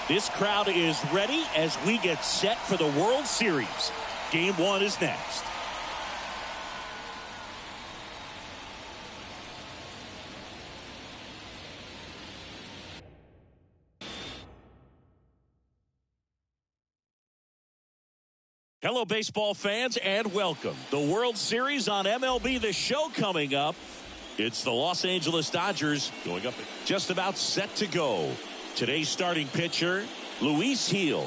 This crowd is ready as we get set for the World Series. Game 1 is next. Hello, baseball fans, and welcome. The World Series on MLB The Show coming up. It's the Los Angeles Dodgers going up, just about set to go. Today's starting pitcher, Luis Gil.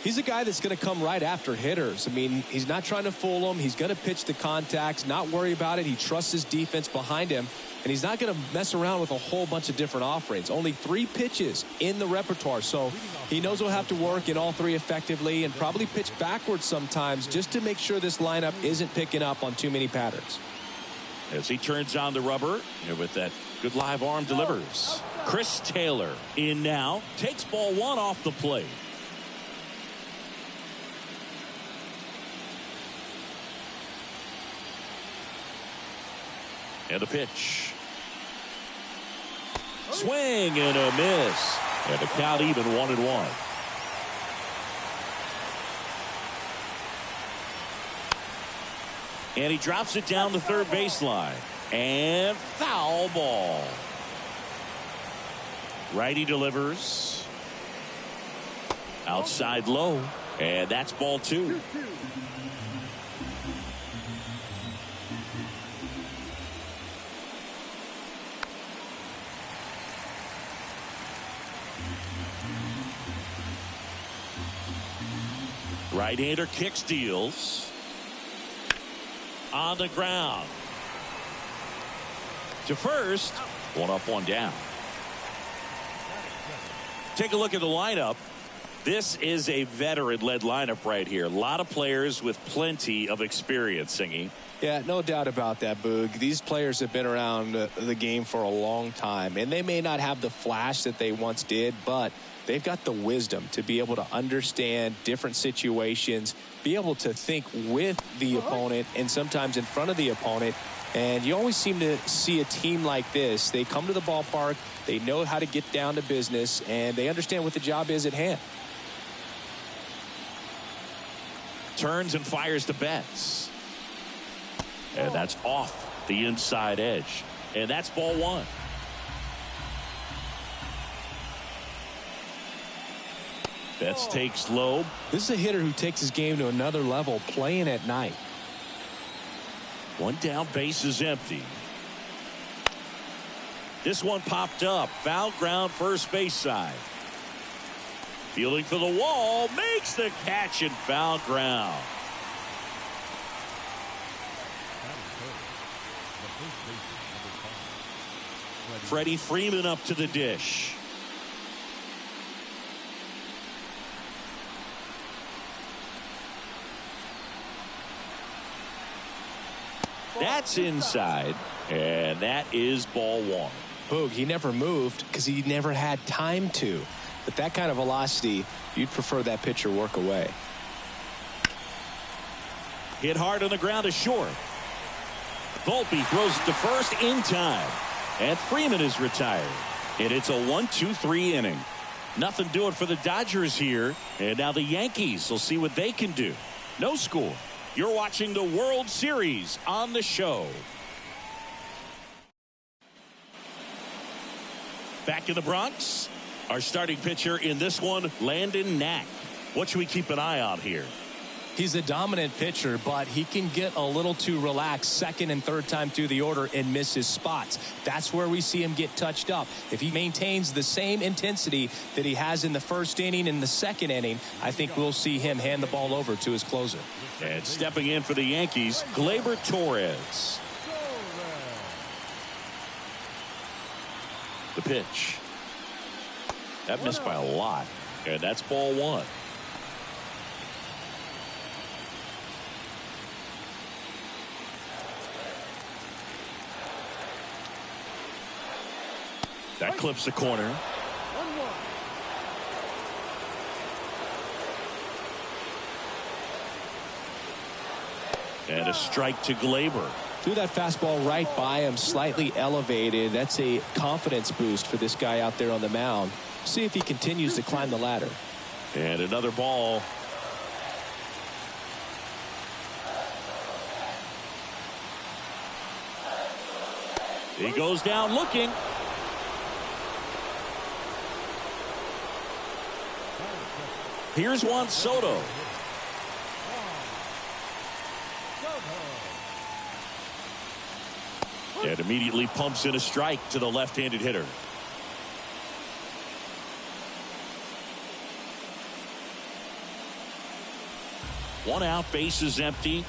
He's a guy that's going to come right after hitters. I mean, he's not trying to fool them. He's going to pitch the contacts, not worry about it. He trusts his defense behind him, and he's not going to mess around with a whole bunch of different offerings. Only 3 pitches in the repertoire, so he knows he'll have to work in all 3 effectively and probably pitch backwards sometimes just to make sure this lineup isn't picking up on too many patterns. As he turns on the rubber, and with that good live arm delivers. Chris Taylor in now, takes ball 1 off the plate. And a pitch. Swing and a miss. And the count even 1-1. And he drops it down the third baseline. And foul ball. Righty delivers. Outside low. And that's ball 2. Right-hander kicks, deals. On the ground. To first. 1 up, 1 down. Take a look at the lineup. This is a veteran-led lineup right here. A lot of players with plenty of experience, Singy. Yeah, no doubt about that, Boog. These players have been around the game for a long time, and they may not have the flash that they once did, but they've got the wisdom to be able to understand different situations, be able to think with the opponent and sometimes in front of the opponent. And you always seem to see a team like this. They come to the ballpark, they know how to get down to business, and they understand what the job is at hand. Turns and fires to Betts. And that's off the inside edge. And that's ball 1. Betts takes low. This is a hitter who takes his game to another level, playing at night. 1 down, base is empty. This one popped up. Foul ground, first base side. Fielding for the wall, makes the catch in foul ground. Freddie Freeman up to the dish. That's inside, and that is ball 1. Boog, he never moved because he never had time to. But that kind of velocity, you'd prefer that pitcher work away. Hit hard on the ground to short. Volpe throws it to first in time. And Freeman is retired. And it's a 1-2-3 inning. Nothing doing for the Dodgers here. And now the Yankees will see what they can do. No score. You're watching the World Series on the show. Back in the Bronx, our starting pitcher in this one, Landon Knack. What should we keep an eye on here? He's a dominant pitcher, but he can get a little too relaxed second and third time through the order and miss his spots. That's where we see him get touched up. If he maintains the same intensity that he has in the first inning and the second inning, I think we'll see him hand the ball over to his closer. And stepping in for the Yankees, Gleyber Torres. The pitch. That missed by a lot. And that's ball 1. That clips the corner. And a strike to Gleyber. Threw that fastball right by him, slightly elevated. That's a confidence boost for this guy out there on the mound. See if he continues to climb the ladder. And another ball. He goes down looking. Here's Juan Soto. And immediately pumps in a strike to the left-handed hitter. One out, base is empty.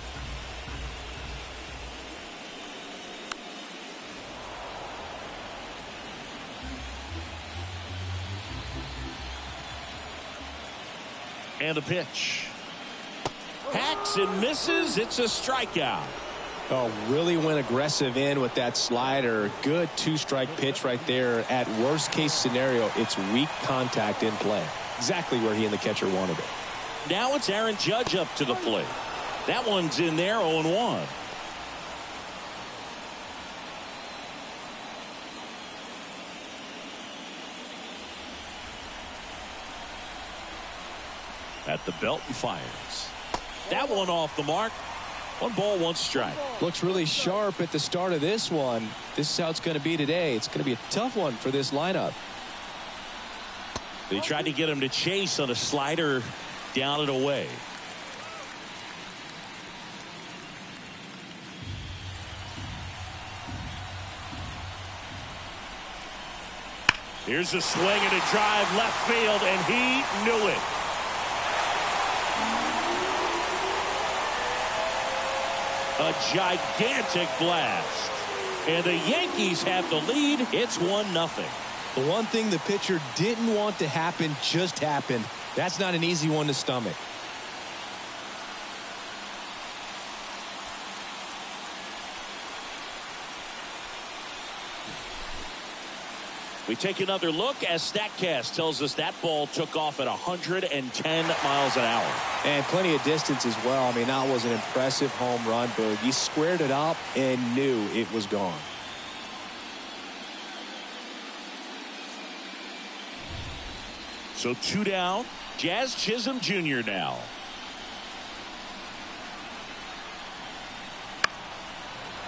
And a pitch. Hacks and misses. It's a strikeout. Oh, really went aggressive in with that slider. Good two-strike pitch right there. At worst case scenario, it's weak contact in play. Exactly where he and the catcher wanted it. Now it's Aaron Judge up to the plate. That one's in there, 0-1. At the belt and fires. That one off the mark. 1 ball, 1 strike. Looks really sharp at the start of this one. This is how it's going to be today. It's going to be a tough one for this lineup. They tried to get him to chase on a slider down and away. Here's a swing and a drive left field, and he knew it. A gigantic blast. And the Yankees have the lead. It's 1-0. The one thing the pitcher didn't want to happen just happened. That's not an easy one to stomach. We take another look as StatCast tells us that ball took off at 110 miles an hour. And plenty of distance as well. I mean, that was an impressive home run, Boog. He squared it up and knew it was gone. So 2 down. Jazz Chisholm Jr. now.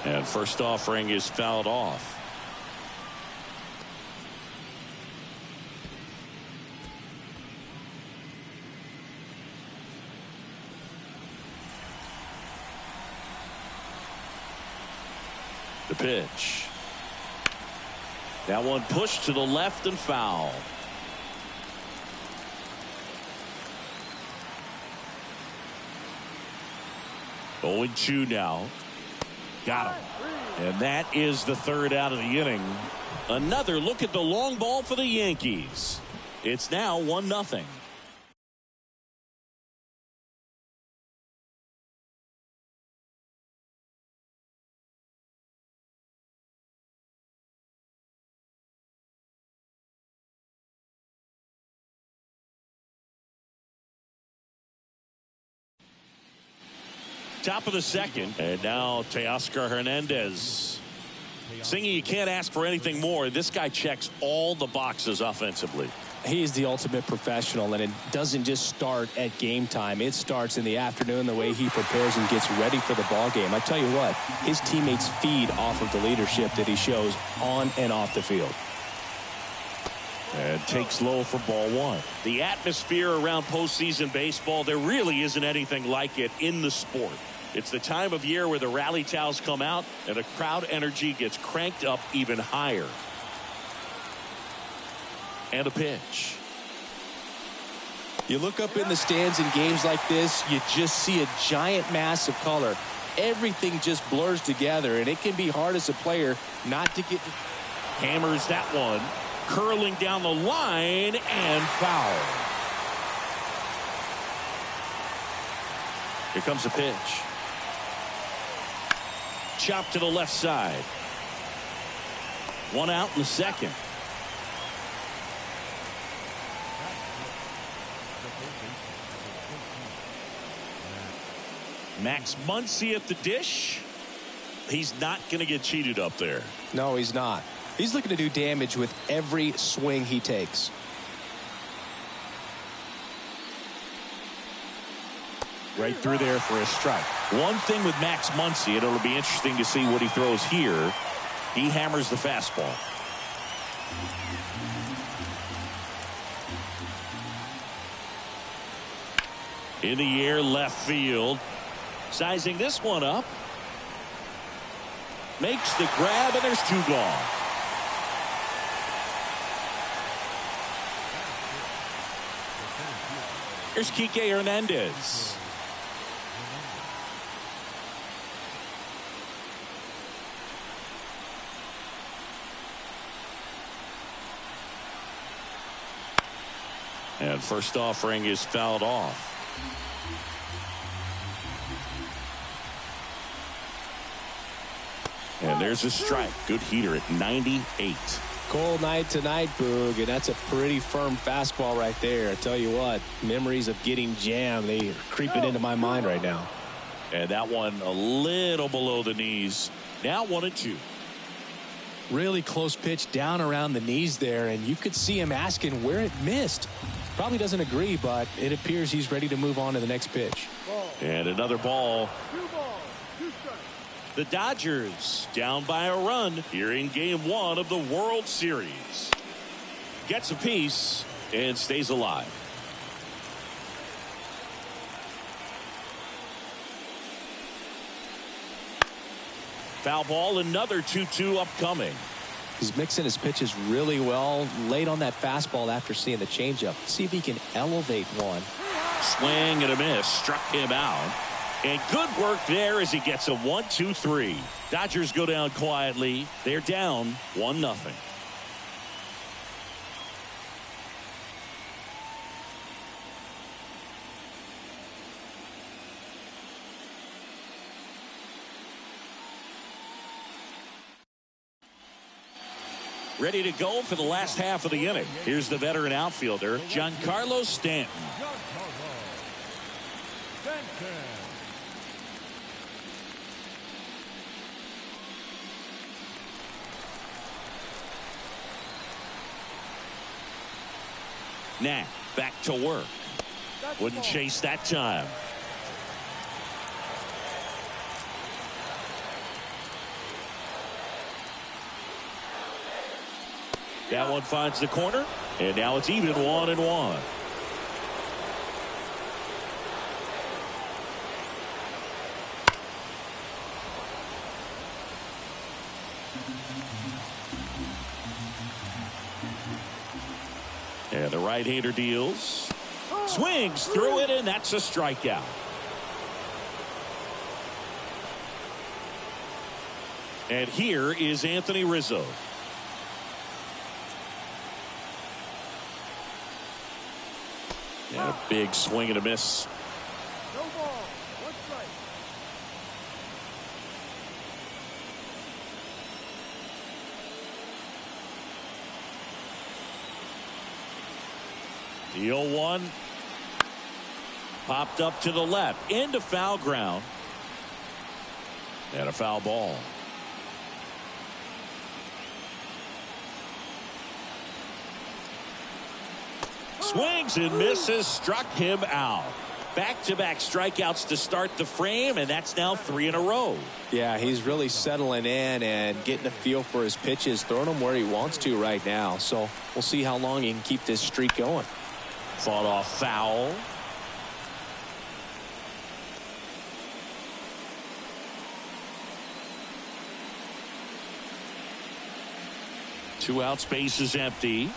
And first offering is fouled off. The pitch. That one pushed to the left and foul. Oh, 0-2 now. Got him. And that is the 3rd out of the inning. Another look at the long ball for the Yankees. It's now 1-0. Top of the 2nd, and now Teoscar Hernandez. Singy, you can't ask for anything more. This guy checks all the boxes offensively. He's the ultimate professional, and it doesn't just start at game time. It starts in the afternoon, the way he prepares and gets ready for the ball game. I tell you what, his teammates feed off of the leadership that he shows on and off the field. And takes low for ball 1. The atmosphere around postseason baseball, there really isn't anything like it in the sport. It's the time of year where the rally towels come out and the crowd energy gets cranked up even higher. And a pitch. You look up in the stands in games like this, you just see a giant mass of color. Everything just blurs together, and it can be hard as a player not to get. Hammers that one. Curling down the line and foul. Here comes a pitch. Chop to the left side. 1 out in the 2nd. Max Muncy at the dish. he's not going to get cheated up there. No, he's not. He's looking to do damage with every swing he takes. Right through there for a strike. One thing with Max Muncy, and it'll be interesting to see what he throws here. He hammers the fastball. In the air, left field. Sizing this one up. Makes the grab, and there's 2 gone. Here's Kike Hernandez. And first offering is fouled off. And there's a strike. Good heater at 98. Cold night tonight, Boog, and that's a pretty firm fastball right there. I tell you what, memories of getting jammed, they are creeping into my mind right now. And that one a little below the knees. Now 1-2. Really close pitch down around the knees there, and you could see him asking where it missed. Probably doesn't agree, but it appears he's ready to move on to the next pitch. And another ball. The Dodgers down by a run here in Game 1 of the World Series. Gets a piece and stays alive. Foul ball, another 2-2 upcoming. He's mixing his pitches really well. Late on that fastball after seeing the changeup. See if he can elevate one. Swing and a miss. Struck him out. And good work there as he gets a 1-2-3. Dodgers go down quietly. They're down 1-0. Ready to go for the last half of the inning. Here's the veteran outfielder, Giancarlo Stanton. Now back to work. Wouldn't chase that time. That one finds the corner, and now it's even 1-1. And the right-hander deals. Swings through it, and that's a strikeout. And here is Anthony Rizzo. And a big swing and a miss. No ball. 1 strike. The 0-1 popped up to the left into foul ground, and a foul ball. Swings and misses, struck him out. Back-to-back strikeouts to start the frame, and that's now 3 in a row. Yeah, he's really settling in and getting a feel for his pitches, throwing them where he wants to right now. So we'll see how long he can keep this streak going. Fought off foul. Two out, space is empty.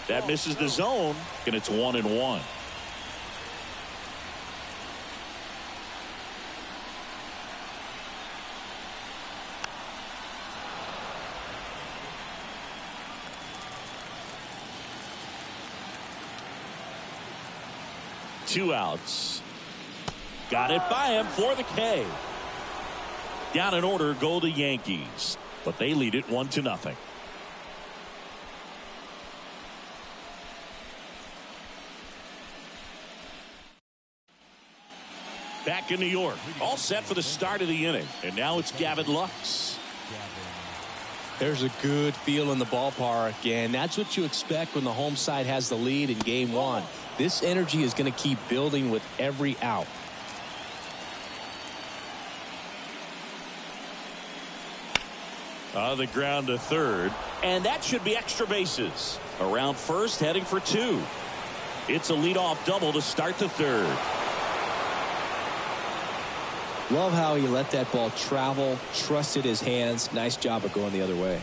That misses the zone, and it's 1-1. Two outs. Got it by him for the K. Down in order go the Yankees, but they lead it 1-0. Back in New York, all set for the start of the inning. And now it's Gavin Lux. There's a good feel in the ballpark, and that's what you expect when the home side has the lead in game one. This energy is going to keep building with every out. On the ground to third, and that should be extra bases. Around first, heading for two. It's a leadoff double to start the third. Love how he let that ball travel, trusted his hands. Nice job of going the other way.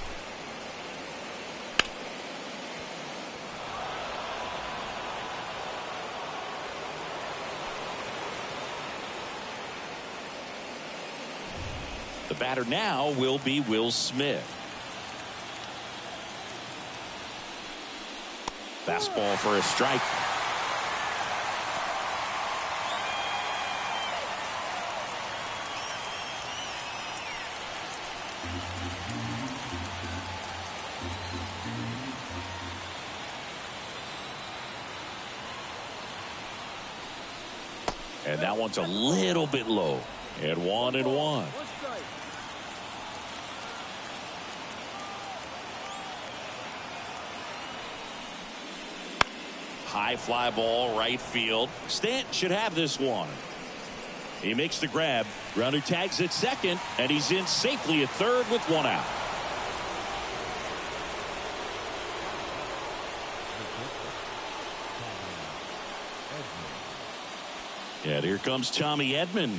The batter now will be Will Smith. Fastball for a strike. And that one's a little bit low. And 1-1. High fly ball, right field. Stanton should have this one. He makes the grab. Runner tags at second, and he's in safely at third with one out. And here comes Tommy Edman.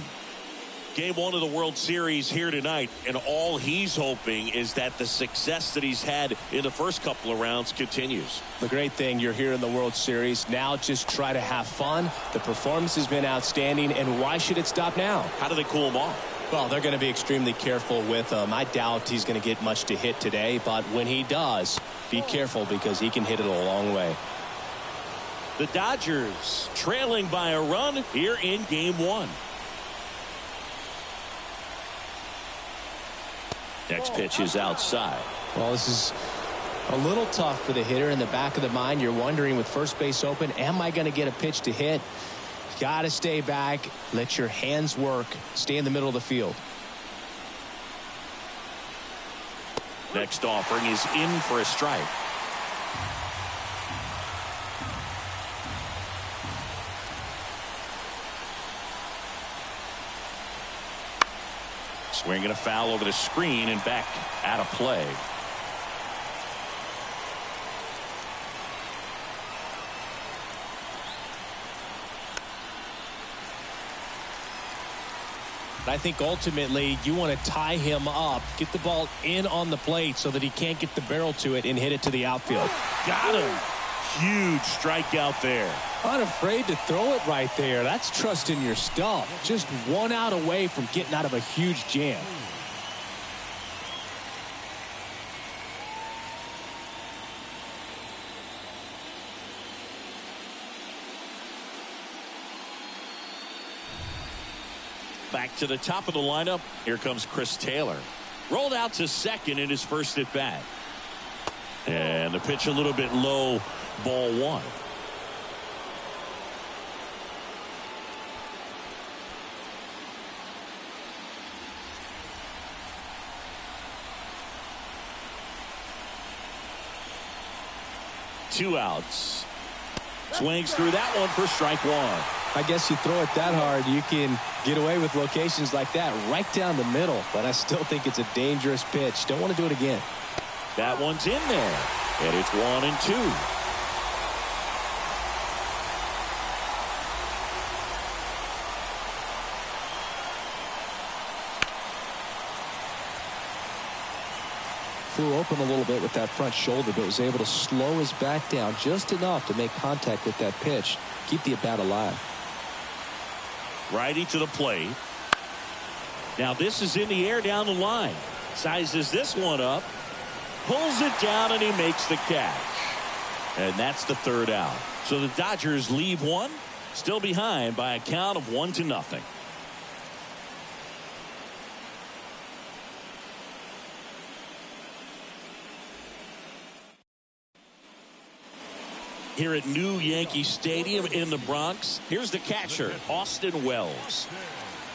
Game one of the World Series here tonight, and all he's hoping is that the success that he's had in the first couple of rounds continues. The great thing, you're here in the World Series. Now just try to have fun. The performance has been outstanding, and why should it stop now? How do they cool him off? Well, they're going to be extremely careful with him. I doubt he's going to get much to hit today, but when he does, be careful because he can hit it a long way. The Dodgers trailing by a run here in game one. Next pitch is outside. Well, this is a little tough for the hitter. In the back of the mind, you're wondering with first base open, am I going to get a pitch to hit? Got to stay back. Let your hands work. Stay in the middle of the field. Next offering is in for a strike. Swinging a foul over the screen and back out of play. I think ultimately you want to tie him up, get the ball in on the plate so that he can't get the barrel to it and hit it to the outfield. Got him. Huge strikeout there. Unafraid to throw it right there. That's trusting your stuff. Just one out away from getting out of a huge jam. Back to the top of the lineup. Here comes Chris Taylor. Rolled out to second in his first at bat. And the pitch a little bit low. Ball one. Two outs. Swings through that one for strike one. I guess you throw it that hard, you can get away with locations like that right down the middle. But I still think it's a dangerous pitch. Don't want to do it again. That one's in there. And it's 1-2. Flew open a little bit with that front shoulder, but was able to slow his back down just enough to make contact with that pitch. Keep the at-bat alive. Righty to the plate. Now this is in the air down the line. Sizes this one up. Pulls it down and he makes the catch. And that's the third out. So the Dodgers leave one. Still behind by a count of 1-0. Here at New Yankee Stadium in the Bronx, here's the catcher, Austin Wells.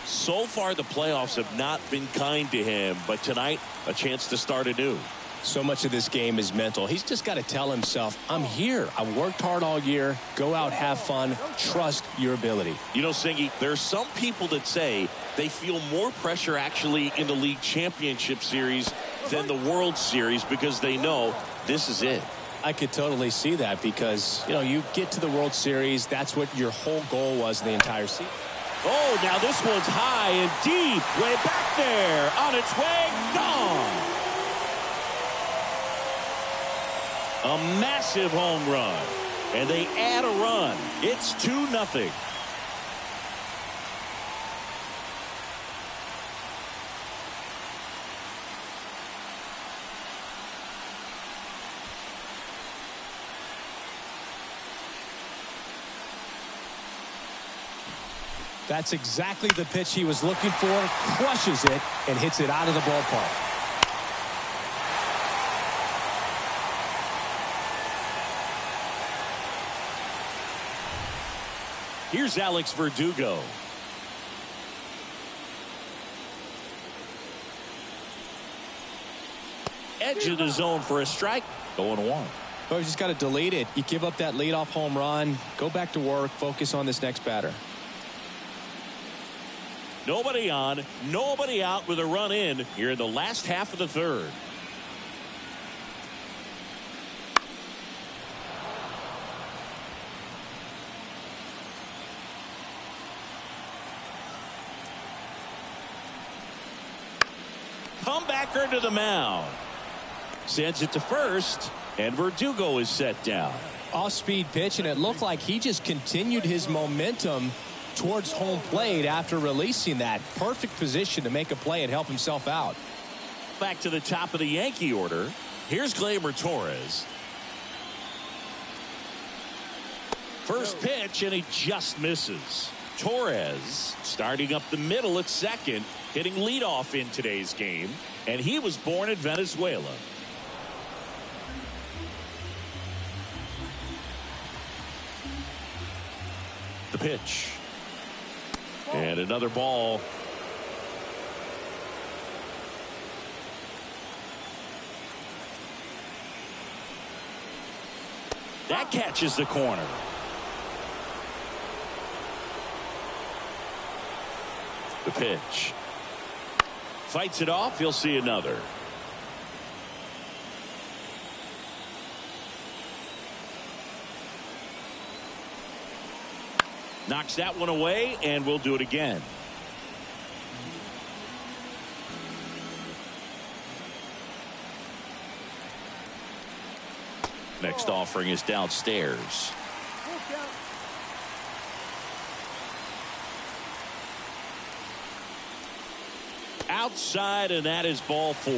So far, the playoffs have not been kind to him, but tonight, a chance to start anew. So much of this game is mental. He's just got to tell himself, I'm here. I've worked hard all year. Go out, have fun. Trust your ability. You know, Singy, there's some people that say they feel more pressure actually in the league championship series than the World Series because they know this is it. I could totally see that because, you know, you get to the World Series. That's what your whole goal was the entire season. Oh, now this one's high and deep. Way back there. On its way. Gone. A massive home run. And they add a run. It's 2-0. That's exactly the pitch he was looking for. Crushes it and hits it out of the ballpark. Here's Alex Verdugo. Edge of the zone for a strike. 0-1. Well, you just got to delete it. You give up that leadoff home run. Go back to work. Focus on this next batter. Nobody on, nobody out with a run in here in the last half of the third. Comebacker to the mound. Sends it to first, and Verdugo is set down. Off-speed pitch, and it looked like he just continued his momentum towards home plate after releasing that. Perfect position to make a play and help himself out. Back to the top of the Yankee order. Here's Gleyber Torres. First pitch, and he just misses. Torres starting up the middle at second, hitting leadoff in today's game, and he was born in Venezuela. The pitch. And another ball. That catches the corner. The pitch. Fights it off. He'll see another. Knocks that one away, and we'll do it again. Next offering is downstairs. Outside, and that is ball 4.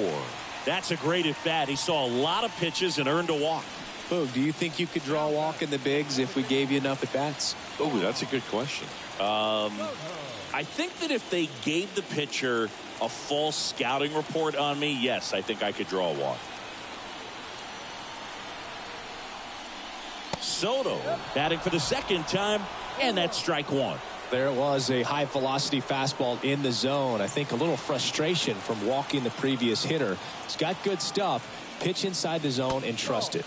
That's a great at bat. He saw a lot of pitches and earned a walk. Boog, do you think you could draw a walk in the bigs if we gave you enough at bats? Oh, that's a good question. I think that if they gave the pitcher a false scouting report on me, yes, I think I could draw a walk. Soto batting for the second time, and that's strike 1. There it was, a high velocity fastball in the zone. I think a little frustration from walking the previous hitter. He's got good stuff. Pitch inside the zone and trust it.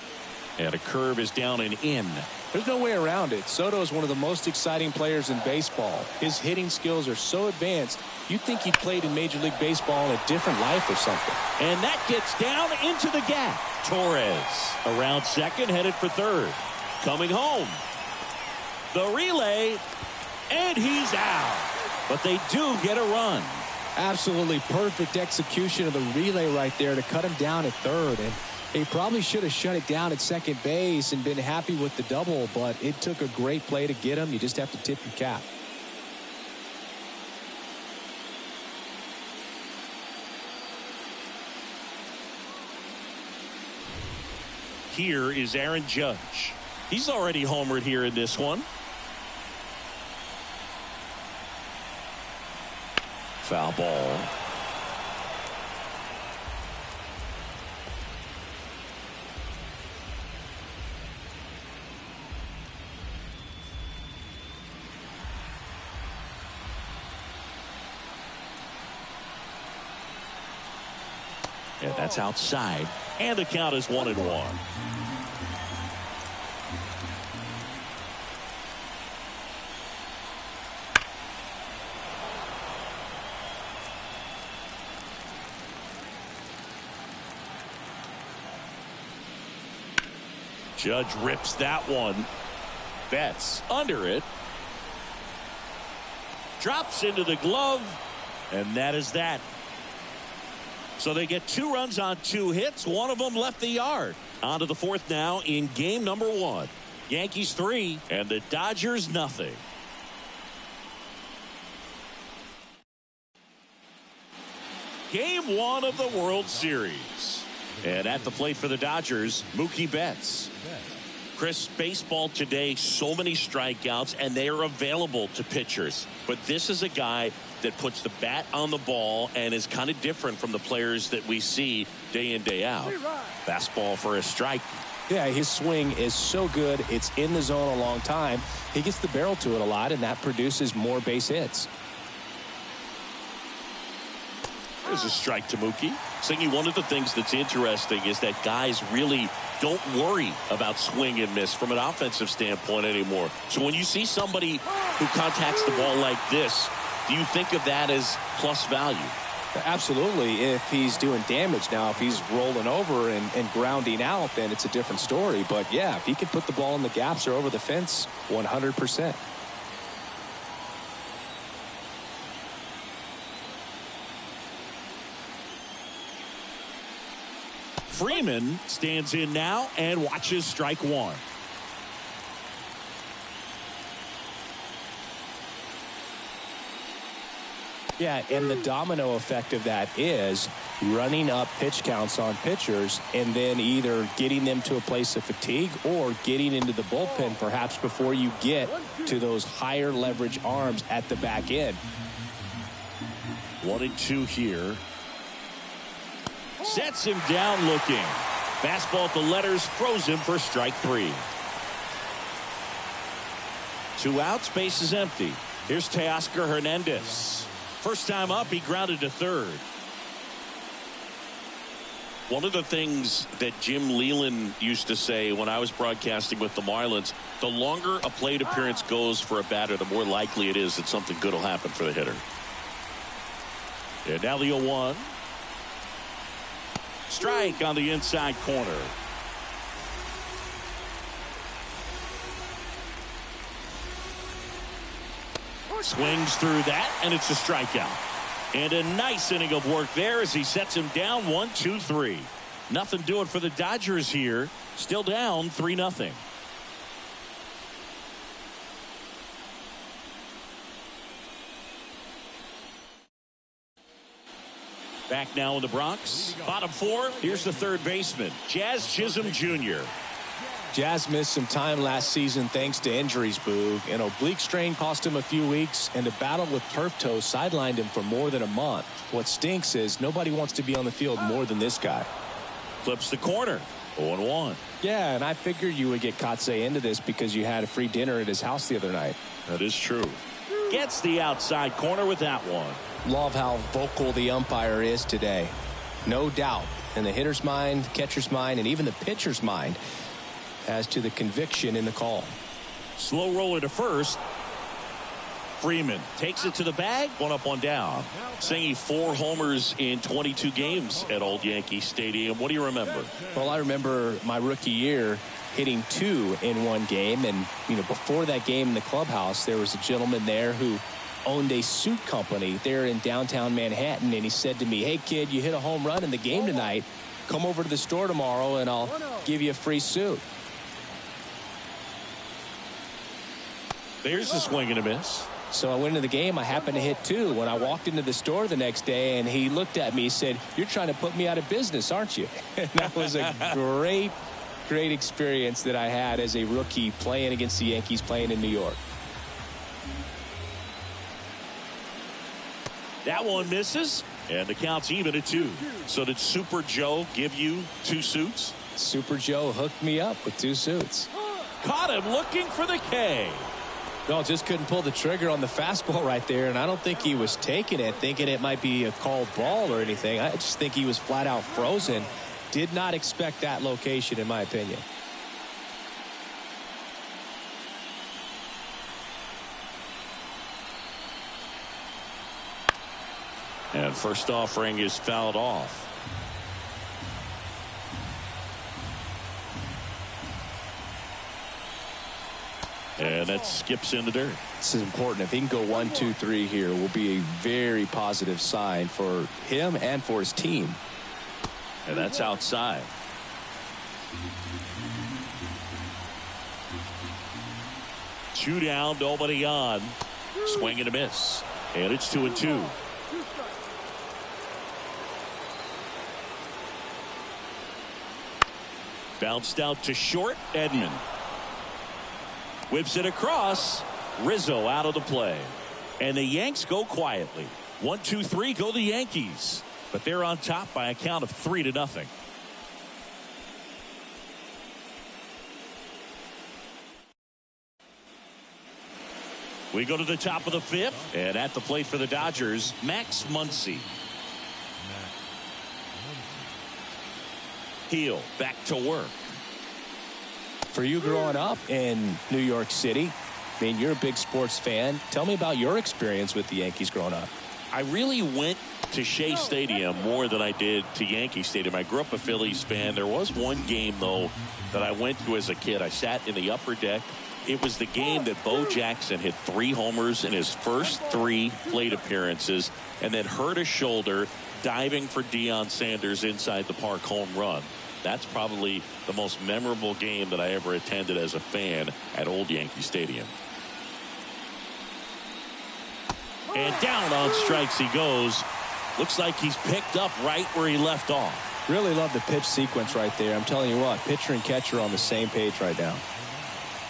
And a curve is down and in. There's no way around it. Soto is one of the most exciting players in baseball. His hitting skills are so advanced, you'd think he played in Major League Baseball in a different life or something. And that gets down into the gap. Torres around second, headed for third. Coming home. The relay, and he's out. But they do get a run. Absolutely perfect execution of the relay right there to cut him down at third. And he probably should have shut it down at second base and been happy with the double, but it took a great play to get him. You just have to tip your cap. Here is Aaron Judge. He's already homered here in this one. Foul ball. And that's outside. And the count is 1-1. Judge rips that one. Betts under it. Drops into the glove. And that is that. So they get 2 runs on 2 hits. One of them left the yard. On to the 4th now in game number 1. Yankees 3 and the Dodgers nothing. Game 1 of the World Series. And at the plate for the Dodgers, Mookie Betts. Chris, baseball today, so many strikeouts, and they are available to pitchers. But this is a guy that puts the bat on the ball and is kind of different from the players that we see day in, day out. Fastball for a strike. Yeah, his swing is so good. It's in the zone a long time. He gets the barrel to it a lot, and that produces more base hits. There's a strike to Mookie. Singy, one of the things that's interesting is that guys really don't worry about swing and miss from an offensive standpoint anymore. So when you see somebody who contacts the ball like this, do you think of that as plus value? Absolutely. If he's doing damage. Now, if he's rolling over and grounding out, then it's a different story. But yeah, if he can put the ball in the gaps or over the fence, 100%. Freeman stands in now and watches strike 1. Yeah, and the domino effect of that is running up pitch counts on pitchers and then either getting them to a place of fatigue or getting into the bullpen perhaps before you get to those higher leverage arms at the back end. 1-2 here. Sets him down looking. Fastball at the letters, throws him for strike 3. 2 outs, base is empty. Here's Teoscar Hernandez. First time up, he grounded to 3rd. One of the things that Jim Leland used to say when I was broadcasting with the Marlins, the longer a plate appearance goes for a batter, the more likely it is that something good will happen for the hitter. And now the 0-1. Strike on the inside corner. Swings through that, and it's a strikeout. And a nice inning of work there as he sets him down 1-2-3. Nothing doing for the Dodgers here. Still down 3-0. Back now in the Bronx. Bottom 4. Here's the 3rd baseman, Jazz Chisholm Jr. Jazz missed some time last season thanks to injuries, Boog. An oblique strain cost him a few weeks, and a battle with turf toe sidelined him for more than a month. What stinks is nobody wants to be on the field more than this guy. Clips the corner. 0-1. Yeah, and I figured you would get Kotsay into this because you had a free dinner at his house the other night. That is true. Gets the outside corner with that one. Love how vocal the umpire is today. No doubt in the hitter's mind, catcher's mind, and even the pitcher's mind as to the conviction in the call. Slow roller to first. Freeman takes it to the bag. 1 up, 1 down. Singy 4 homers in 22 games at Old Yankee Stadium. What do you remember? Well, I remember my rookie year hitting 2 in 1 game. And, you know, before that game in the clubhouse, there was a gentleman there who owned a suit company there in downtown Manhattan. And he said to me, "Hey, kid, you hit a home run in the game tonight. Come over to the store tomorrow and I'll give you a free suit." There's a swing and a miss. So I went into the game. I happened to hit 2. When I walked into the store the next day, and he looked at me, he said, "You're trying to put me out of business, aren't you?" And that was a great experience that I had as a rookie playing against the Yankees, playing in New York. That one misses, and the count's even at 2. So did Super Joe give you 2 suits? Super Joe hooked me up with 2 suits. Caught him looking for the K. No, just couldn't pull the trigger on the fastball right there, and I don't think he was taking it thinking it might be a called ball or anything. I just think he was flat out frozen. Did not expect that location, in my opinion. And first offering is fouled off. And that skips in the dirt. This is important. If he can go 1, 2, 3 here, will be a very positive sign for him and for his team. And that's outside. Two down, nobody on. Swing and a miss. And it's 2-2. Bounced out to short. Edman whips it across. Rizzo out of the play. And the Yanks go quietly. 1, 2, 3 go the Yankees. But they're on top by a count of 3-0. We go to the top of the 5th. And at the plate for the Dodgers, Max Muncy. Heel back to work. For you growing up in New York City, I mean, you're a big sports fan. Tell me about your experience with the Yankees growing up. I really went to Shea Stadium more than I did to Yankee Stadium. I grew up a Phillies fan. There was one game, though, that I went to as a kid. I sat in the upper deck. It was the game that Bo Jackson hit 3 homers in his first 3 plate appearances and then hurt his shoulder diving for Deion Sanders' inside the park home run. That's probably the most memorable game that I ever attended as a fan at Old Yankee Stadium. And down on strikes he goes. Looks like he's picked up right where he left off. Really love the pitch sequence right there. I'm telling you what, pitcher and catcher on the same page right now.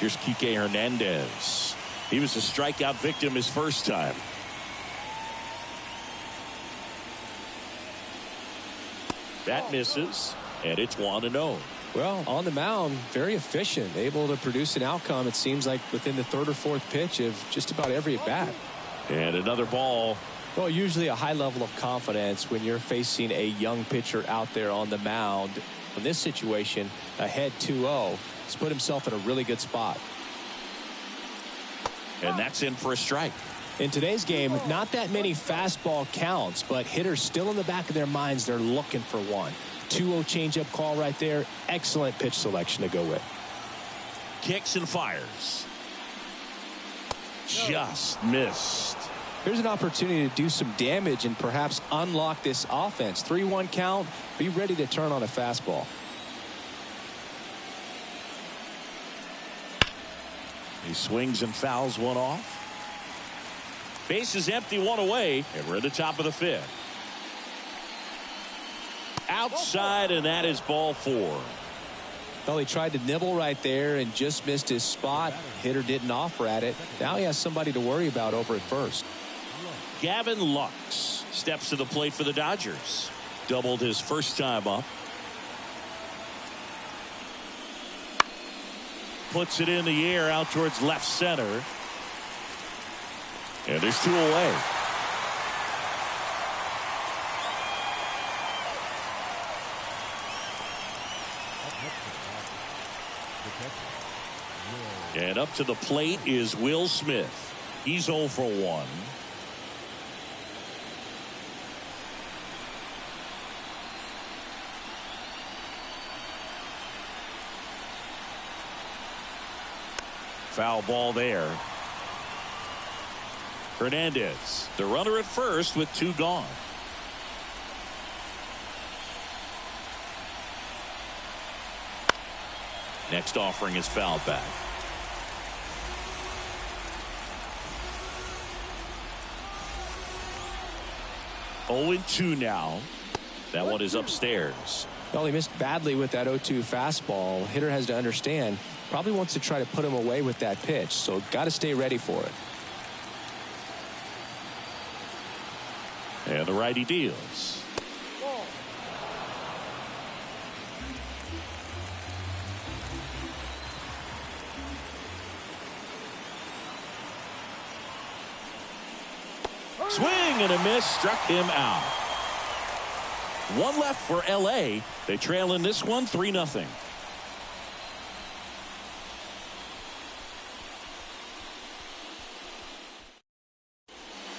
Here's Kike Hernandez. He was a strikeout victim his first time. That misses, and it's 1-0. Well, on the mound, very efficient, able to produce an outcome, it seems like, within the 3rd or 4th pitch of just about every at-bat. And another ball. Well, usually a high level of confidence when you're facing a young pitcher out there on the mound. In this situation, ahead 2-0, he's put himself in a really good spot. And that's in for a strike. In today's game, not that many fastball counts, but hitters still in the back of their minds, they're looking for one. 2-0 changeup call right there. Excellent pitch selection to go with. Kicks and fires. Just missed. Here's an opportunity to do some damage and perhaps unlock this offense. 3-1 count. Be ready to turn on a fastball. He swings and fouls one off. Base is empty, 1 away, and we're at the top of the 5th. Outside, and that is ball 4. Well, he tried to nibble right there and just missed his spot. Hitter didn't offer at it. Now he has somebody to worry about over at first. Gavin Lux steps to the plate for the Dodgers. Doubled his first time up. Puts it in the air out towards left center. And there's 2 away. And up to the plate is Will Smith. He's 0 for 1. Foul ball there. Hernandez, the runner at first with 2 gone. Next offering is fouled back. Oh, 2 now. That one is upstairs. Well, he missed badly with that 0-2 fastball. Hitter has to understand, probably wants to try to put him away with that pitch, so got to stay ready for it. And the righty deals. Swing and a miss, struck him out. One left for L.A. They trail in this one 3-0.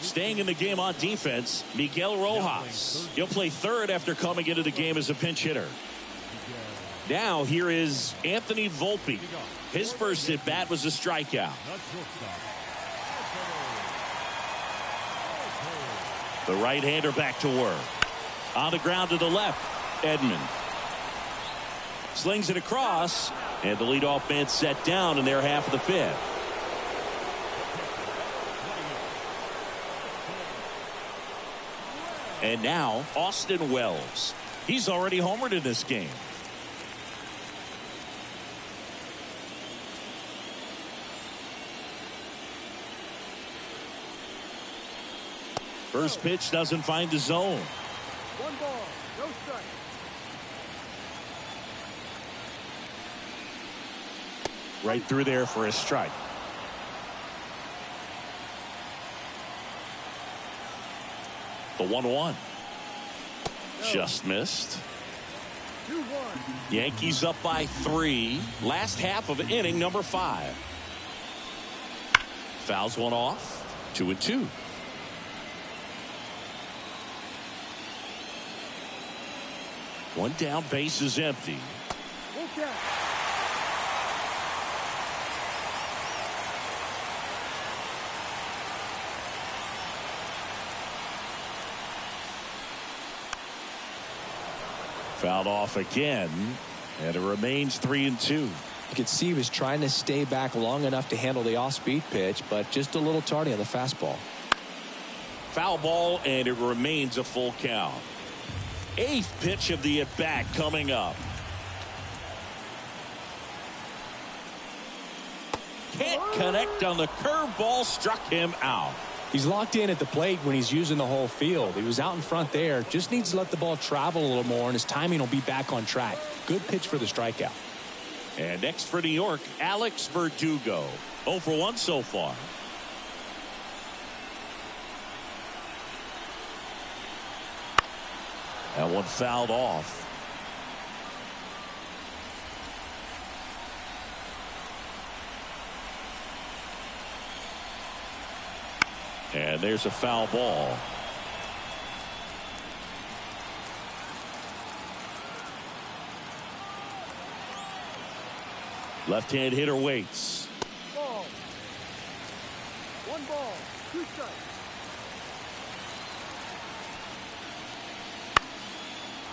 Staying in the game on defense, Miguel Rojas. He'll play third after coming into the game as a pinch hitter. Now here is Anthony Volpe. His first at bat was a strikeout. The right-hander back to work. On the ground to the left, Edman. Slings it across, and the leadoff man set down in their half of the fifth. And now, Austin Wells. He's already homered in this game. First pitch doesn't find the zone. 1 ball, no strike. Right through there for a strike. The 1-1. Just missed. 2-1. Yankees up by 3. Last half of inning number 5. Fouls one off. 2-2. One down, base is empty. Look out. Fouled off again, and it remains 3-2. You could see he was trying to stay back long enough to handle the off-speed pitch, but just a little tardy on the fastball. Foul ball, and it remains a full count. 8th pitch of the at-bat coming up. Can't connect on the curveball, struck him out. He's locked in at the plate when he's using the whole field. He was out in front there. Just needs to let the ball travel a little more, and his timing will be back on track. Good pitch for the strikeout. And next for New York, Alex Verdugo. 0 for 1 so far. That one fouled off. And there's a foul ball. Left-hand hitter waits. Ball. 1 ball, 2 strikes.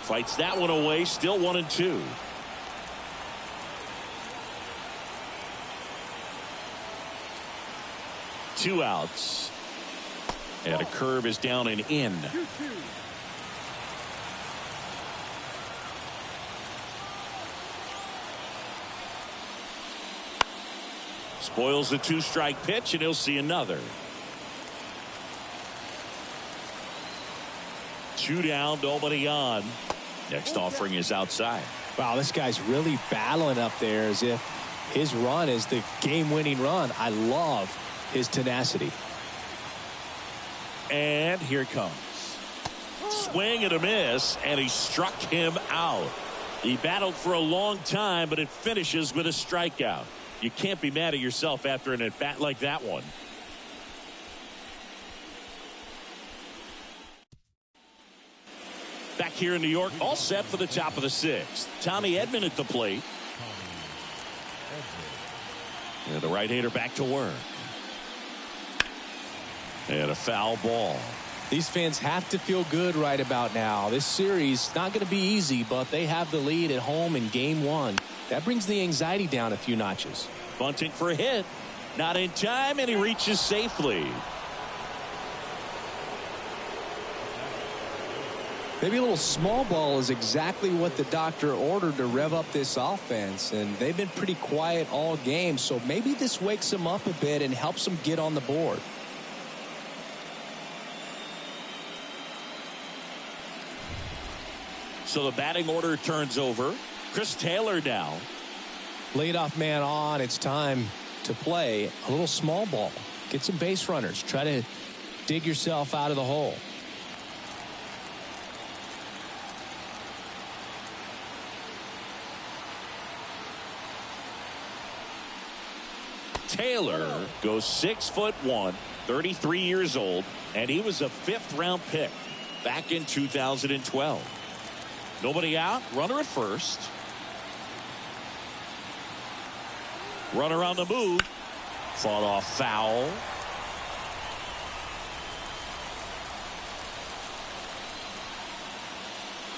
Fights that one away, still 1-2. Two outs. And a curve is down and in. 2-2. Spoils the 2-strike pitch, and he'll see another. 2 down, nobody on. Next offering is outside. Wow, this guy's really battling up there as if his run is the game-winning run. I love his tenacity. And here it comes. Swing and a miss, and he struck him out. He battled for a long time, but it finishes with a strikeout. You can't be mad at yourself after an at-bat like that one. Back here in New York, all set for the top of the 6th. Tommy Edman at the plate. And the right-hander back to work. And a foul ball. These fans have to feel good right about now. This series not going to be easy, but they have the lead at home in game 1. That brings the anxiety down a few notches. Bunting for a hit. Not in time, and he reaches safely. Maybe a little small ball is exactly what the doctor ordered to rev up this offense, and they've been pretty quiet all game, so maybe this wakes them up a bit and helps them get on the board. So the batting order turns over. Chris Taylor now. Leadoff man on. It's time to play a little small ball. Get some base runners. Try to dig yourself out of the hole. Taylor goes 6'1", 33 years old, and he was a 5th-round pick back in 2012. Nobody out, runner at first. Runner on the move. Fought off foul.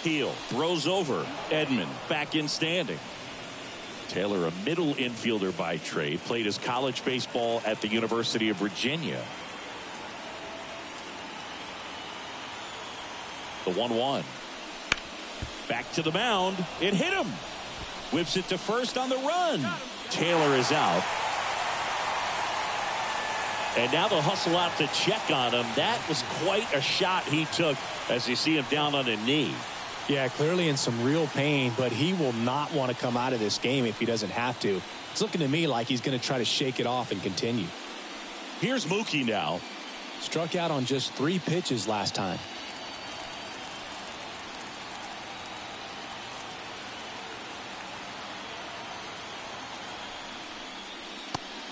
Heel throws over. Edman back in standing. Taylor, a middle infielder by trade, played his college baseball at the University of Virginia. The 1-1. Back to the mound. It hit him. Whips it to first on the run. Taylor is out. And now they'll hustle out to check on him. That was quite a shot he took as you see him down on a knee. Yeah, clearly in some real pain, but he will not want to come out of this game if he doesn't have to. It's looking to me like he's going to try to shake it off and continue. Here's Mookie now. Struck out on just 3 pitches last time.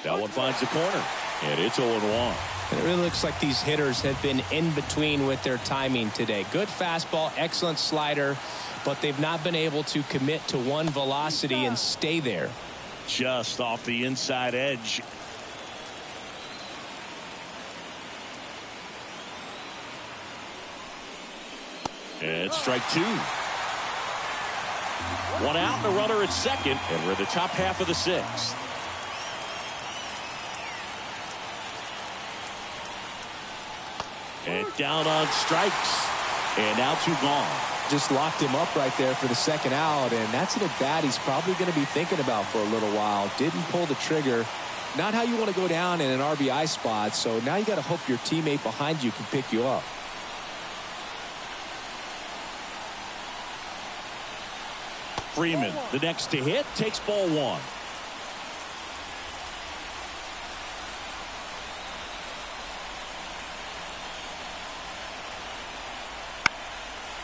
That one finds the corner, and it's 0-1. It really looks like these hitters have been in between with their timing today. Good fastball, excellent slider, but they've not been able to commit to one velocity and stay there. Just off the inside edge. And strike 2. One out and a runner at second, and we're the top half of the 6th. And down on strikes. And now 2 gone. Just locked him up right there for the 2nd out, and that's an at-bat he's probably going to be thinking about for a little while. Didn't pull the trigger. Not how you want to go down in an RBI spot, so now you got to hope your teammate behind you can pick you up. Freeman, the next to hit, takes ball 1.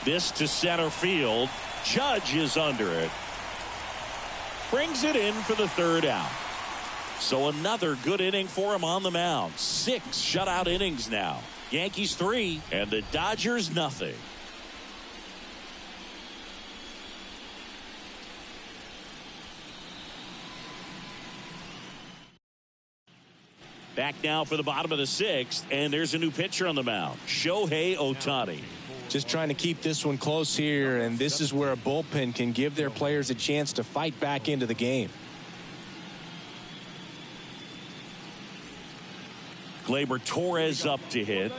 This to center field. Judge is under it. Brings it in for the 3rd out. So another good inning for him on the mound. 6 shutout innings now. Yankees 3 and the Dodgers nothing. Back now for the bottom of the 6th, and there's a new pitcher on the mound, Shohei Ohtani. Just trying to keep this one close here, and this is where a bullpen can give their players a chance to fight back into the game. Gleyber Torres up to hit.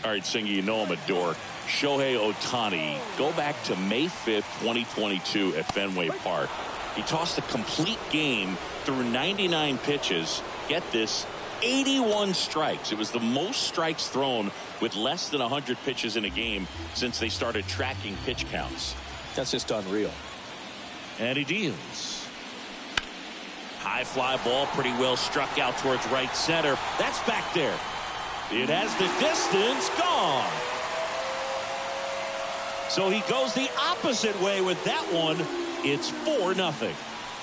All right, Singy, you know I'm a dork. Shohei Ohtani, go back to May 5th, 2022 at Fenway Park. He tossed a complete game through 99 pitches. Get this, 81 strikes. It was the most strikes thrown with less than 100 pitches in a game since they started tracking pitch counts. That's just unreal. And he deals. High fly ball, pretty well struck out towards right center. That's back there. It has the distance, gone. So he goes the opposite way with that one. It's 4-0.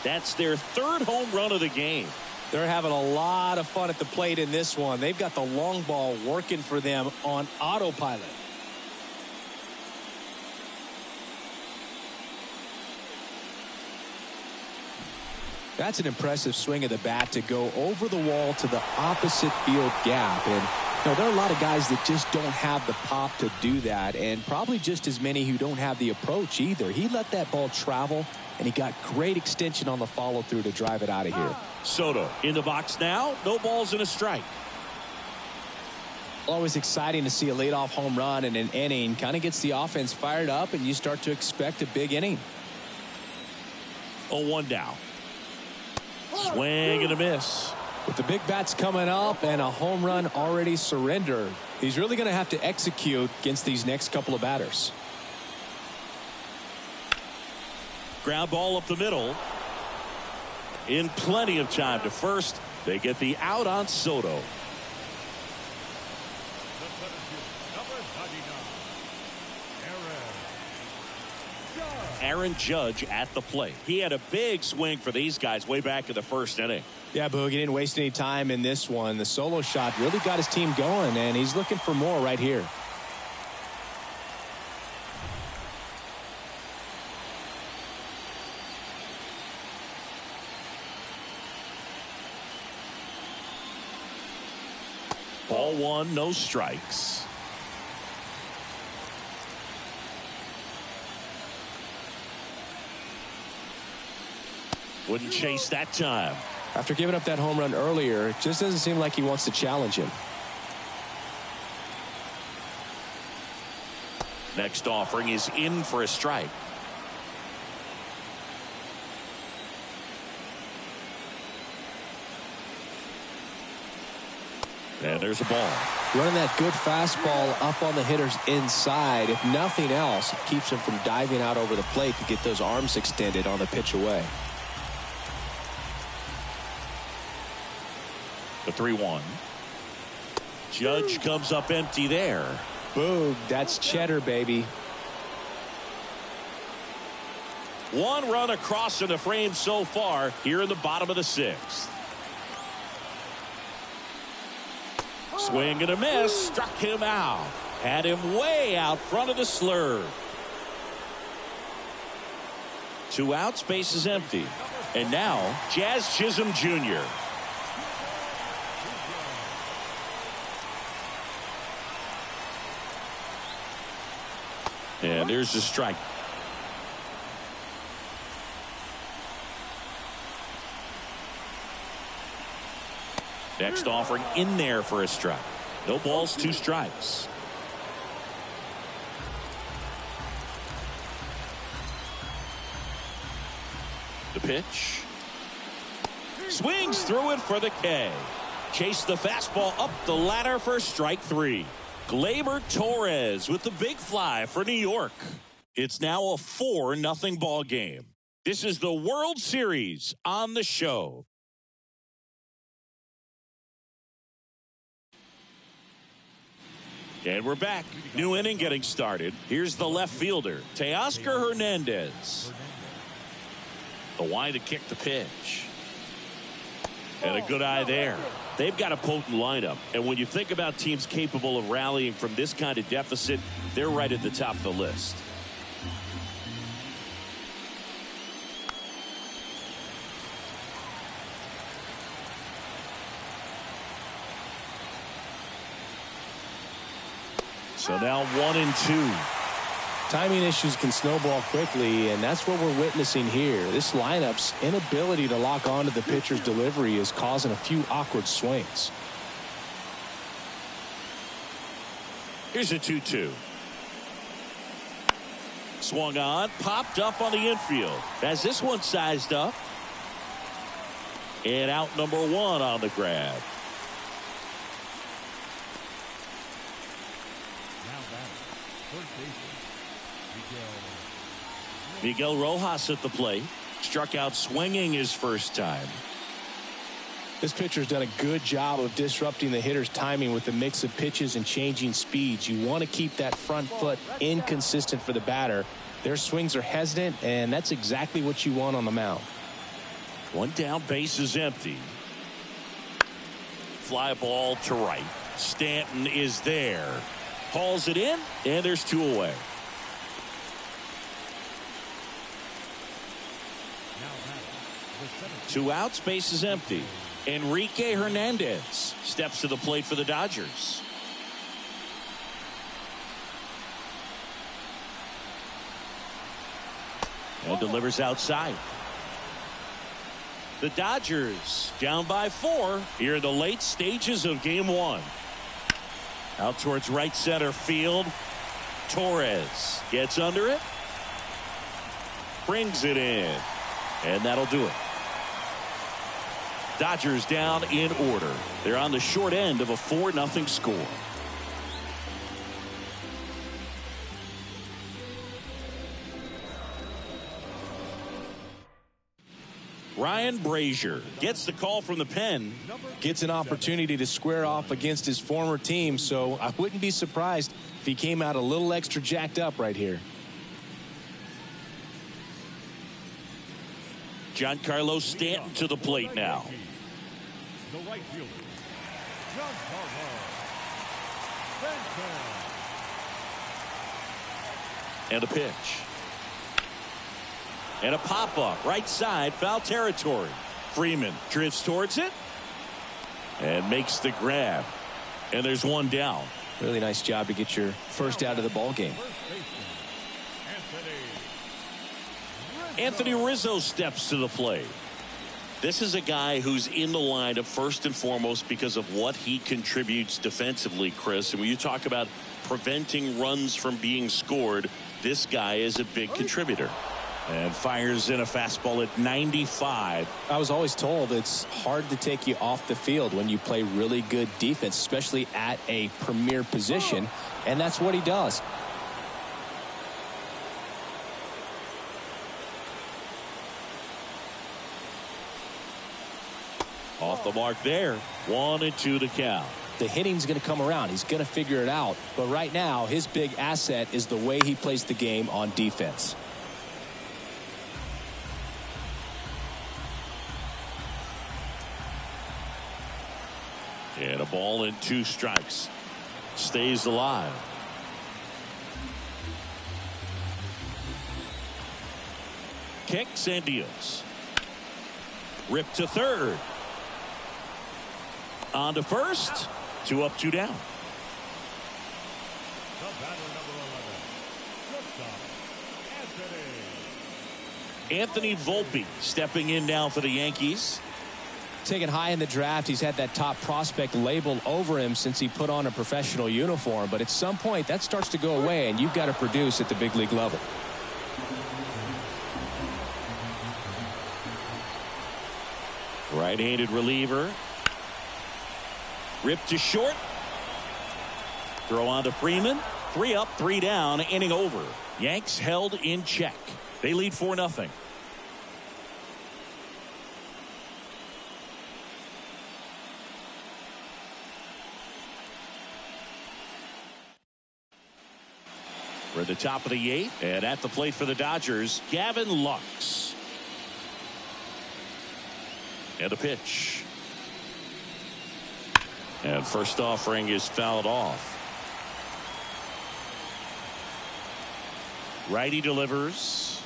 That's their 3rd home run of the game. They're having a lot of fun at the plate in this one. They've got the long ball working for them on autopilot. That's an impressive swing of the bat to go over the wall to the opposite field gap. And there are a lot of guys that just don't have the pop to do that, and probably just as many who don't have the approach either. He let that ball travel, and he got great extension on the follow through to drive it out of here. Soto in the box now. No balls and a strike. Always exciting to see a leadoff home run in an inning. Kind of gets the offense fired up, and you start to expect a big inning. 0-1 down. Swing and a miss. With the big bats coming up and a home run already surrendered, he's really going to have to execute against these next couple of batters. Ground ball up the middle. In plenty of time to first. They get the out on Soto. Aaron Judge at the plate. He had a big swing for these guys way back in the first inning. Yeah, Boog, he didn't waste any time in this one. The solo shot really got his team going, and he's looking for more right here. Ball one, no strikes. Wouldn't chase that time. After giving up that home run earlier, it just doesn't seem like he wants to challenge him. Next offering is in for a strike. And there's a ball. Running that good fastball up on the hitter's inside. If nothing else, it keeps him from diving out over the plate to get those arms extended on the pitch away. The 3-1. Judge comes up empty there. Boog, that's cheddar, baby. One run across in the frame so far here in the bottom of the sixth. Swing and a miss. Struck him out. Had him way out front of the slurve. 2 outs, base is empty. And now Jazz Chisholm Jr. And there's the strike. Next offering in there for a strike. No balls, 2 strikes. The pitch. Swings through it for the K. Chase the fastball up the ladder for strike 3. Gleyber Torres with the big fly for New York. It's now a 4-0 ball game. This is the World Series on the show. And we're back. New inning getting started. Here's the left fielder, Teoscar Hernandez. The wind to kick the pitch. And a good eye there. They've got a potent lineup. And when you think about teams capable of rallying from this kind of deficit, they're right at the top of the list. So now 1-2. Timing issues can snowball quickly, and that's what we're witnessing here. This lineup's inability to lock onto the pitcher's delivery is causing a few awkward swings. Here's a 2-2. Swung on, popped up on the infield. Has this one sized up. And out number 1 on the grab. Miguel Rojas at the plate. Struck out swinging his first time. This pitcher's done a good job of disrupting the hitter's timing with the mix of pitches and changing speeds. You want to keep that front foot inconsistent for the batter. Their swings are hesitant, and that's exactly what you want on the mound. 1 down, base is empty. Fly ball to right. Stanton is there. Hauls it in, and there's 2 away. Two outs, base is empty. Enrique Hernandez steps to the plate for the Dodgers. And delivers outside. The Dodgers down by 4 here in the late stages of game 1. Out towards right center field. Torres gets under it. Brings it in. And that'll do it. Dodgers down in order. They're on the short end of a 4-0 score. Ryan Brazier gets the call from the pen. Gets an opportunity to square off against his former team, so I wouldn't be surprised if he came out a little extra jacked up right here. Giancarlo Stanton to the plate now. The right fielder, Giancarlo Stanton. And a pitch. And a pop-up right side, foul territory. Freeman drifts towards it and makes the grab. And there's one down. Really nice job to get your first out of the ball game. Anthony Rizzo steps to the plate. This is a guy who's in the lineup first and foremost because of what he contributes defensively, Chris. And when you talk about preventing runs from being scored, this guy is a big contributor. And fires in a fastball at 95. I was always told it's hard to take you off the field when you play really good defense, especially at a premier position, and that's what he does. Off the mark there. 1-2 the count. The hitting's going to come around. He's going to figure it out. But right now, his big asset is the way he plays the game on defense. And a ball and 2 strikes. Stays alive. Kicks and deals. Ripped to third. On to first. 2 up, 2 down. The batter, number 11, shortstop, Anthony Volpe stepping in now for the Yankees. Taken high in the draft, he's had that top prospect label over him since he put on a professional uniform. But at some point, that starts to go away, and you've got to produce at the big league level. Right-handed reliever. Ripped to short. Throw on to Freeman. 3 up, 3 down, inning over. Yanks held in check. They lead 4-0. We're at the top of the 8th, and at the plate for the Dodgers, Gavin Lux. And a pitch. And first offering is fouled off. Righty delivers.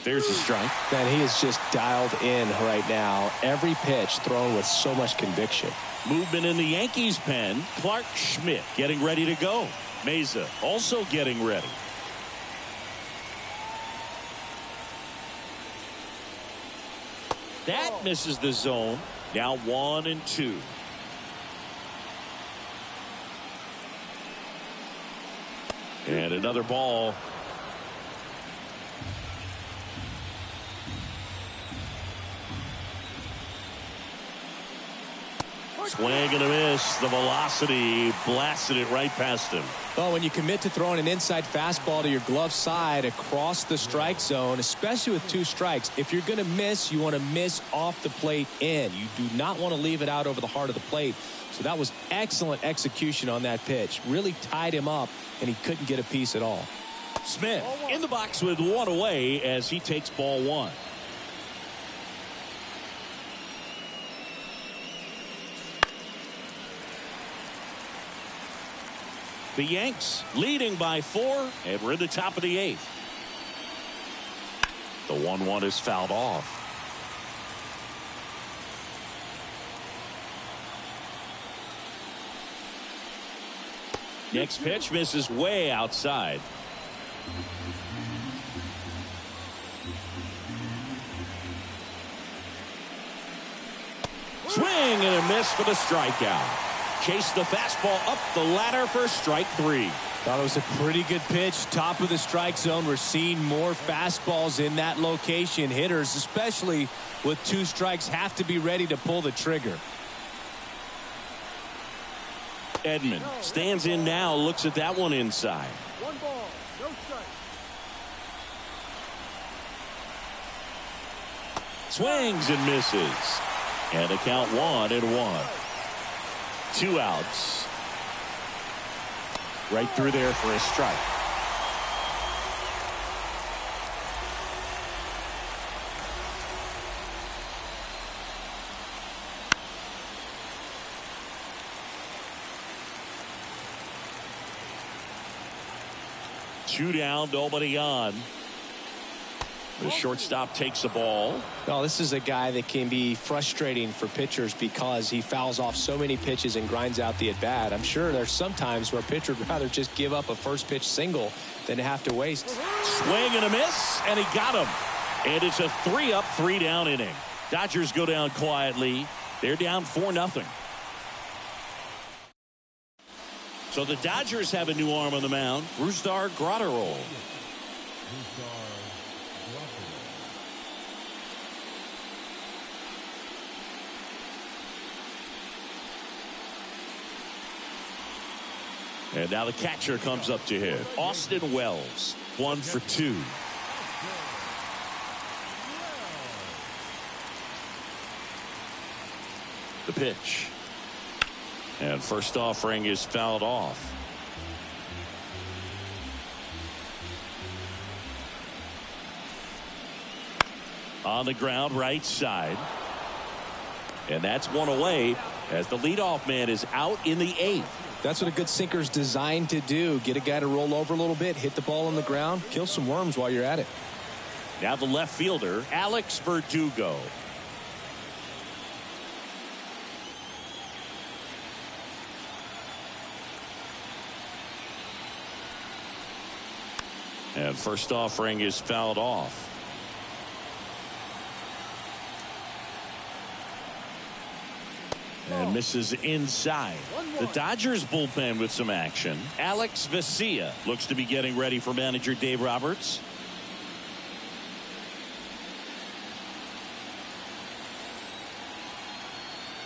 There's a strike. Man, he is just dialed in right now. Every pitch thrown with so much conviction. Movement in the Yankees pen. Clark Schmidt getting ready to go. Meza also getting ready. That misses the zone. Now 1-2. And another ball. Swing and a miss. The velocity blasted it right past him. Well, when you commit to throwing an inside fastball to your glove side across the strike zone, especially with 2 strikes, if you're going to miss, you want to miss off the plate in. You do not want to leave it out over the heart of the plate. So that was excellent execution on that pitch. Really tied him up, and he couldn't get a piece at all. Smith in the box with 1 away as he takes ball 1. The Yanks leading by 4, and we're in the top of the 8th. The 1-1 is fouled off. Next pitch misses way outside. Swing and a miss for the strikeout. Chase the fastball up the ladder for strike 3. Thought it was a pretty good pitch. Top of the strike zone. We're seeing more fastballs in that location. Hitters, especially with 2 strikes, have to be ready to pull the trigger. Edman stands in now, looks at that one inside. 1 ball, no strike. Swings and misses. And a count 1-1. 2 outs. Right through there for a strike. 2 down, nobody on. The shortstop takes the ball. Well, this is a guy that can be frustrating for pitchers because he fouls off so many pitches and grinds out the at-bat. I'm sure there's some times where a pitcher would rather just give up a first pitch single than have to waste. Swing and a miss, and he got him. And it's a 3-up, 3-down inning. Dodgers go down quietly. They're down 4-0. So the Dodgers have a new arm on the mound, Brusdar Graterol. And now the catcher comes up to hit. Austin Wells, 1 for 2. The pitch. And first offering is fouled off. On the ground, right side. And that's one away as the leadoff man is out in the 8th. That's what a good sinker is designed to do. Get a guy to roll over a little bit, hit the ball on the ground, kill some worms while you're at it. Now the left fielder, Alex Verdugo. And first offering is fouled off. And misses inside. The Dodgers bullpen with some action. Alex Vesia looks to be getting ready for manager Dave Roberts.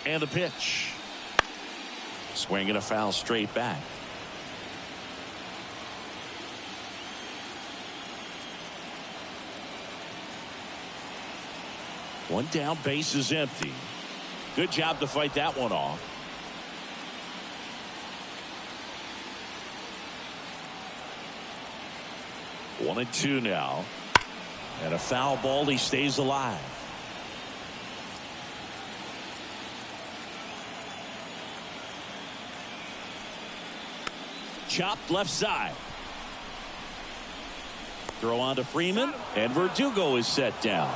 And the pitch. Swing and a foul straight back. One down, base is empty. Good job to fight that one off. One and 2 now. And a foul ball. He stays alive. Chopped left side. Throw on to Freeman. And Verdugo is set down.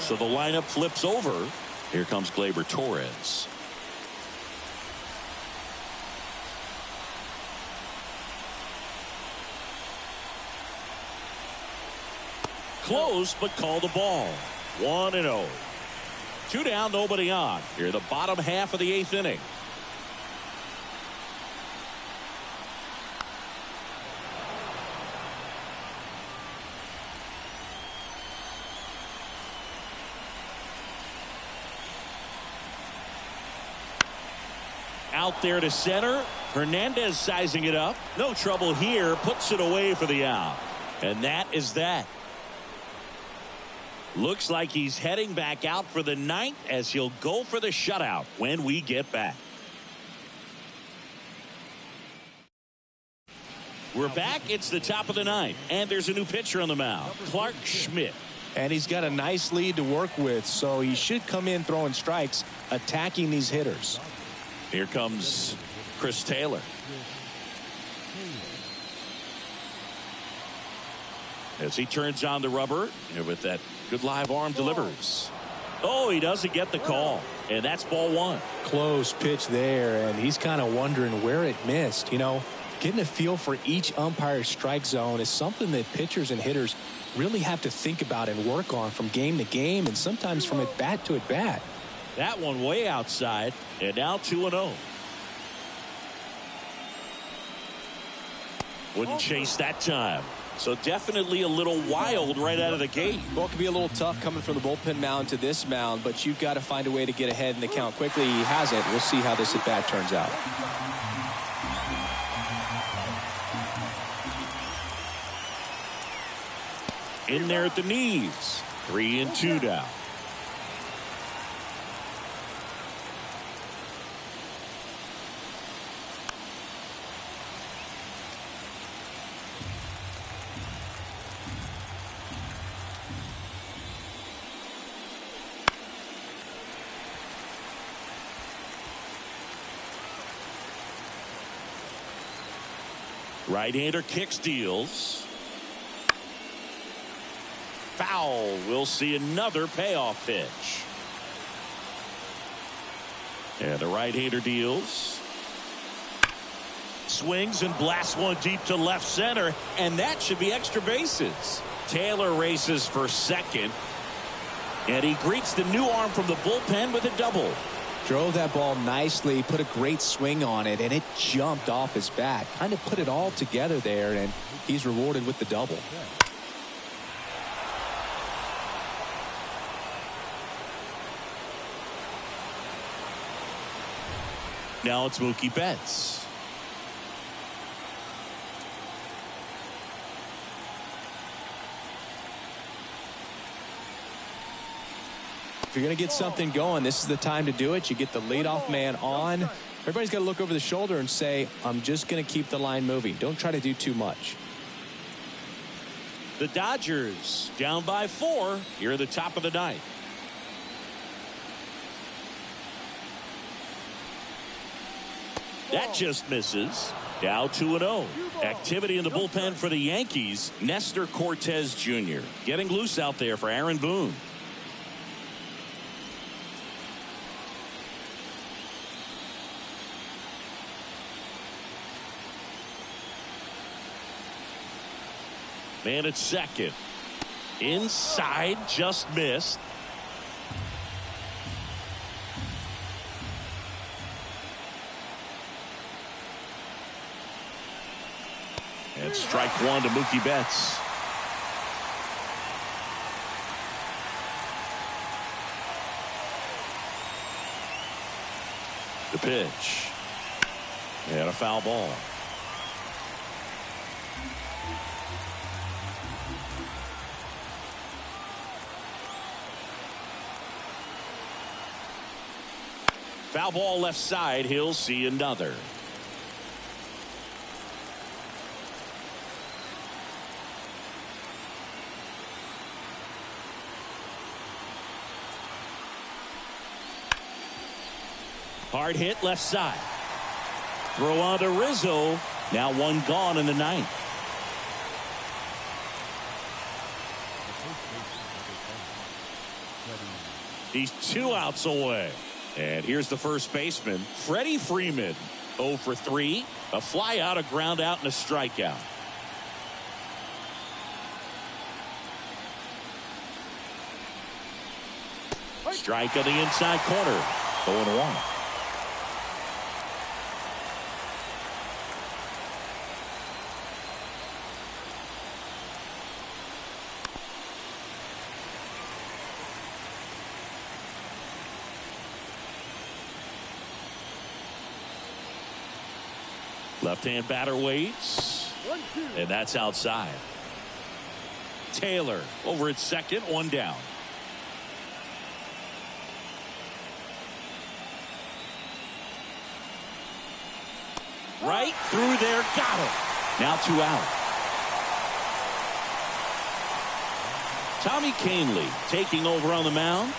So the lineup flips over. Here comes Gleyber Torres. Close, but call the ball. 1-0. 2 down, nobody on. Here the bottom half of the 8th inning. Out there to center. Hernandez sizing it up. No trouble here. Puts it away for the out. And that is that. Looks like he's heading back out for the 9th as he'll go for the shutout when we get back. We're back. It's the top of the 9th. And there's a new pitcher on the mound. Clark Schmidt. And he's got a nice lead to work with, so he should come in throwing strikes, attacking these hitters. Here comes Chris Taylor. As he turns on the rubber with that good live arm delivers. Oh, he doesn't get the call. And that's ball 1. Close pitch there, and he's kind of wondering where it missed. You know, getting a feel for each umpire's strike zone is something that pitchers and hitters really have to think about and work on from game to game and sometimes from at bat to at bat. That one way outside, and now 2-0. Wouldn't chase that time. So definitely a little wild right out of the gate. Well, it can be a little tough coming from the bullpen mound to this mound, but you've got to find a way to get ahead in the count quickly. He hasn't. We'll see how this at bat turns out. In there at the knees. 3-2 now. Right-hander kicks, deals. Foul. We'll see another payoff pitch. And the right-hander deals. Swings and blasts one deep to left center, and that should be extra bases. Taylor races for second, and he greets the new arm from the bullpen with a double. Drove that ball nicely, put a great swing on it, and it jumped off his bat. Kind of put it all together there, and he's rewarded with the double. Now it's Mookie Betts. If you're going to get something going, this is the time to do it. You get the leadoff man on. Everybody's got to look over the shoulder and say, I'm just going to keep the line moving. Don't try to do too much. The Dodgers down by 4 here at the top of the ninth. That just misses. Now 2-0. Activity in the bullpen for the Yankees. Nestor Cortez Jr. getting loose out there for Aaron Boone. Man at second. Inside, just missed. And strike one to Mookie Betts. The pitch. And a foul ball. Foul ball left side. He'll see another. Hard hit left side. Throw on to Rizzo. Now one gone in the ninth. He's 2 outs away. And here's the first baseman, Freddie Freeman. 0 for 3. A fly out, a ground out, and a strikeout. Strike on the inside corner. 0-1. Left-hand batter waits. And that's outside. Taylor over at second, 1 down. Right through there, got it. Now 2 out. Tommy Kahnle taking over on the mound.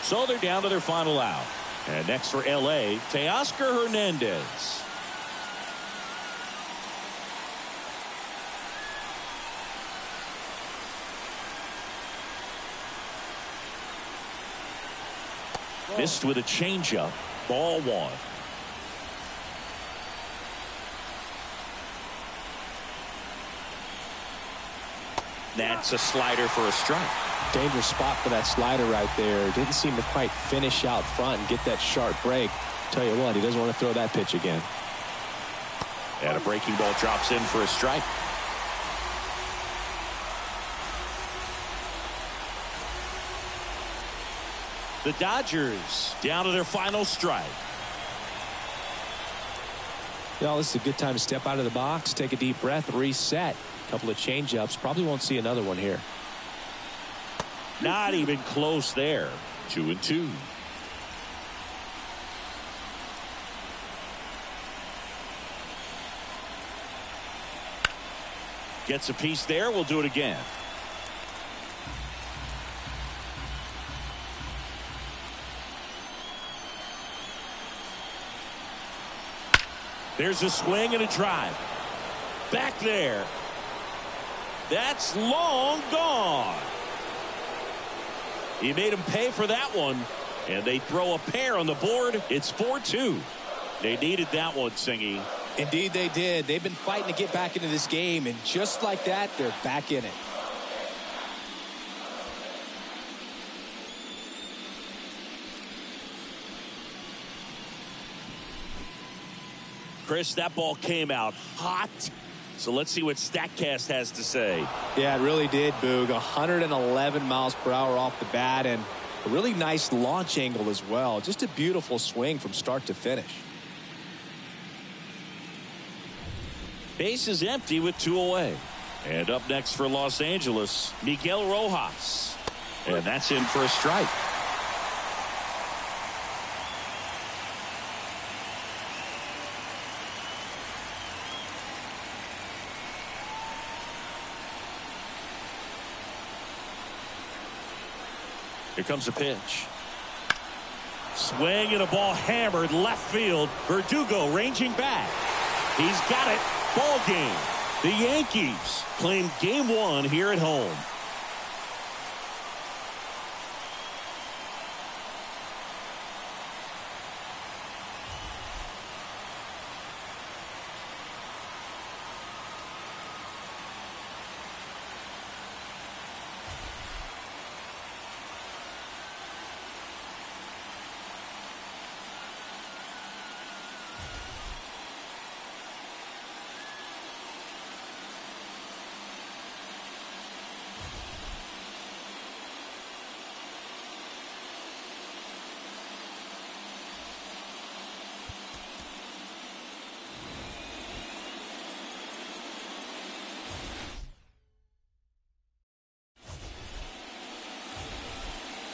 So they're down to their final out. And next for L.A., Teoscar Hernandez. Missed with a changeup. Ball 1. That's a slider for a strike. Dangerous spot for that slider right there. Didn't seem to quite finish out front and get that sharp break. Tell you what, he doesn't want to throw that pitch again. And a breaking ball drops in for a strike. The Dodgers down to their final strike. Well, this is a good time to step out of the box, take a deep breath, reset. A couple of change-ups. Probably won't see another one here. Not even close there. 2-2. Gets a piece there. We'll do it again. There's a swing and a drive. Back there. That's long gone. He made him pay for that one. And they throw a pair on the board. It's 4-2. They needed that one, Singy. Indeed they did. They've been fighting to get back into this game, and just like that, they're back in it. Chris, that ball came out hot. So let's see what StatCast has to say. Yeah, it really did, Boog. 111 miles per hour off the bat, and a really nice launch angle as well. Just a beautiful swing from start to finish. Base is empty with 2 away. And up next for Los Angeles, Miguel Rojas. And that's in for a strike. Here comes a pitch. Swing and a ball hammered left field. Verdugo ranging back. He's got it. Ball game. The Yankees claim game 1 here at home.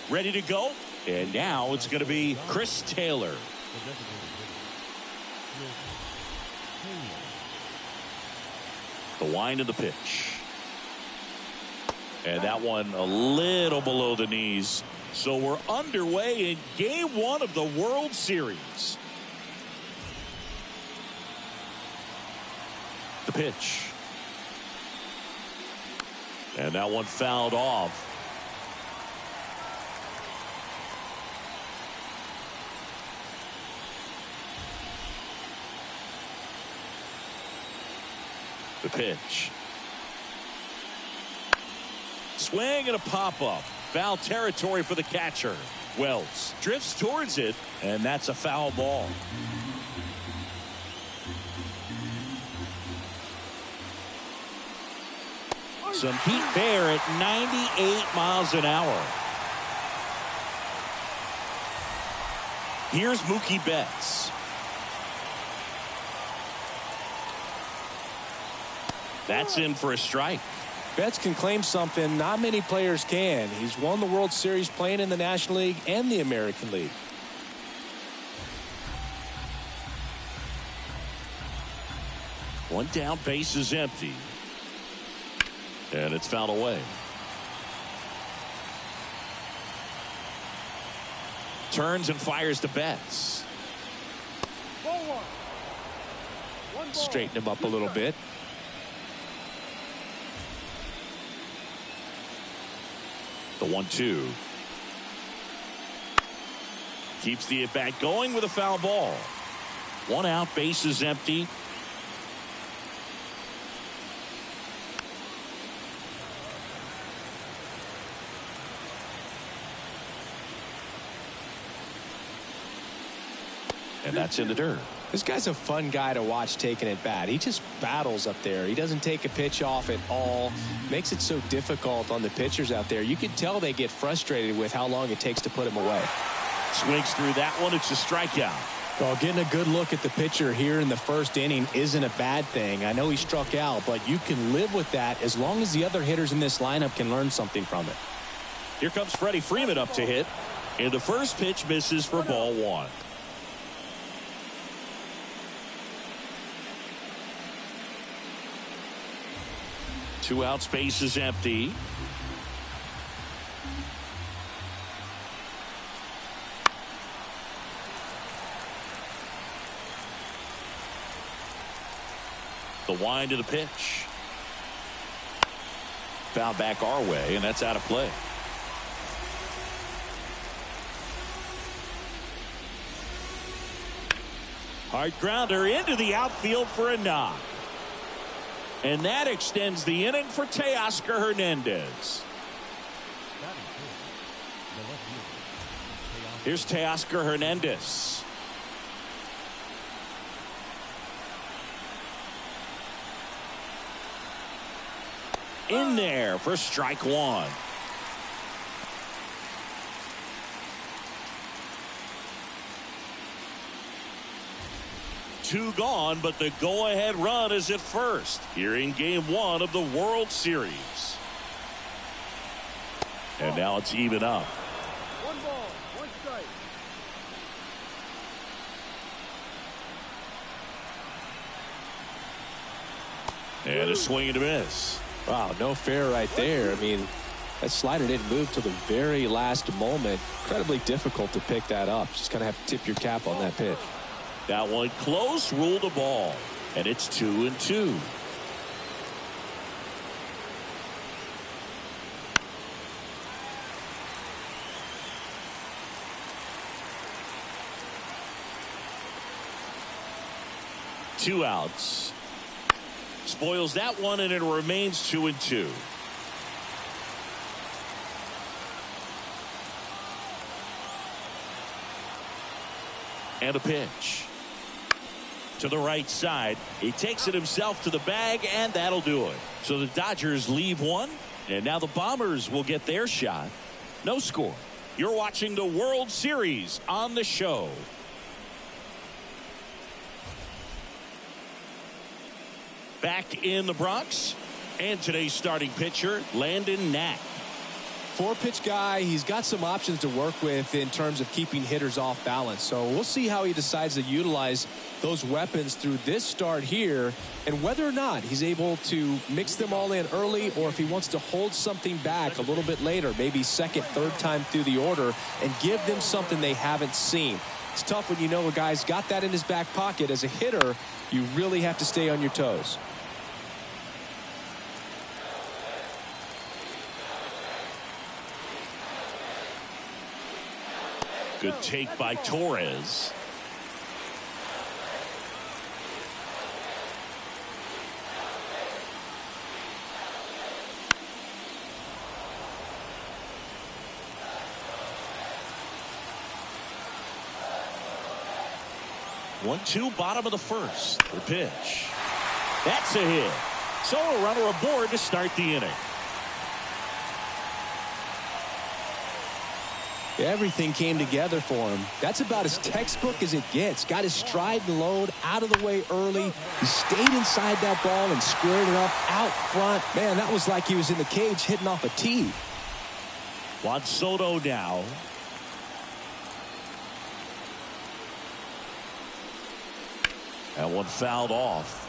Ready to go. And now it's going to be Chris Taylor. The wind of the pitch. And that one a little below the knees. So we're underway in game 1 of the World Series. The pitch. And that one fouled off. The pitch. Swing and a pop-up. Foul territory for the catcher. Wells drifts towards it, and that's a foul ball. Some heat there at 98 miles an hour. Here's Mookie Betts. That's in for a strike. Betts can claim something not many players can. He's won the World Series playing in the National League and the American League. One down, base is empty. And it's fouled away. Turns and fires to Betts. Ball 1. One ball. Straighten him up a little bit. The 1-2. Keeps the at-bat going with a foul ball. One out, base is empty. And that's in the dirt. This guy's a fun guy to watch taking at bat. He just battles up there. He doesn't take a pitch off at all. Makes it so difficult on the pitchers out there. You can tell they get frustrated with how long it takes to put him away. Swings through that one. It's a strikeout. Well, getting a good look at the pitcher here in the first inning isn't a bad thing. I know he struck out, but you can live with that as long as the other hitters in this lineup can learn something from it. Here comes Freddie Freeman up to hit. And the first pitch misses for ball 1. Two outs, base is empty. The wind of the pitch. Foul back our way, and that's out of play. Hard grounder into the outfield for a knock. And that extends the inning for Teoscar Hernandez. Here's Teoscar Hernandez. In there for strike one. Two gone, but the go-ahead run is at first here in Game 1 of the World Series. And now it's even up. 1 ball, 1 strike. And a swing and a miss. Wow, no fair right there. I mean, that slider didn't move till the very last moment. Incredibly difficult to pick that up. Just kind of have to tip your cap on that pitch. That one close, ruled a ball. And it's 2-2. Two outs. Spoils that one, and it remains 2-2. And a pitch. To the right side. He takes it himself to the bag, and that'll do it. So the Dodgers leave one, and now the Bombers will get their shot. No score. You're watching the World Series on the show. Back in the Bronx, and today's starting pitcher, Landon Knack. 4-pitch guy. He's got some options to work with in terms of keeping hitters off balance. So we'll see how he decides to utilize those weapons through this start here, and whether or not he's able to mix them all in early, or if he wants to hold something back a little bit later, maybe second, third time through the order, and give them something they haven't seen. It's tough when you know a guy's got that in his back pocket. As a hitter, you really have to stay on your toes. Good take by Torres. One, two, bottom of the first. The pitch. That's a hit. So a runner aboard to start the inning. Everything came together for him. That's about as textbook as it gets. Got his stride and load out of the way early. He stayed inside that ball and squared it up out front. Man, that was like he was in the cage hitting off a tee. Juan Soto now. That one fouled off.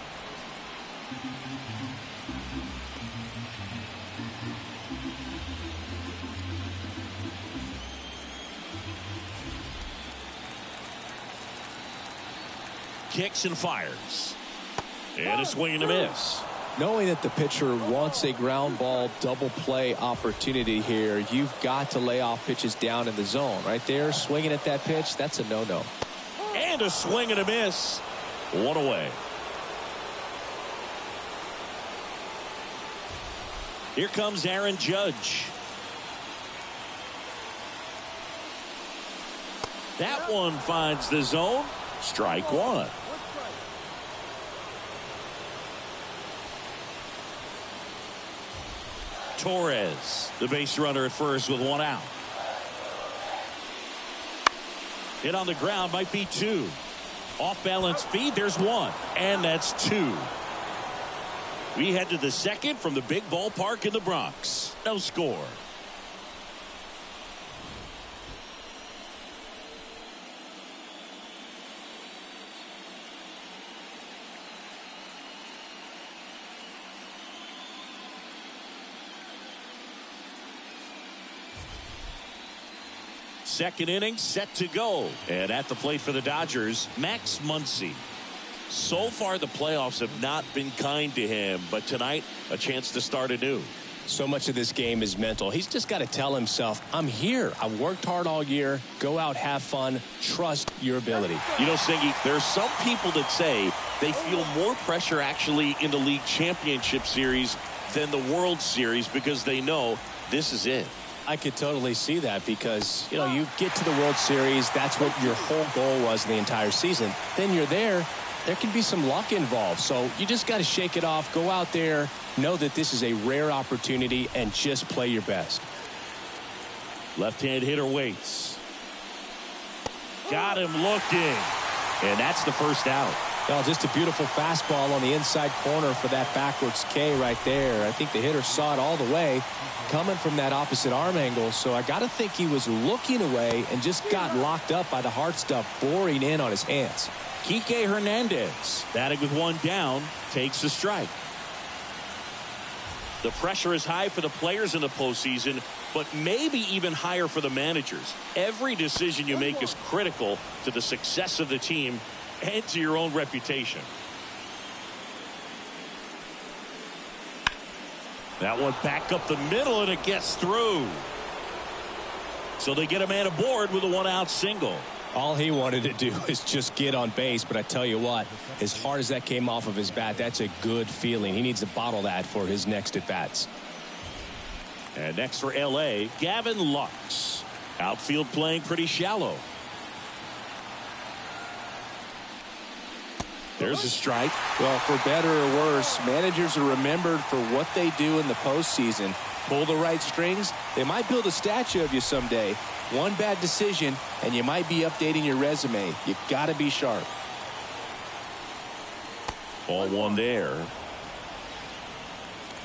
Kicks and fires. And a swing and a miss. Knowing that the pitcher wants a ground ball double play opportunity here, you've got to lay off pitches down in the zone. Right there, swinging at that pitch, that's a no-no. And a swing and a miss. One away. Here comes Aaron Judge. That one finds the zone. Strike one. Torres, the base runner at first with one out. Hit on the ground might be two. Off balance feed, there's one. And that's two. We head to the second from the big ballpark in the Bronx. No score. Second inning set to go. And at the plate for the Dodgers, Max Muncy. So far, the playoffs have not been kind to him, but tonight, a chance to start anew. So much of this game is mental. He's just got to tell himself, I'm here. I've worked hard all year. Go out, have fun. Trust your ability. You know, Singy, there's some people that say they feel more pressure actually in the league championship series than the World Series because they know this is it. I could totally see that because, you know, you get to the World Series. That's what your whole goal was the entire season. Then you're there. There can be some luck involved. So you just got to shake it off. Go out there. Know that this is a rare opportunity and just play your best. Left-hand hitter waits. Got him looking. And that's the first out. Well, just a beautiful fastball on the inside corner for that backwards K right there. I think the hitter saw it all the way coming from that opposite arm angle. So I got to think he was looking away and just got locked up by the hard stuff boring in on his hands. Kike Hernandez batting with one down takes a strike. The pressure is high for the players in the postseason, but maybe even higher for the managers. Every decision you make is critical to the success of the team and to your own reputation. That one back up the middle and it gets through. So they get a man aboard with a one-out single. All he wanted to do is just get on base, but I tell you what, as hard as that came off of his bat, that's a good feeling. He needs to bottle that for his next at-bats. And next for L.A., Gavin Lux. Outfield playing pretty shallow. There's a strike. Well, for better or worse, managers are remembered for what they do in the postseason. Pull the right strings, they might build a statue of you someday. One bad decision, and you might be updating your resume. You got to be sharp. Ball one there.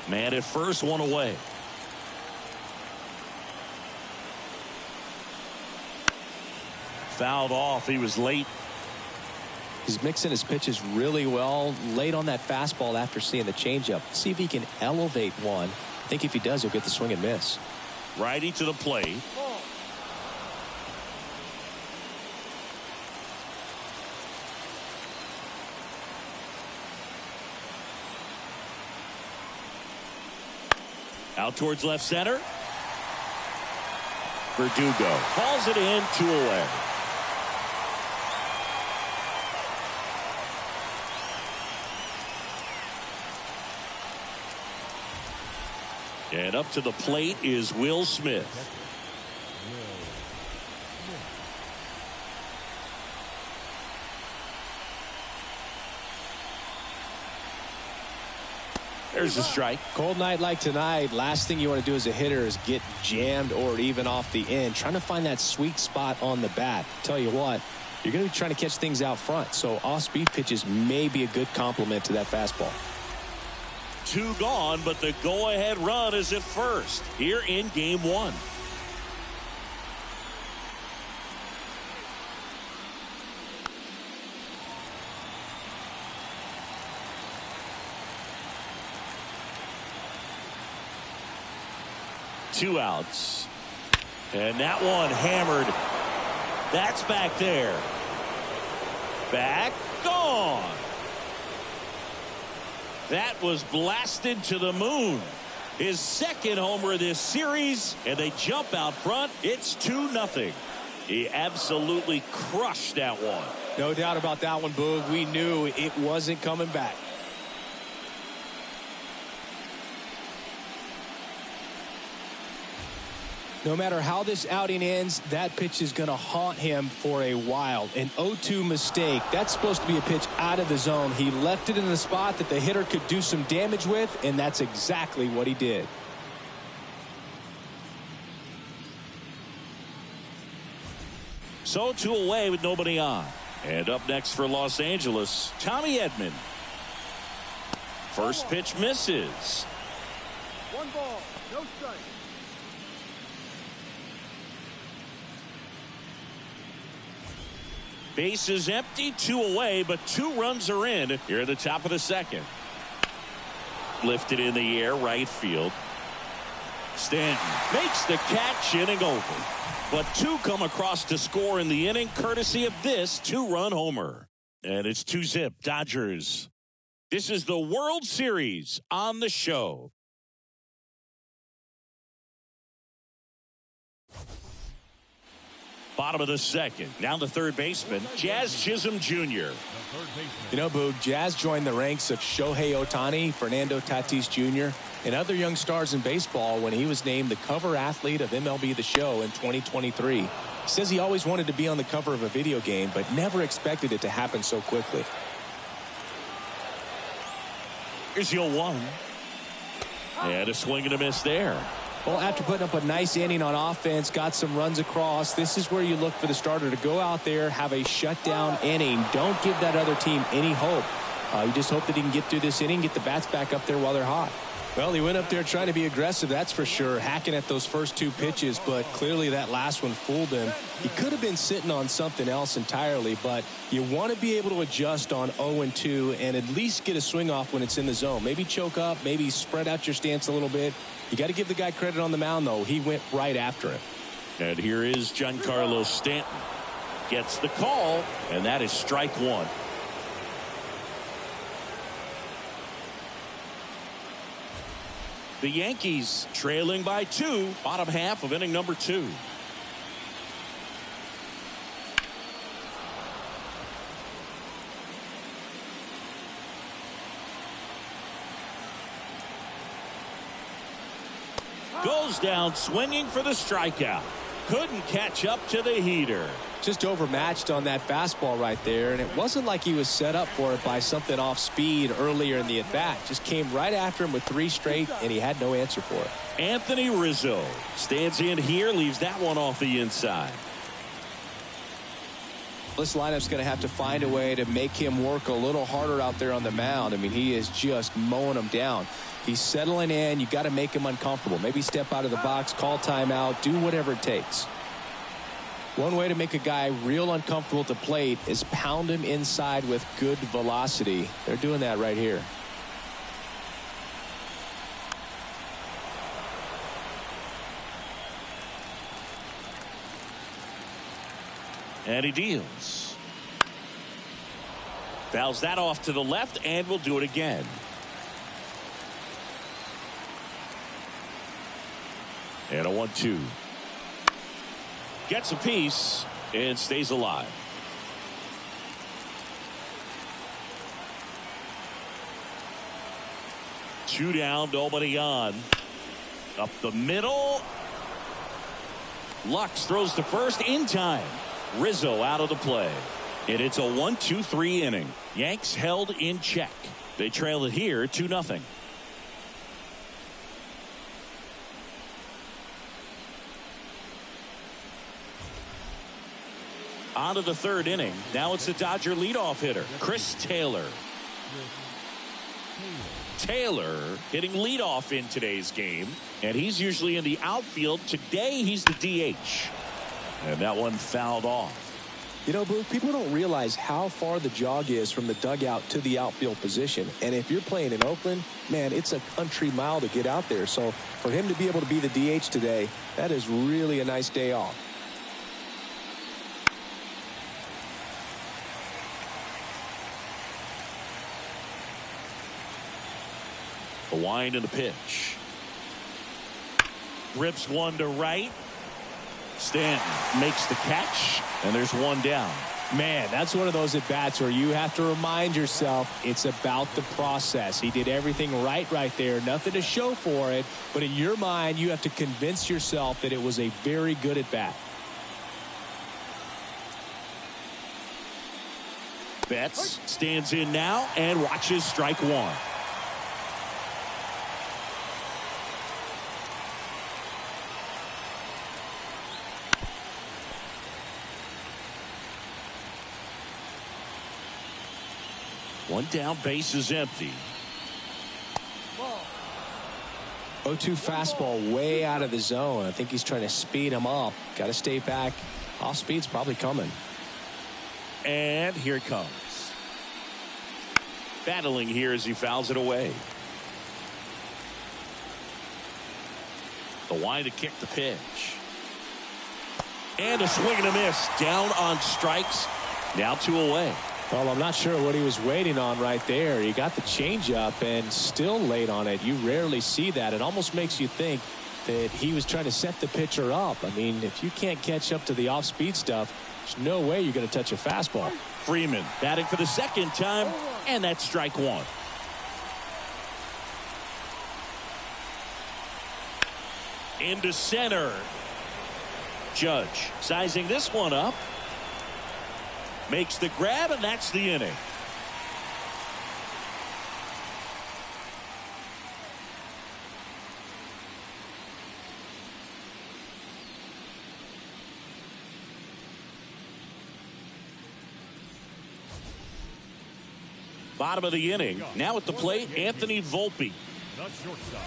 Man at first, one away. Fouled off. He was late. He's mixing his pitches really well. Late on that fastball after seeing the changeup. See if he can elevate one. I think if he does, he'll get the swing and miss. Righty to the plate. Out towards left center. Verdugo calls it in, 2 away. And up to the plate is Will Smith. There's a strike. Cold night like tonight, last thing you want to do as a hitter is get jammed or even off the end. Trying to find that sweet spot on the bat. Tell you what, you're going to be trying to catch things out front. So off-speed pitches may be a good complement to that fastball. 2 gone, but the go-ahead run is at first here in game 1. Two outs. And that one hammered. That's back there. Back. Gone. That was blasted to the moon. His second homer this series, and they jump out front. It's 2-0. He absolutely crushed that one. No doubt about that one, Boog. We knew it wasn't coming back. No matter how this outing ends, that pitch is going to haunt him for a while. An 0-2 mistake. That's supposed to be a pitch out of the zone. He left it in the spot that the hitter could do some damage with, and that's exactly what he did. So 2 away with nobody on. And up next for Los Angeles, Tommy Edman. First pitch misses. 1 ball, no strike. Base is empty, 2 away, but 2 runs are in here at the top of the second. Lifted in the air, right field. Stanton makes the catch, inning over. But two come across to score in the inning, courtesy of this two-run homer. And it's 2-zip Dodgers. This is the World Series on the show. Bottom of the second. Down to third baseman, Jazz Chisholm Jr. You know, Boog, Jazz joined the ranks of Shohei Ohtani, Fernando Tatis Jr., and other young stars in baseball when he was named the cover athlete of MLB The Show in 2023. He says he always wanted to be on the cover of a video game, but never expected it to happen so quickly. Here's your 1. And a swing and a miss there. Well, after putting up a nice inning on offense, got some runs across, this is where you look for the starter to go out there, have a shutdown inning. Don't give that other team any hope. You just hope that he can get through this inning, get the bats back up there while they're hot. Well, he went up there trying to be aggressive, that's for sure, hacking at those first 2 pitches, but clearly that last one fooled him. He could have been sitting on something else entirely, but you want to be able to adjust on 0-2 and at least get a swing off when it's in the zone. Maybe choke up, maybe spread out your stance a little bit. You got to give the guy credit on the mound, though. He went right after him. And here is Giancarlo Stanton. Gets the call, and that is strike 1. The Yankees trailing by 2, bottom half of inning number 2. Goes down swinging for the strikeout. Couldn't catch up to the heater. Just overmatched on that fastball right there, and it wasn't like he was set up for it by something off speed earlier in the at-bat. Just came right after him with 3 straight, and he had no answer for it. Anthony Rizzo stands in here, leaves that one off the inside. This lineup's going to have to find a way to make him work a little harder out there on the mound. I mean, he is just mowing them down. He's settling in. You got to make him uncomfortable. Maybe step out of the box, call timeout, do whatever it takes. One way to make a guy real uncomfortable at the plate is pound him inside with good velocity. They're doing that right here. And he deals. Fouls that off to the left, and will do it again. And a 1-2. Gets a piece and stays alive. Two down, nobody on. Up the middle. Lux throws to first in time. Rizzo out of the play. And it's a 1-2-3 inning. Yanks held in check. They trail it here 2-0. On to the third inning. Now it's the Dodger leadoff hitter, Chris Taylor. Taylor hitting leadoff in today's game, and he's usually in the outfield. Today he's the DH. And that one fouled off. You know, Blue, people don't realize how far the jog is from the dugout to the outfield position. And if you're playing in Oakland, man, it's a country mile to get out there. So for him to be able to be the DH today, that is really a nice day off. The wind and the pitch. Rips one to right. Stanton makes the catch, and there's one down. Man, that's one of those at-bats where you have to remind yourself it's about the process. He did everything right there. Nothing to show for it, but in your mind, you have to convince yourself that it was a very good at-bat. Betts stands in now and watches strike one. One down, base is empty. 0-2 fastball way out of the zone. I think he's trying to speed him up. Got to stay back. Off speed's probably coming. And here it comes. Battling here as he fouls it away. The wind to kick the pitch. And a swing and a miss. Down on strikes. Now 2 away. Well, I'm not sure what he was waiting on right there. He got the changeup and still late on it. You rarely see that. It almost makes you think that he was trying to set the pitcher up. I mean, if you can't catch up to the off-speed stuff, there's no way you're going to touch a fastball. Freeman batting for the second time, and that's strike 1. Into center. Judge sizing this one up. Makes the grab, and that's the inning. Bottom of the inning. Now at the plate, Anthony Volpe. The shortstop.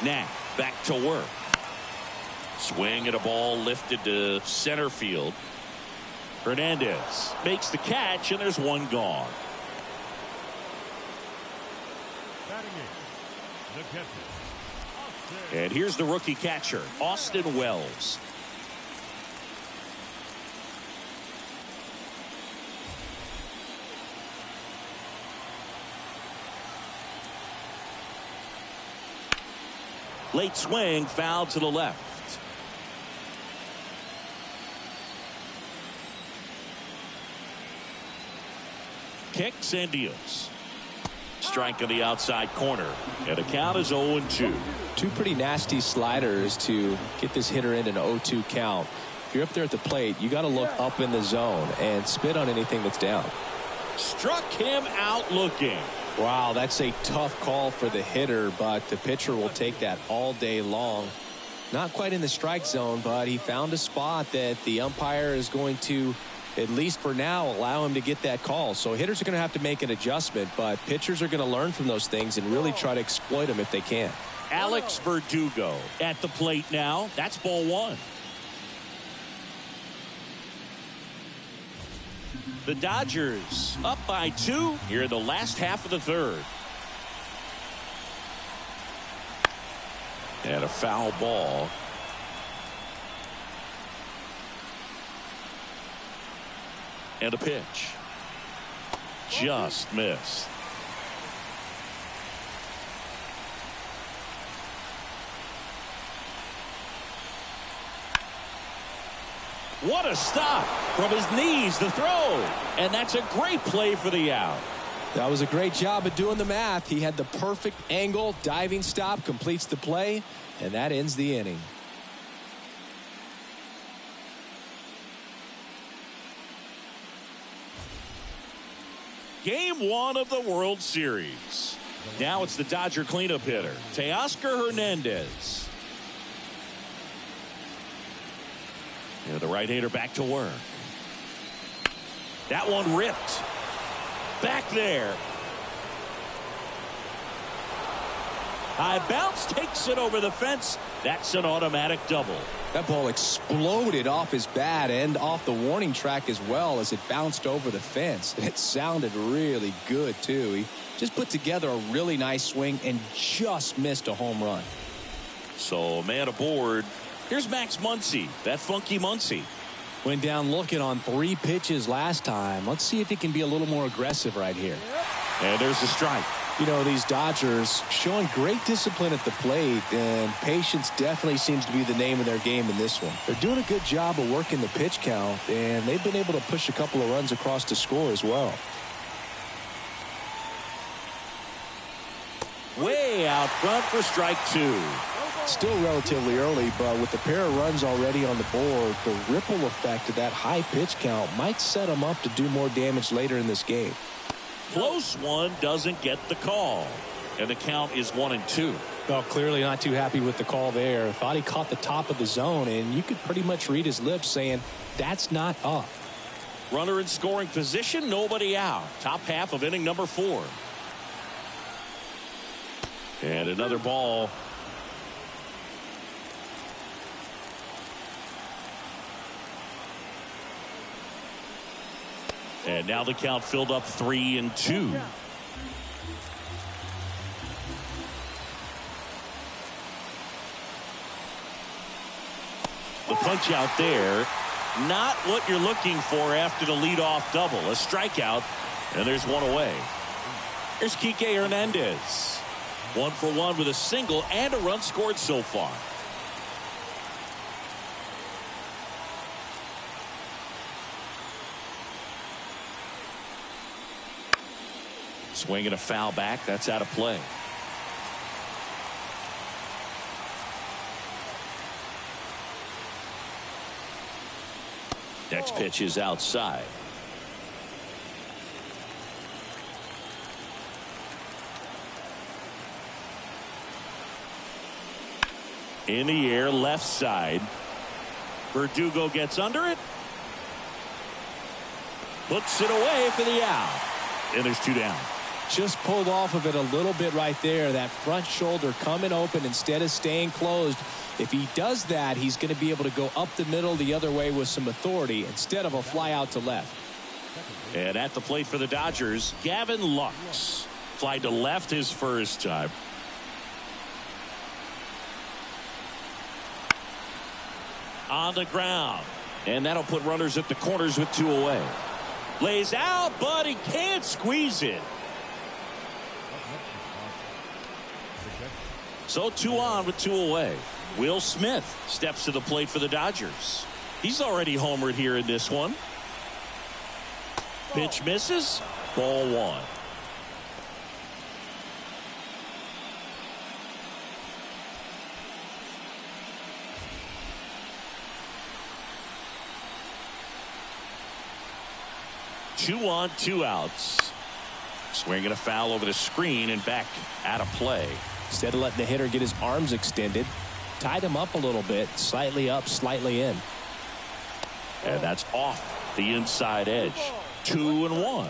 Now back to work. Swing at a ball lifted to center field. Hernandez makes the catch, and there's one gone. Batting in, the catcher, Austin. And here's the rookie catcher, Austin Wells. Late swing, foul to the left. Kicks and deals. Strike on the outside corner. And the count is 0-2. Two pretty nasty sliders to get this hitter in an 0-2 count. If you're up there at the plate, you got to look up in the zone and spit on anything that's down. Struck him out looking. Wow, that's a tough call for the hitter, but the pitcher will take that all day long. Not quite in the strike zone, but he found a spot that the umpire is going to, at least for now, allow him to get that call. So hitters are going to have to make an adjustment, but pitchers are going to learn from those things and really try to exploit them if they can. Alex Verdugo at the plate now. That's ball 1. The Dodgers up by 2 here in the last half of the third. And a foul ball. And a pitch. Just missed. What a stop from his knees, the throw. And that's a great play for the out. That was a great job of doing the math. He had the perfect angle, diving stop, completes the play, and that ends the inning. Game 1 of the World Series. Now it's the Dodger cleanup hitter, Teoscar Hernandez. And the right-hander back to work. That one ripped. Back there. High bounce, takes it over the fence. That's an automatic double. That ball exploded off his bat and off the warning track as well as it bounced over the fence. And it sounded really good, too. He just put together a really nice swing and just missed a home run. So, man aboard. Here's Max Muncy, that funky Muncy. Went down looking on 3 pitches last time. Let's see if he can be a little more aggressive right here. And there's a strike. You know, these Dodgers showing great discipline at the plate, and patience definitely seems to be the name of their game in this one. They're doing a good job of working the pitch count, and they've been able to push a couple of runs across to score as well. Way out front for strike 2. Still relatively early, but with the pair of runs already on the board, the ripple effect of that high pitch count might set them up to do more damage later in this game. Close one, doesn't get the call. And the count is 1-2. Well, clearly not too happy with the call there. Thought he caught the top of the zone, and you could pretty much read his lips saying, that's not up. Runner in scoring position, nobody out. Top half of inning number 4. And another ball. And now the count filled up 3-2. The punch out there, not what you're looking for after the leadoff double. A strikeout, and there's one away. Here's Kike Hernandez. 1 for 1 with a single and a run scored so far. Swinging a foul back. That's out of play. Next pitch is outside. In the air, left side. Verdugo gets under it. Puts it away for the out. And there's 2 down. Just pulled off of it a little bit right there. That front shoulder coming open instead of staying closed. If he does that, he's going to be able to go up the middle the other way with some authority instead of a fly out to left. And at the plate for the Dodgers, Gavin Lux. Fly to left his first time. On the ground. And that'll put runners at the corners with 2 away. Lays out, but he can't squeeze it. So 2 on with 2 away. Will Smith steps to the plate for the Dodgers. He's already homered here in this one. Pitch misses. Ball 1. Two on, 2 outs. Swinging a foul over the screen and back out of play. Instead of letting the hitter get his arms extended, tied him up a little bit, slightly up, slightly in. And that's off the inside edge. 2-1.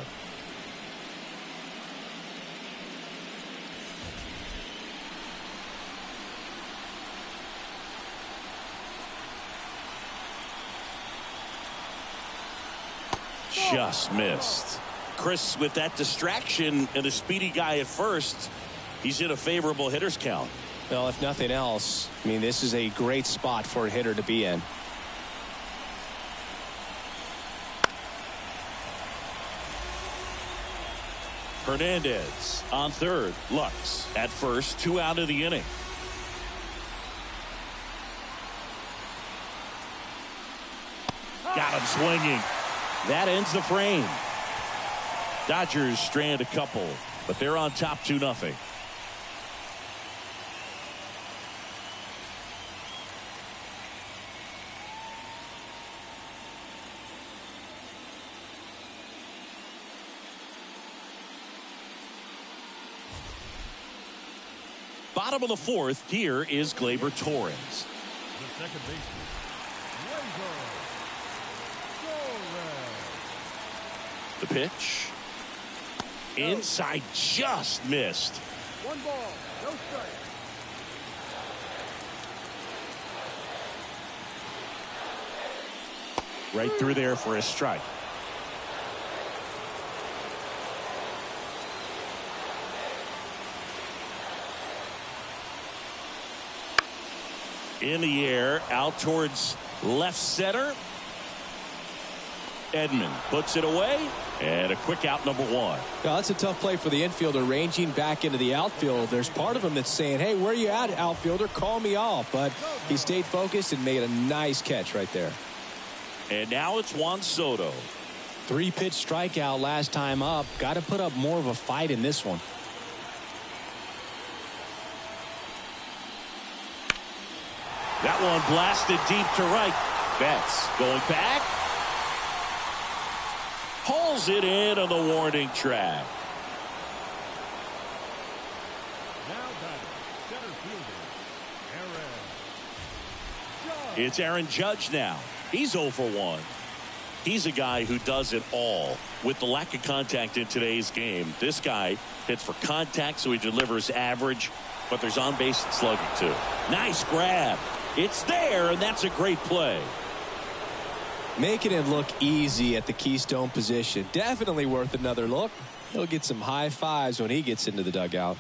Just missed. Chris, with that distraction and a speedy guy at first, he's in a favorable hitter's count. Well, if nothing else, I mean, this is a great spot for a hitter to be in. Hernandez on third. Lux at first. 2 out of the inning. Got him swinging. That ends the frame. Dodgers strand a couple, but they're on top 2-0. Bottom of the 4th, here is Gleyber Torres. The second baseman, The pitch. Inside, just missed. 1 ball, no strike. Right through there for a strike. In the air, out towards left center. Edman puts it away, and a quick out, number 1. Now, that's a tough play for the infielder, ranging back into the outfield. There's part of him that's saying, hey, where you at, outfielder? Call me off. But he stayed focused and made a nice catch right there. And now it's Juan Soto. 3-pitch strikeout last time up. Got to put up more of a fight in this one. That one blasted deep to right. Betts going back. Hauls it in on the warning track. now batting, center fielder, Aaron Judge. It's Aaron Judge now. He's 0 for 1. He's a guy who does it all. With the lack of contact in today's game, this guy hits for contact, so he delivers average, but there's on base and slugging too. Nice grab. It's there, and that's a great play. Making it look easy at the keystone position. Definitely worth another look. He'll get some high fives when he gets into the dugout.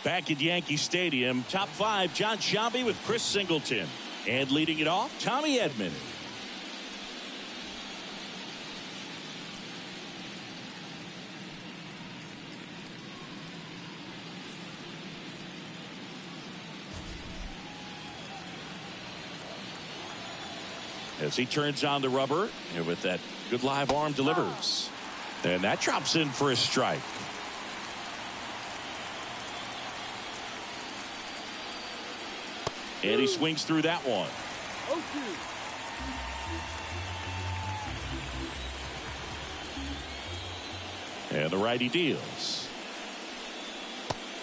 Back at Yankee Stadium, top five, John Shelby with Chris Singleton. And leading it off, Tommy Edman. As he turns on the rubber, and with that good live arm delivers. And that drops in for a strike. And he swings through that one. And the righty deals.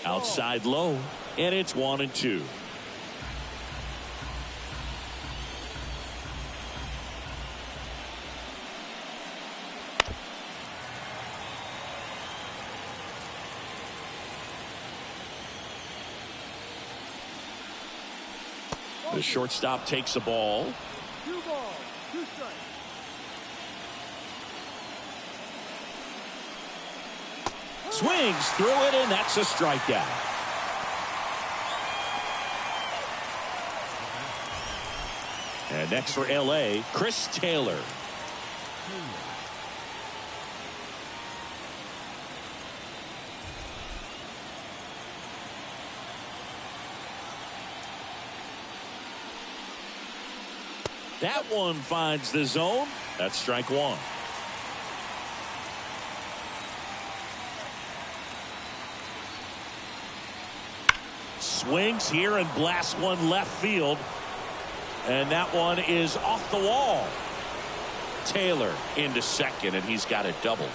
Outside low, and it's 1-2. The shortstop takes the ball. 2 balls, 2 strikes. Swings through it, and that's a strikeout. And next for LA, Chris Taylor. That one finds the zone. That's strike one. Swings here and blasts one left field. And that one is off the wall. Taylor into second, and he's got a double.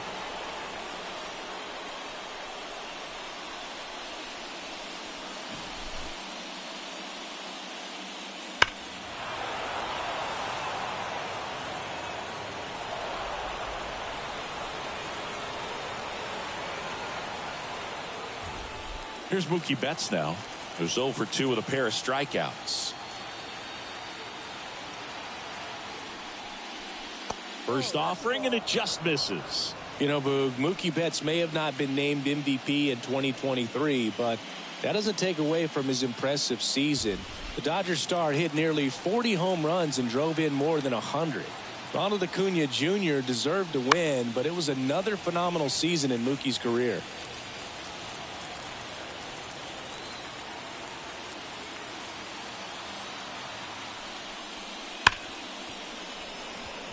Here's Mookie Betts now, who's 0 for 2 with a pair of strikeouts. First offering, and it just misses. You know, Boog, Mookie Betts may have not been named MVP in 2023, but that doesn't take away from his impressive season. The Dodgers star hit nearly 40 home runs and drove in more than 100. Ronald Acuna Jr. deserved to win, but it was another phenomenal season in Mookie's career.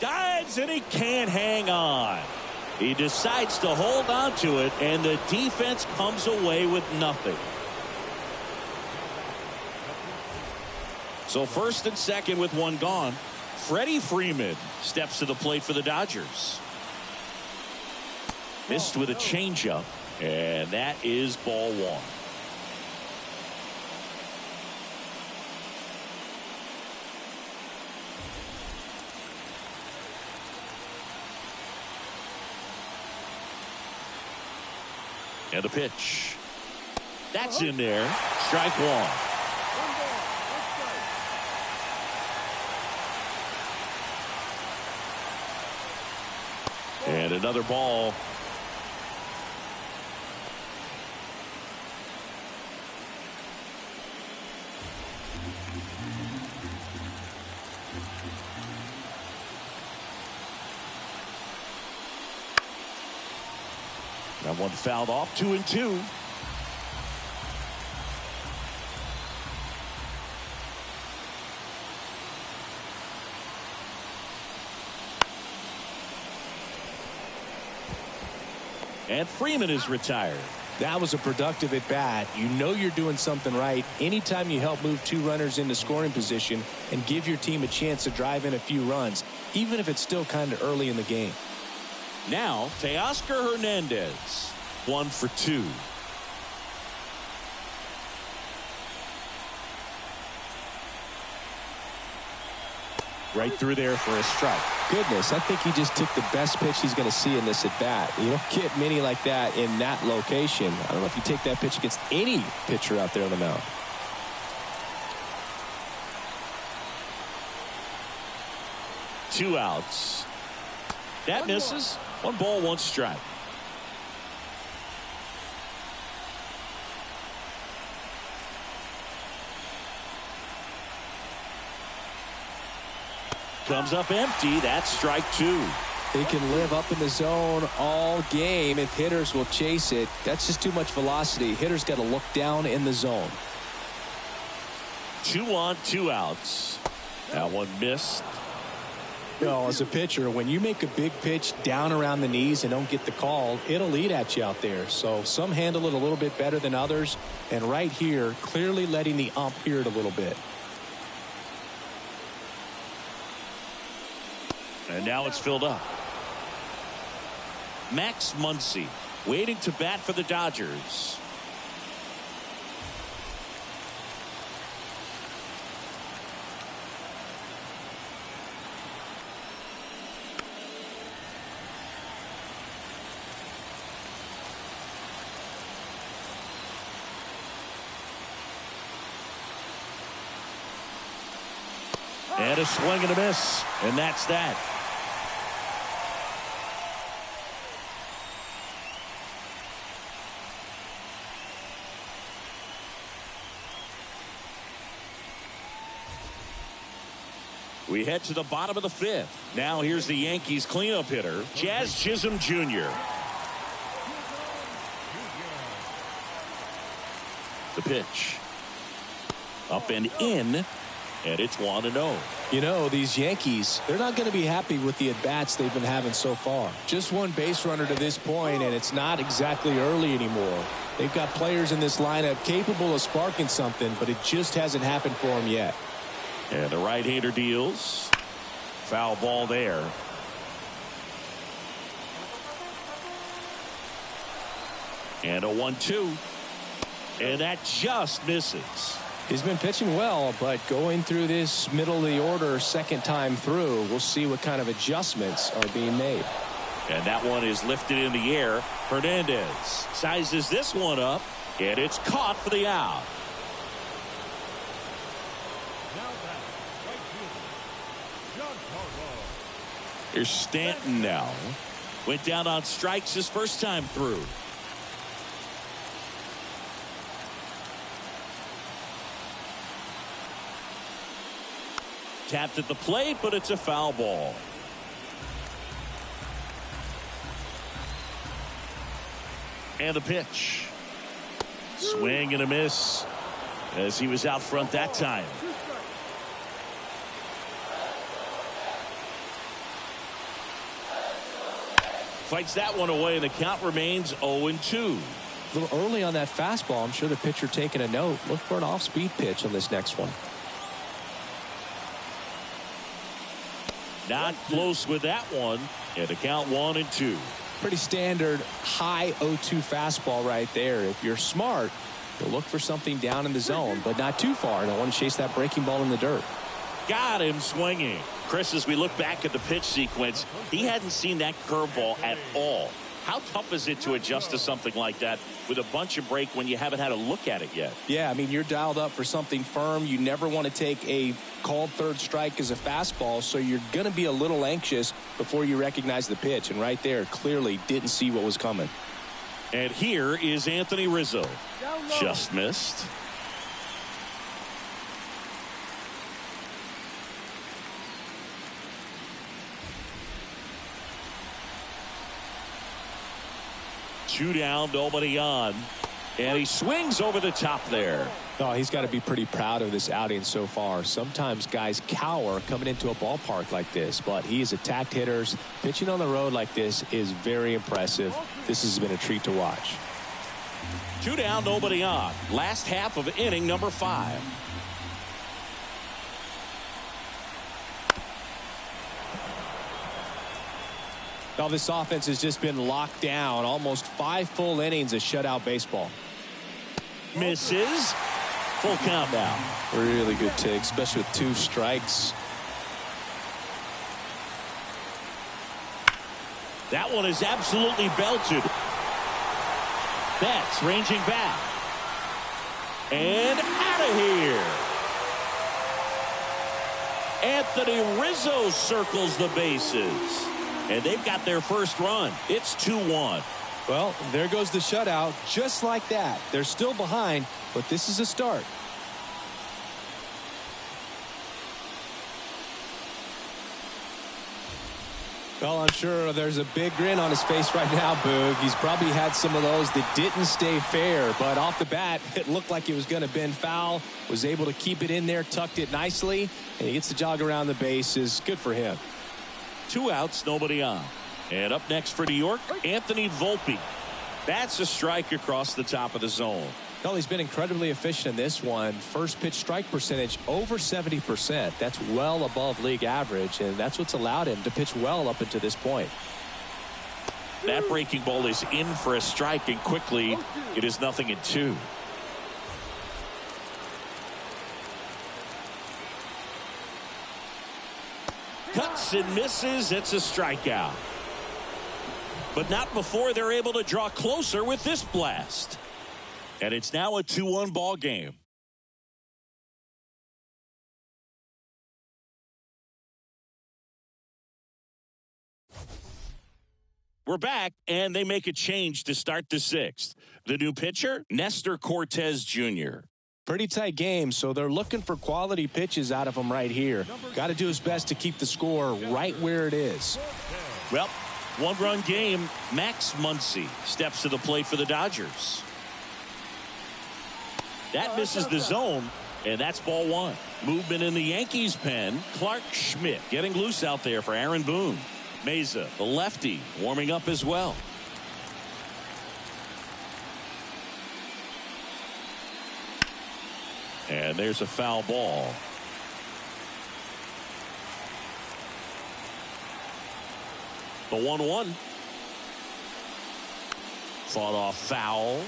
Dives, and he can't hang on. He decides to hold on to it, and the defense comes away with nothing. So first and second with one gone, Freddie Freeman steps to the plate for the Dodgers. Missed with a changeup, and that is ball one. And the pitch. That's in there. Strike one. 1 ball, 1 strike. And another ball. That one fouled off. 2-2. And Freeman is retired. That was a productive at bat. You know you're doing something right anytime you help move 2 runners into scoring position and give your team a chance to drive in a few runs, even if it's still kind of early in the game. Now, Teoscar Hernandez, 1 for 2. Right through there for a strike. Goodness, I think he just took the best pitch he's going to see in this at bat. You don't get many like that in that location. I don't know if you take that pitch against any pitcher out there on the mound. Two outs. That misses. 1 ball, 1 strike. Comes up empty. That's strike two. They can live up in the zone all game if hitters will chase it. That's just too much velocity. Hitters got to look down in the zone. 2 on, 2 outs. That one missed. Well, as a pitcher, when you make a big pitch down around the knees and don't get the call, it'll eat at you out there. So some handle it a little bit better than others. And right here, clearly letting the ump hear it a little bit. And now it's filled up. Max Muncy waiting to bat for the Dodgers. And a swing and a miss. And that's that. We head to the bottom of the 5th. Now here's the Yankees cleanup hitter, Jazz Chisholm Jr. The pitch. Up and in. And it's 1-0. You know, these Yankees, they're not going to be happy with the at-bats they've been having so far. Just one base runner to this point, and it's not exactly early anymore. They've got players in this lineup capable of sparking something, but it just hasn't happened for them yet. And the right-hander deals. Foul ball there. And a 1-2. And that just misses. He's been pitching well, but going through this middle of the order second time through, we'll see what kind of adjustments are being made. And that one is lifted in the air. Hernandez sizes this one up, and it's caught for the out. Here's Stanton now. Went down on strikes his first time through. Tapped at the plate, but it's a foul ball. And the pitch. Swing and a miss as he was out front that time. Fights that one away, and the count remains 0-2. A little early on that fastball. I'm sure the pitcher taking a note. Look for an off-speed pitch on this next one. Not close with that one, and the count 1-2. Pretty standard high 0-2 fastball right there. If you're smart, you'll look for something down in the zone, but not too far. Don't want to chase that breaking ball in the dirt. Got him swinging. Chris, as we look back at the pitch sequence, he hadn't seen that curveball at all. How tough is it to adjust to something like that with a bunch of break when you haven't had a look at it yet? Yeah, I mean, you're dialed up for something firm. You never want to take a called third strike as a fastball, so you're going to be a little anxious before you recognize the pitch. And right there, clearly didn't see what was coming. And here is Anthony Rizzo. Just missed. Two down, nobody on. And he swings over the top there. Oh, he's got to be pretty proud of this outing so far. Sometimes guys cower coming into a ballpark like this, but he has attacked hitters. Pitching on the road like this is very impressive. This has been a treat to watch. Two down, nobody on. Last half of inning number 5. Now this offense has just been locked down. Almost 5 full innings of shutout baseball. Misses. Full count now. Really good take, especially with 2 strikes. That one is absolutely belted. Betts ranging back. And out of here. Anthony Rizzo circles the bases. And they've got their first run. It's 2-1. Well, there goes the shutout. Just like that. They're still behind, but this is a start. Well, I'm sure there's a big grin on his face right now, Boog. He's probably had some of those that didn't stay fair, but off the bat, it looked like it was going to bend foul, was able to keep it in there, tucked it nicely, and he gets the jog around the bases. Good for him. 2 outs, nobody on. And up next for New York, Anthony Volpe. That's a strike across the top of the zone. Well, he's been incredibly efficient in this one. First pitch strike percentage over 70%. That's well above league average, and that's what's allowed him to pitch well up until this point. That breaking ball is in for a strike, and quickly it is 0-2. Cuts and misses. It's a strikeout. But not before they're able to draw closer with this blast. And it's now a 2-1 ball game. We're back, and they make a change to start the 6th. The new pitcher, Nestor Cortes Jr. Pretty tight game, so they're looking for quality pitches out of him right here. Got to do his best to keep the score right where it is. Well, 1-run game. Max Muncy steps to the plate for the Dodgers. That misses the zone, and that's ball 1. Movement in the Yankees pen. Clark Schmidt getting loose out there for Aaron Boone. Meza, the lefty, warming up as well. And there's a foul ball. The 1-1. Fought off foul.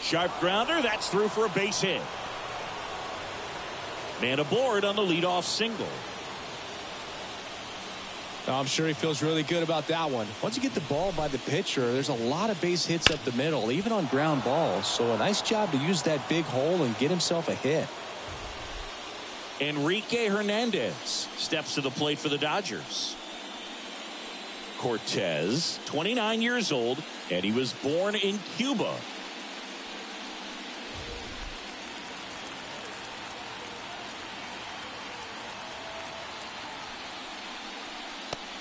Sharp grounder. That's through for a base hit. Man aboard on the leadoff single. I'm sure he feels really good about that one. Once you get the ball by the pitcher, there's a lot of base hits up the middle, even on ground balls. So a nice job to use that big hole and get himself a hit. Enrique Hernandez steps to the plate for the Dodgers. Cortes, 29 years old, and he was born in Cuba.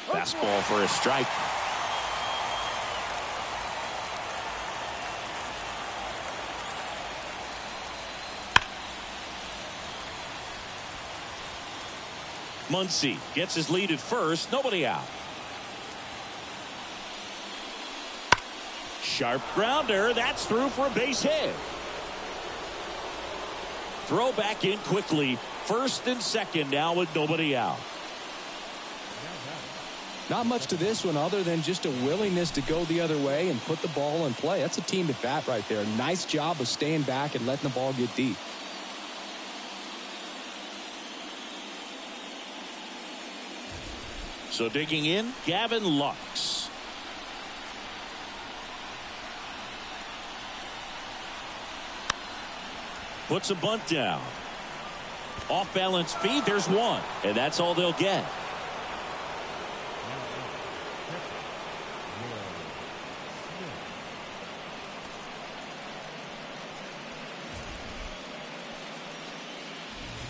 Fastball for a strike. Muncy gets his lead at first. Nobody out. Sharp grounder. That's through for a base hit. Throw back in quickly. First and second now with nobody out. Not much to this one other than just a willingness to go the other way and put the ball in play. That's a team at bat right there. Nice job of staying back and letting the ball get deep. So digging in, Gavin Lux. Puts a bunt down. Off balance feed. There's one. And that's all they'll get.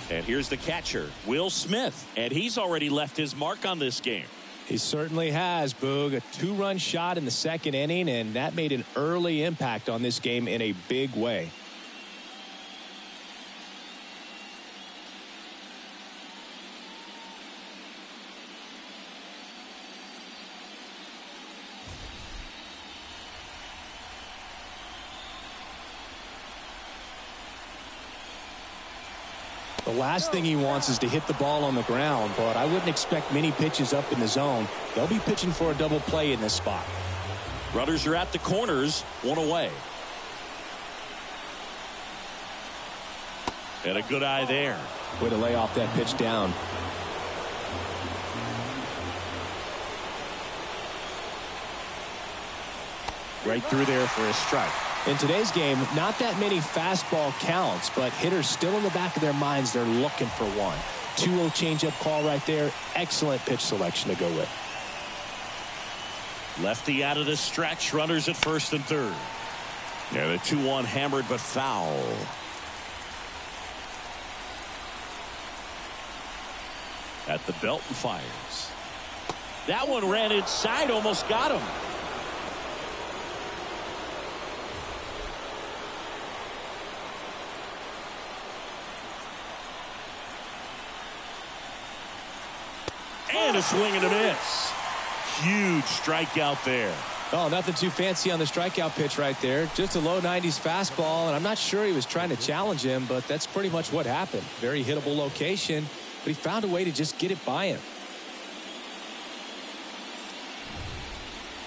And here's the catcher, Will Smith, and he's already left his mark on this game. He certainly has, Boog. A 2-run shot in the second inning, and that made an early impact on this game in a big way. The last thing he wants is to hit the ball on the ground, but I wouldn't expect many pitches up in the zone. They'll be pitching for a double play in this spot. Runners are at the corners, one away. And a good eye there. Way to lay off that pitch down. Right through there for a strike. In today's game, not that many fastball counts, but hitters still in the back of their minds, they're looking for one. 2-0 changeup call right there. Excellent pitch selection to go with. Lefty out of the stretch. Runners at first and third. Yeah, the 2-1 hammered but foul. At the belt and fires. That one ran inside, almost got him. And a swing and a miss. Huge strikeout there. Oh, nothing too fancy on the strikeout pitch right there. Just a low 90s fastball, and I'm not sure he was trying to challenge him, but that's pretty much what happened. Very hittable location, but he found a way to just get it by him.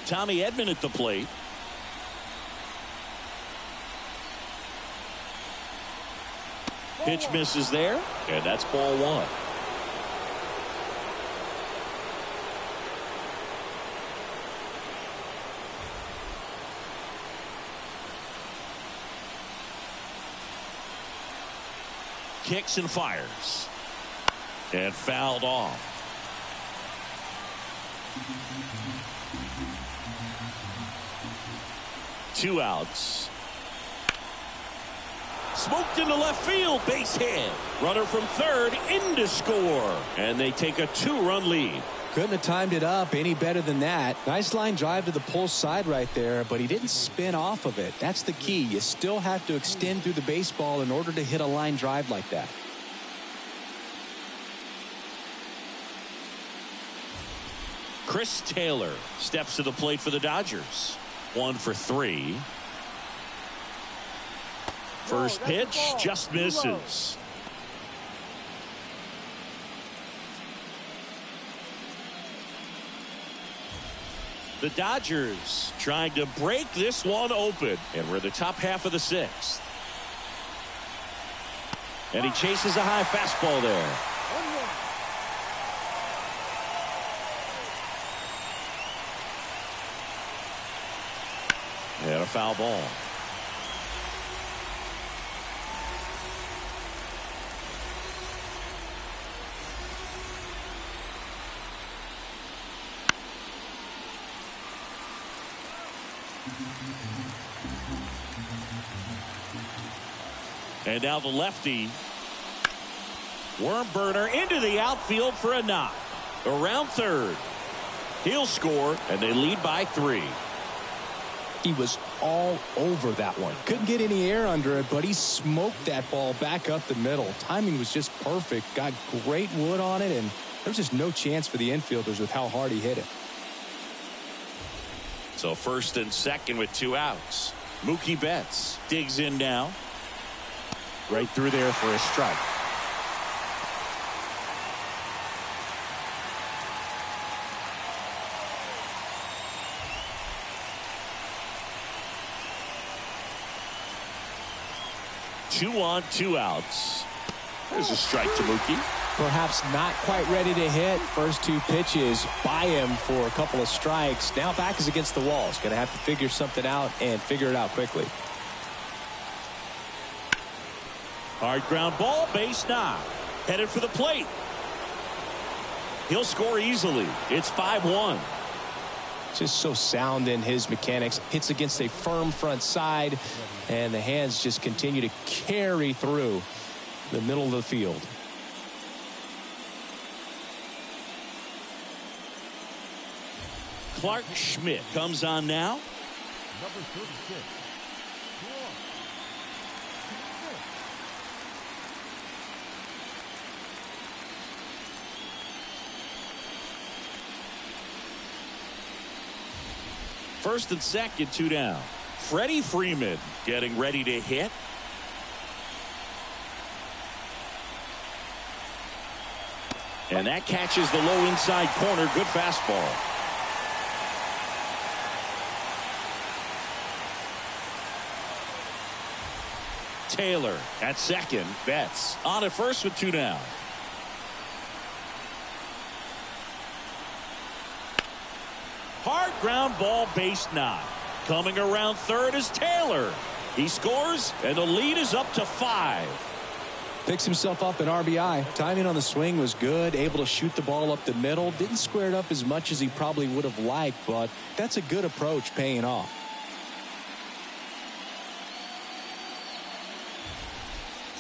Tommy Edman at the plate. Pitch misses there, and that's ball one. Kicks and fires. And fouled off. Two outs. Smoked into left field. Base hit. Runner from third in to score. And they take a 2-run lead. Couldn't have timed it up any better than that. Nice line drive to the pull side right there, but he didn't spin off of it. That's the key. You still have to extend through the baseball in order to hit a line drive like that. Chris Taylor steps to the plate for the Dodgers. 1 for 3. First pitch just misses. The Dodgers trying to break this one open, and we're in the top half of the 6th. And he chases a high fastball there. And a foul ball. And now the lefty. Worm burner into the outfield for a knock. Around third. He'll score, and they lead by 3. He was all over that one. Couldn't get any air under it, but he smoked that ball back up the middle. Timing was just perfect. Got great wood on it, and there was just no chance for the infielders with how hard he hit it. So first and second with 2 outs. Mookie Betts digs in now. Right through there for a strike. Two on, 2 outs. There's a strike to Mookie. Perhaps not quite ready to hit. First 2 pitches by him for a couple of strikes. Now back is against the wall. He's going to have to figure something out and figure it out quickly. Hard ground ball, base knock. Headed for the plate. He'll score easily. It's 5-1. Just so sound in his mechanics. Hits against a firm front side, and the hands just continue to carry through the middle of the field. Clark Schmidt comes on now. Number 36. First and second, 2 down. Freddie Freeman getting ready to hit. And that catches the low inside corner. Good fastball. Taylor at second. Betts on at first with 2 down. Hard ground ball, base knock. Coming around third is Taylor. He scores, and the lead is up to 5. Picks himself up an RBI. Timing on the swing was good. Able to shoot the ball up the middle. Didn't square it up as much as he probably would have liked, but that's a good approach, paying off.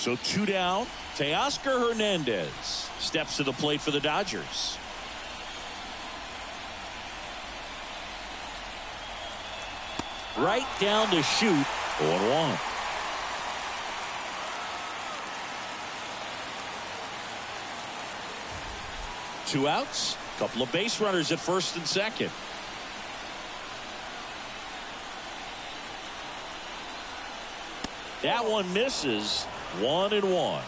So 2 down. Teoscar Hernandez steps to the plate for the Dodgers. Right down to shoot. 0-1. Two outs. Couple of base runners at first and second. That one misses. 1-1.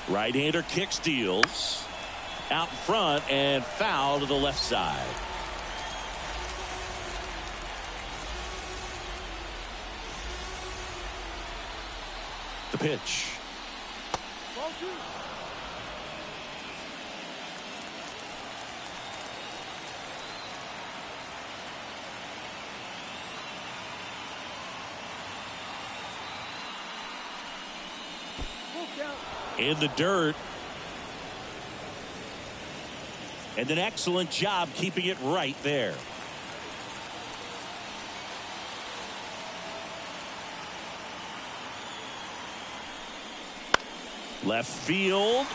Right-hander kick steals. Out in front and foul to the left side. The pitch. Ball 2. Full count. In the dirt. And an excellent job keeping it right there. Left field.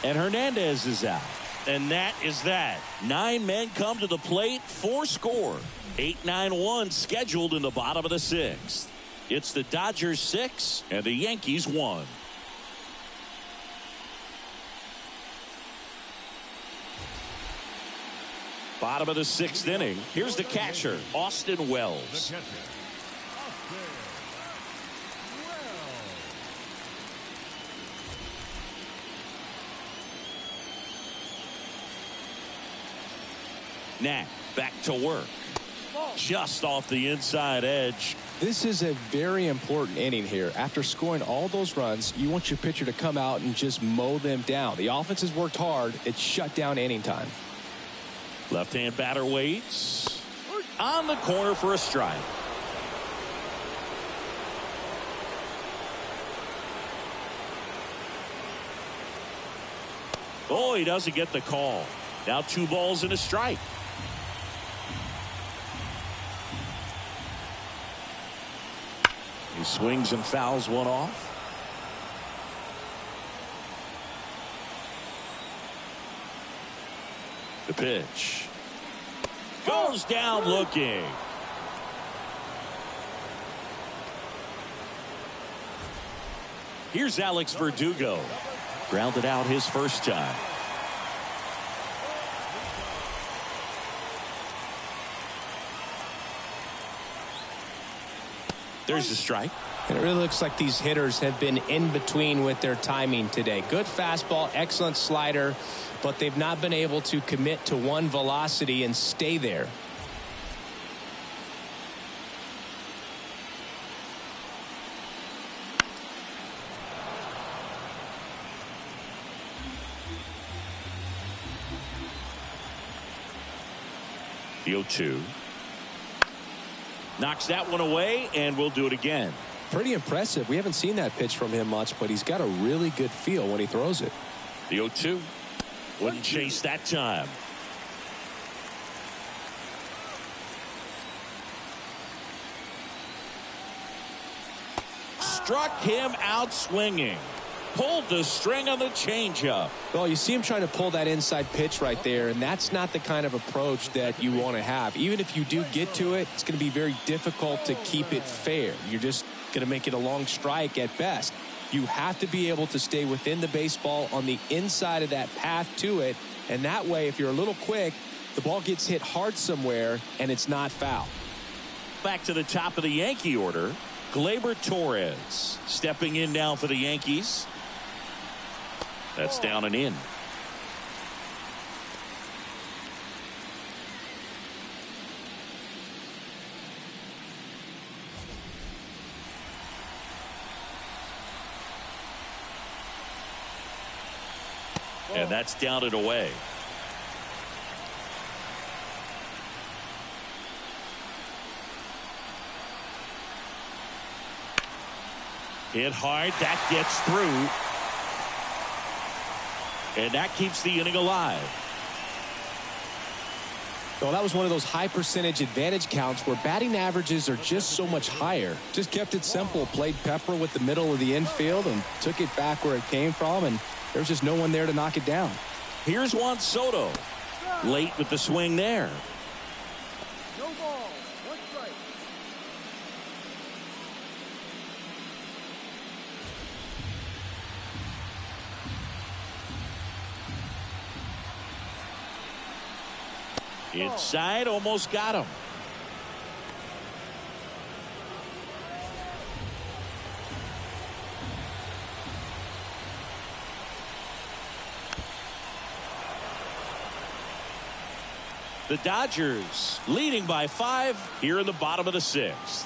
And Hernandez is out. And that is that. 9 men come to the plate, 4 score. 8-9-1 scheduled in the bottom of the 6th. It's the Dodgers 6 and the Yankees 1. Bottom of the 6th inning. Here's the catcher, Austin Wells. The catcher, Austin Wells. Knack back to work. Just off the inside edge. This is a very important inning here. After scoring all those runs, you want your pitcher to come out and just mow them down. The offense has worked hard. It's shut down inning time. Left-hand batter waits. On the corner for a strike. Oh, he doesn't get the call. Now 2 balls and a strike. He swings and fouls one off. The pitch. Goes down looking. Here's Alex Verdugo. Grounded out his first time. There's the strike. And it really looks like these hitters have been in between with their timing today. Good fastball, excellent slider, but they've not been able to commit to one velocity and stay there. The 0-2. Knocks that one away, and we'll do it again. Pretty impressive. We haven't seen that pitch from him much, but he's got a really good feel when he throws it. The 0-2. Wouldn't chase that time. Struck him out swinging. Pulled the string on the changeup. Well, you see him trying to pull that inside pitch right there, and that's not the kind of approach that you want to have. Even if you do get to it, it's going to be very difficult to keep it fair. You're just going to make it a long strike at best. You have to be able to stay within the baseball on the inside of that path to it, and that way, if you're a little quick, the ball gets hit hard somewhere, and it's not foul. Back to the top of the Yankee order. Gleyber Torres stepping in now for the Yankees. That's down and in. And that's down and away. Hit hard. That gets through. And that keeps the inning alive. Well, that was one of those high percentage advantage counts where batting averages are just so much higher. Just kept it simple. Played pepper with the middle of the infield and took it back where it came from, and there's just no one there to knock it down. Here's Juan Soto. Late with the swing there. No ball. One strike. Inside, almost got him. The Dodgers leading by 5 here in the bottom of the 6th.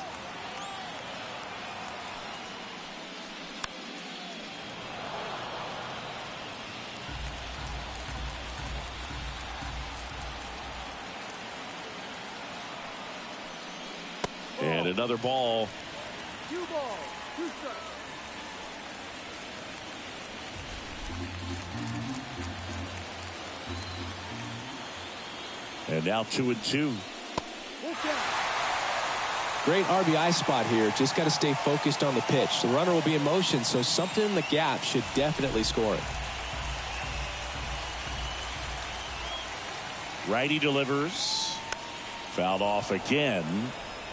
And another ball. 2 balls. 2 strikes. And now 2-2. Full count. Great RBI spot here. Just got to stay focused on the pitch. The runner will be in motion, so something in the gap should definitely score it. Righty delivers. Fouled off again.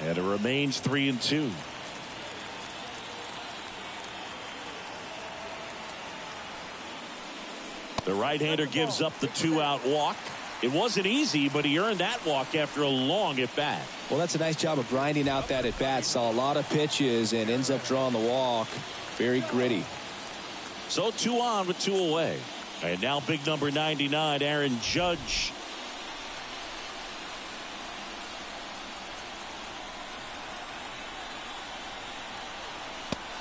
And it remains 3-2. The right-hander gives up the 2-out walk. It wasn't easy, but he earned that walk after a long at-bat. Well, that's a nice job of grinding out that at-bat. Saw a lot of pitches and ends up drawing the walk. Very gritty. So 2 on with 2 away. And now big number 99, Aaron Judge.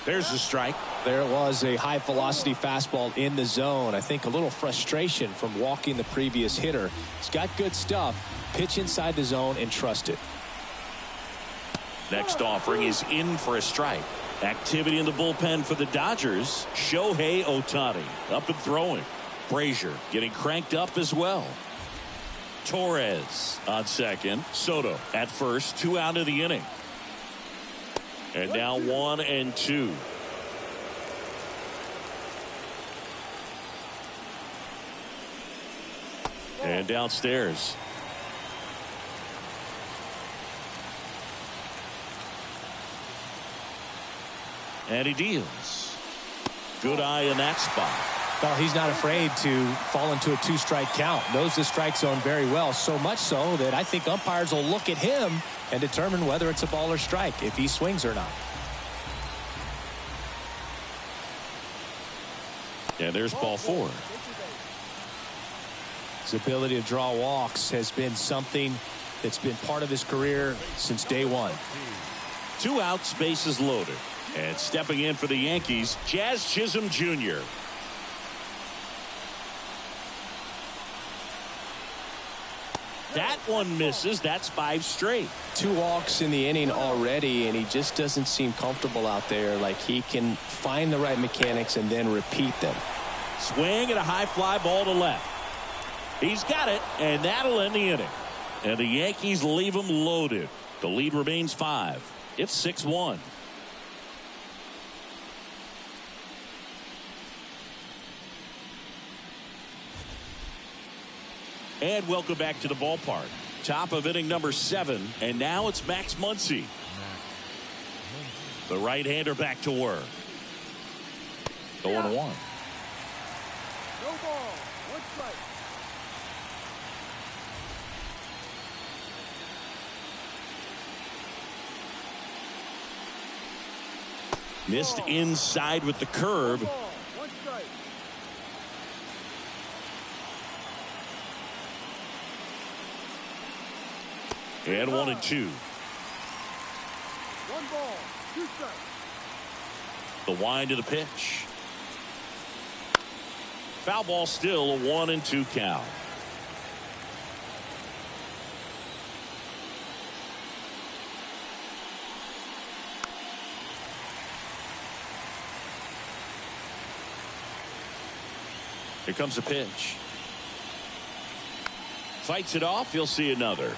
There's the strike. There it was, a high velocity fastball in the zone. I think a little frustration from walking the previous hitter. He's got good stuff. Pitch inside the zone and trust it. Next offering is in for a strike. Activity in the bullpen for the Dodgers. Shohei Ohtani up and throwing. Brazier getting cranked up as well. Torres on second. Soto at first. 2 out of the inning. And now 1-2. And downstairs. And he deals. Good eye in that spot. Well, he's not afraid to fall into a 2-strike count. Knows the strike zone very well, so much so that I think umpires will look at him and determine whether it's a ball or strike, if he swings or not. And there's ball 4. His ability to draw walks has been something that's been part of his career since day one. 2 outs, bases loaded. And stepping in for the Yankees, Jazz Chisholm Jr. That one misses. That's 5 straight. 2 walks in the inning already, and he just doesn't seem comfortable out there. Like he can find the right mechanics and then repeat them. Swing and a high fly ball to left. He's got it, and that'll end the inning. And the Yankees leave him loaded. The lead remains 5. It's 6-1. And welcome back to the ballpark. Top of inning number 7, and now it's Max Muncy. The right-hander back to work. 0-1. No ball. 1 strike. Missed inside with the curve. Ball. 1 strike. And 1-2. 1 ball. 2 strikes. The wind to the pitch. Foul ball, still a 1-2 count. Here comes the pitch. fights it off. He'll see another.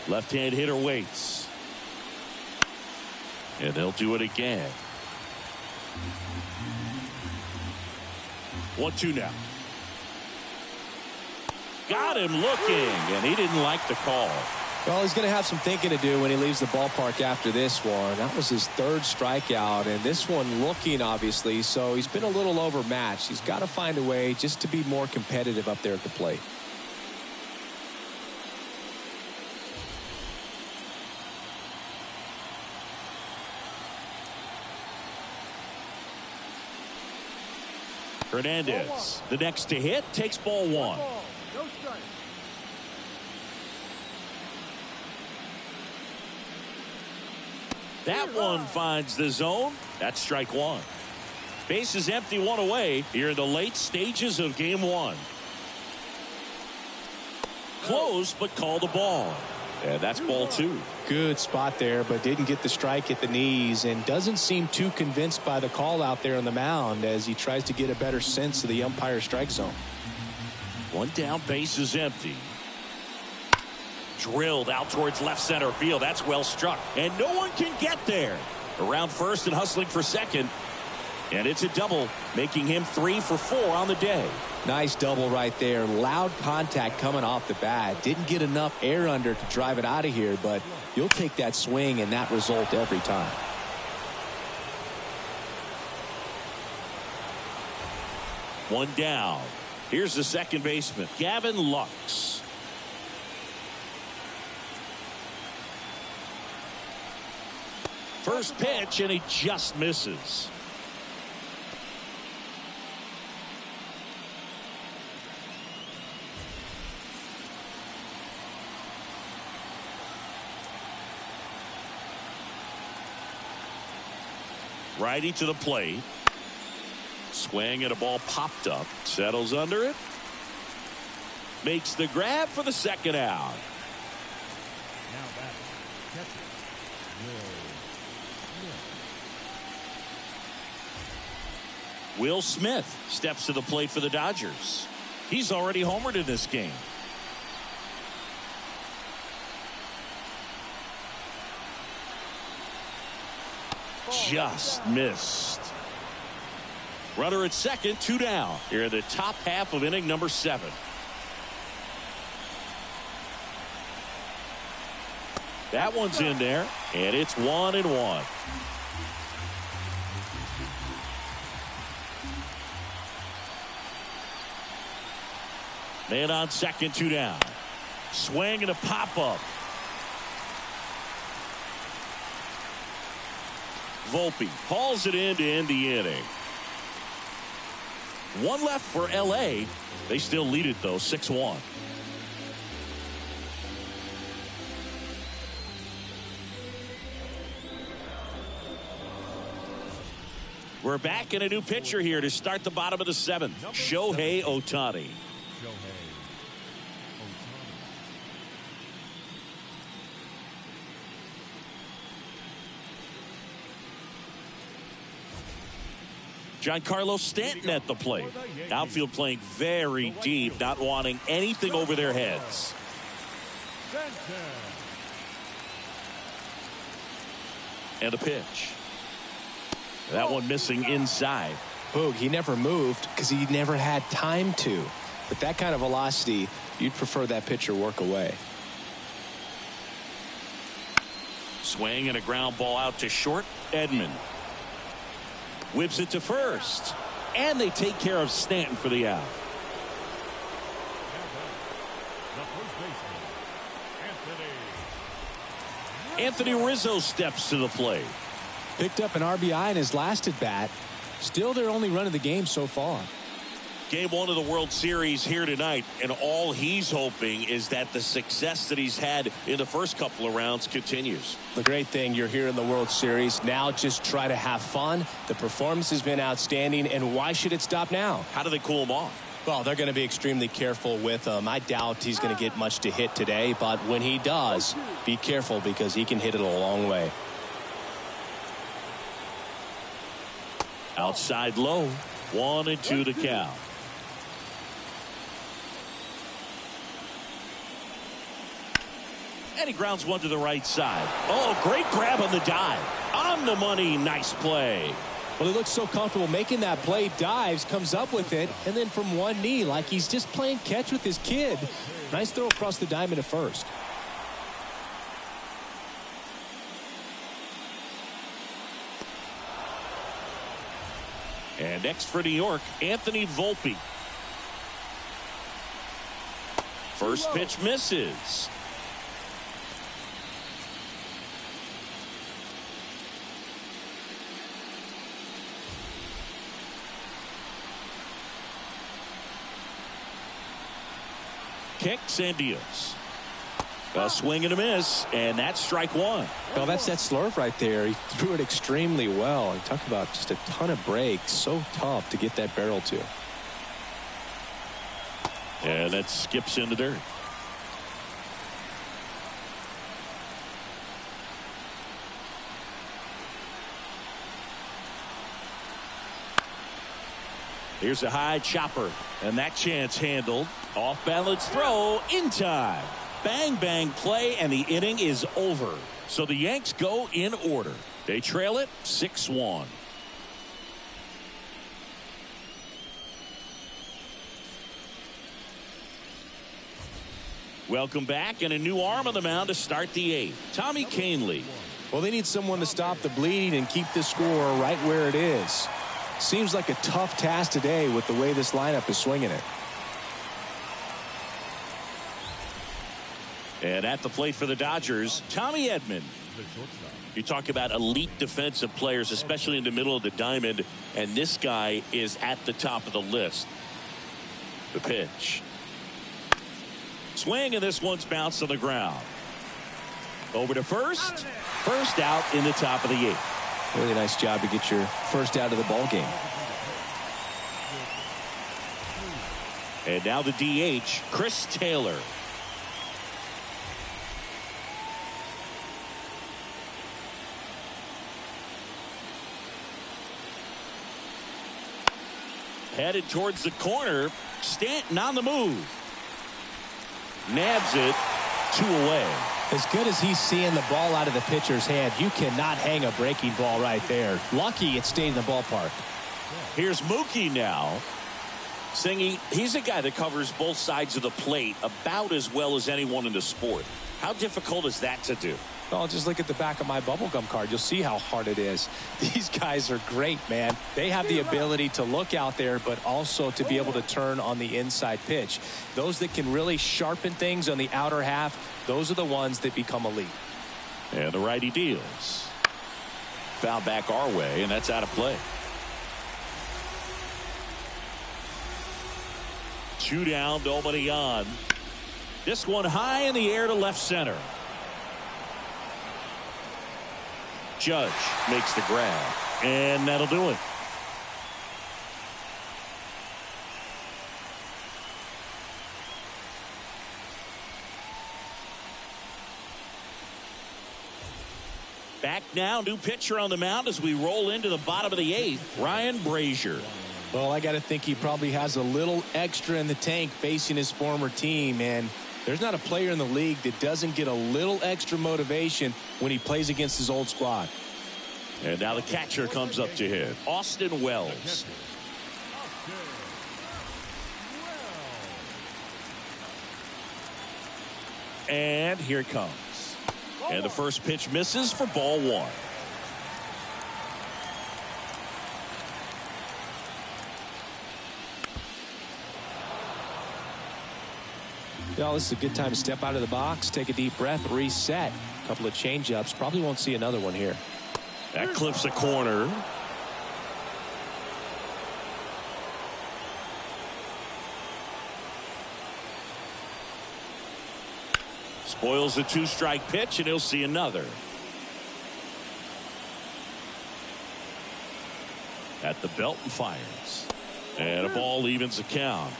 Left-hand hitter waits. And they'll do it again. 1-2 now. Got him looking, and he didn't like the call. Well, he's going to have some thinking to do when he leaves the ballpark after this one. That was his third strikeout, and this one looking, obviously, so he's been a little overmatched. He's got to find a way just to be more competitive up there at the plate. Hernandez, the next to hit, takes ball one. No strike. That one finds the zone. That's strike one. Base is empty, one away here in the late stages of game one. Close, but called the ball. And that's ball two. Good spot there, but didn't get the strike at the knees and doesn't seem too convinced by the call out there on the mound as he tries to get a better sense of the umpire strike zone. One down, base is empty. Drilled out towards left center field. That's well struck. And no one can get there. Around first and hustling for second. And it's a double, making him 3 for 4 on the day. Nice double right there. Loud contact coming off the bat. Didn't get enough air under to drive it out of here, but you'll take that swing and that result every time. One down. Here's the second baseman, Gavin Lux. First pitch, and he just misses. Righty to the plate. Swing and a ball popped up. Settles under it. Makes the grab for the second out. Now back. Catcher. Will Smith steps to the plate for the Dodgers. He's already homered in this game. Just missed. Runner at second, 2 down. Here in the top half of inning number 7. That one's in there, and it's 1-1. Man on second, 2 down. Swing and a pop-up. Volpe hauls it in to end the inning. 1 left for L.A. They still lead it, though, 6-1. We're back in a new pitcher here to start the bottom of the 7th. Shohei Ohtani. Giancarlo Stanton at the plate. Outfield playing very deep, not wanting anything over their heads. And a pitch. That one missing inside. Boog, he never moved because he never had time to. With that kind of velocity, you'd prefer that pitcher work away. Swing and a ground ball out to short. Edman whips it to first, and they take care of Stanton for the out. Anthony Rizzo steps to the plate. Picked up an RBI in his last at bat. Still their only run of the game so far. Game 1 of the World Series here tonight, and all he's hoping is that the success that he's had in the first couple of rounds continues. The great thing, you're here in the World Series. Now just try to have fun. The performance has been outstanding, and why should it stop now? How do they cool him off? Well, they're going to be extremely careful with him. I doubt he's going to get much to hit today, but when he does, be careful because he can hit it a long way. Outside low, 1-2 the count. And he grounds one to the right side. Oh, great grab on the dive. On the money. Nice play. Well, he looks so comfortable making that play, dives, comes up with it, and then from one knee, like he's just playing catch with his kid. Nice throw across the diamond at first. And next for New York, Anthony Volpe. First pitch misses. Kicks and deals. A swing and a miss, and that's strike one. Well, that's that slurve right there. He threw it extremely well. And talk about just a ton of breaks. So tough to get that barrel to. And that skips into dirt. Here's a high chopper, and that chance handled. Off balance throw in time. Bang bang play, and the inning is over. So the Yanks go in order. They trail it 6-1. Welcome back, and a new arm on the mound to start the eighth. Tommy Kahnle. Well, they need someone to stop the bleeding and keep the score right where it is. Seems like a tough task today with the way this lineup is swinging it. And at the plate for the Dodgers, Tommy Edman. You talk about elite defensive players, especially in the middle of the diamond, and this guy is at the top of the list. The pitch. Swing, and this one's bounced on the ground. Over to first. First out in the top of the eighth. Really nice job to get your first out of the ball game. And now the DH, Chris Taylor. Headed towards the corner. Stanton on the move. Nabs it. 2 away. As good as he's seeing the ball out of the pitcher's hand, you cannot hang a breaking ball right there. Lucky it stayed in the ballpark. Here's Mookie now. Singy, he's a guy that covers both sides of the plate about as well as anyone in the sport. How difficult is that to do? Oh, just look at the back of my bubblegum card. You'll see how hard it is. These guys are great, man. They have the ability to look out there, but also to be able to turn on the inside pitch. Those that can really sharpen things on the outer half, those are the ones that become elite. And the righty deals. Foul back our way, and that's out of play. 2 down, nobody on. This one high in the air to left center. Judge makes the grab, and that'll do it. Back now, new pitcher on the mound as we roll into the bottom of the eighth, Ryan Brazier. Well, I got to think he probably has a little extra in the tank facing his former team, and there's not a player in the league that doesn't get a little extra motivation when he plays against his old squad. And now the catcher comes up to hit, Austin Wells. And here it comes. And the first pitch misses for ball one. Well, this is a good time to step out of the box, take a deep breath, reset. A couple of change-ups. Probably won't see another one here. That clips a corner. Spoils a 2-strike pitch, and he'll see another. At the belt and fires. And a ball evens the count.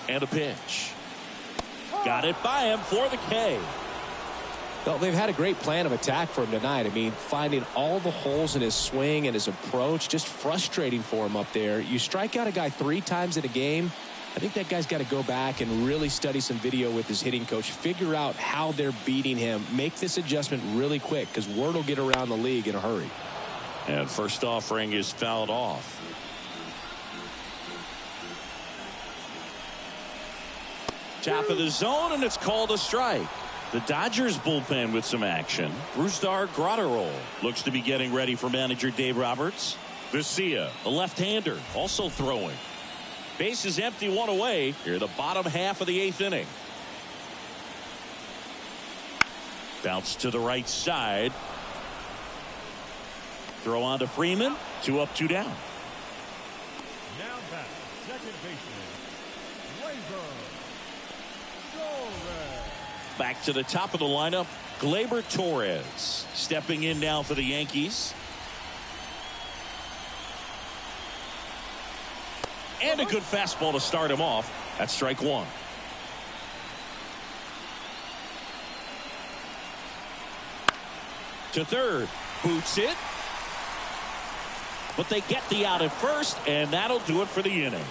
And a pitch. Got it by him for the K. Well, they've had a great plan of attack for him tonight. I mean, finding all the holes in his swing and his approach, just frustrating for him up there. You strike out a guy 3 times in a game, I think that guy's got to go back and really study some video with his hitting coach, figure out how they're beating him, make this adjustment really quick, because word will get around the league in a hurry. And first offering is fouled off. Top of the zone, and it's called a strike. The Dodgers bullpen with some action. Brusdar Graterol looks to be getting ready for manager Dave Roberts. Vesia, a left-hander, also throwing. Base is empty, 1 away. Here, the bottom half of the 8th inning. Bounce to the right side. Throw on to Freeman. 2 up, 2 down. Now back, second baseman, Back to the top of the lineup, Gleyber Torres stepping in now for the Yankees. And a good fastball to start him off. That's strike 1. To third, boots it. But they get the out at first, and that'll do it for the inning.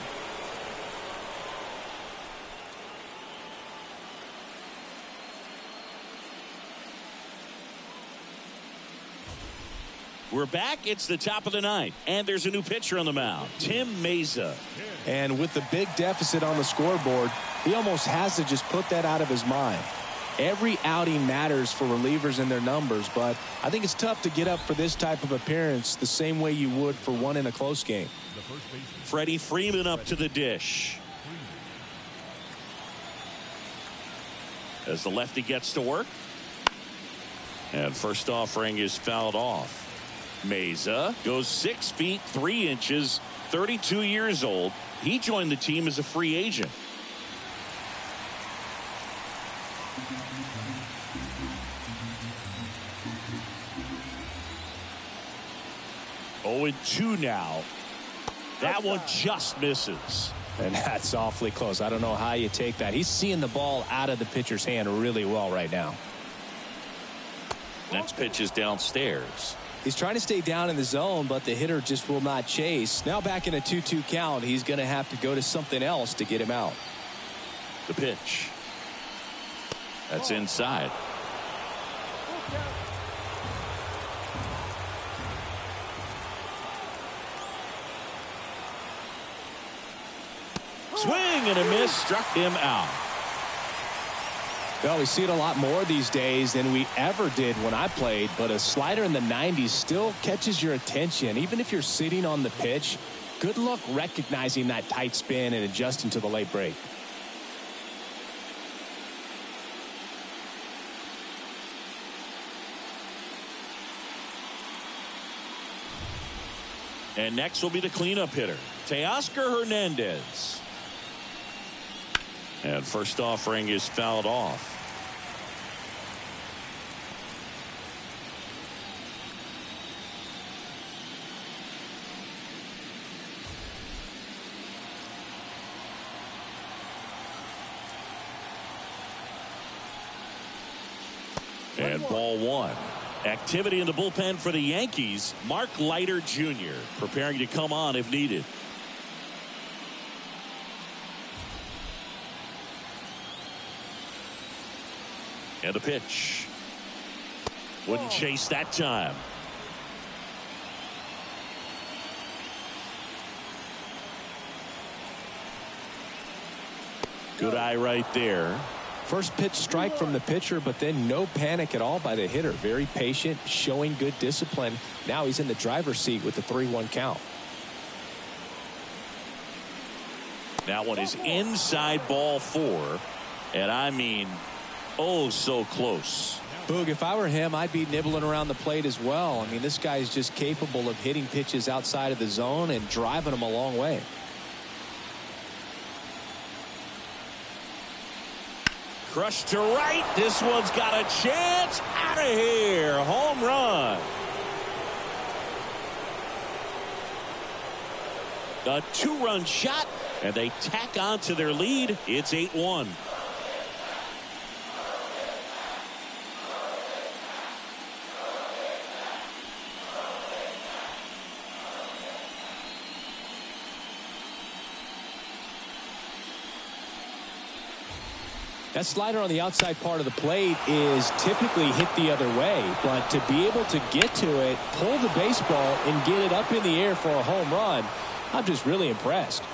We're back. It's the top of the 9th, and there's a new pitcher on the mound, Tim Mayza. And with the big deficit on the scoreboard, he almost has to just put that out of his mind. Every outing matters for relievers and their numbers, but I think it's tough to get up for this type of appearance the same way you would for one in a close game. Freddie Freeman up to the dish. As the lefty gets to work. And first offering is fouled off. Mayza goes 6 feet 3 inches, 32 years old. He joined the team as a free agent. Oh, and 2 now. That one just misses. And that's awfully close. I don't know how you take that. He's seeing the ball out of the pitcher's hand really well right now. Next pitch is downstairs. He's trying to stay down in the zone, but the hitter just will not chase. Now back in a 2-2 count, he's going to have to go to something else to get him out. The pitch. That's inside. Swing and a miss, struck him out. Well, we see it a lot more these days than we ever did when I played, but a slider in the 90s still catches your attention. Even if you're sitting on the pitch, good luck recognizing that tight spin and adjusting to the late break. And next will be the cleanup hitter, Teoscar Hernandez. And first offering is fouled off. And ball 1. Activity in the bullpen for the Yankees. Mark Leiter Jr. preparing to come on if needed. And the pitch. Wouldn't chase that time. Good eye right there. First pitch strike from the pitcher, but then no panic at all by the hitter. Very patient, showing good discipline. Now he's in the driver's seat with the 3-1 count. That one is inside, ball 4. And I mean, oh, so close. Boog, if I were him, I'd be nibbling around the plate as well. I mean, this guy is just capable of hitting pitches outside of the zone and driving them a long way. Crushed to right. This one's got a chance. Out of here. Home run. A 2-run shot, and they tack on to their lead. It's 8-1. That slider on the outside part of the plate is typically hit the other way, but to be able to get to it, pull the baseball, and get it up in the air for a home run, I'm just really impressed.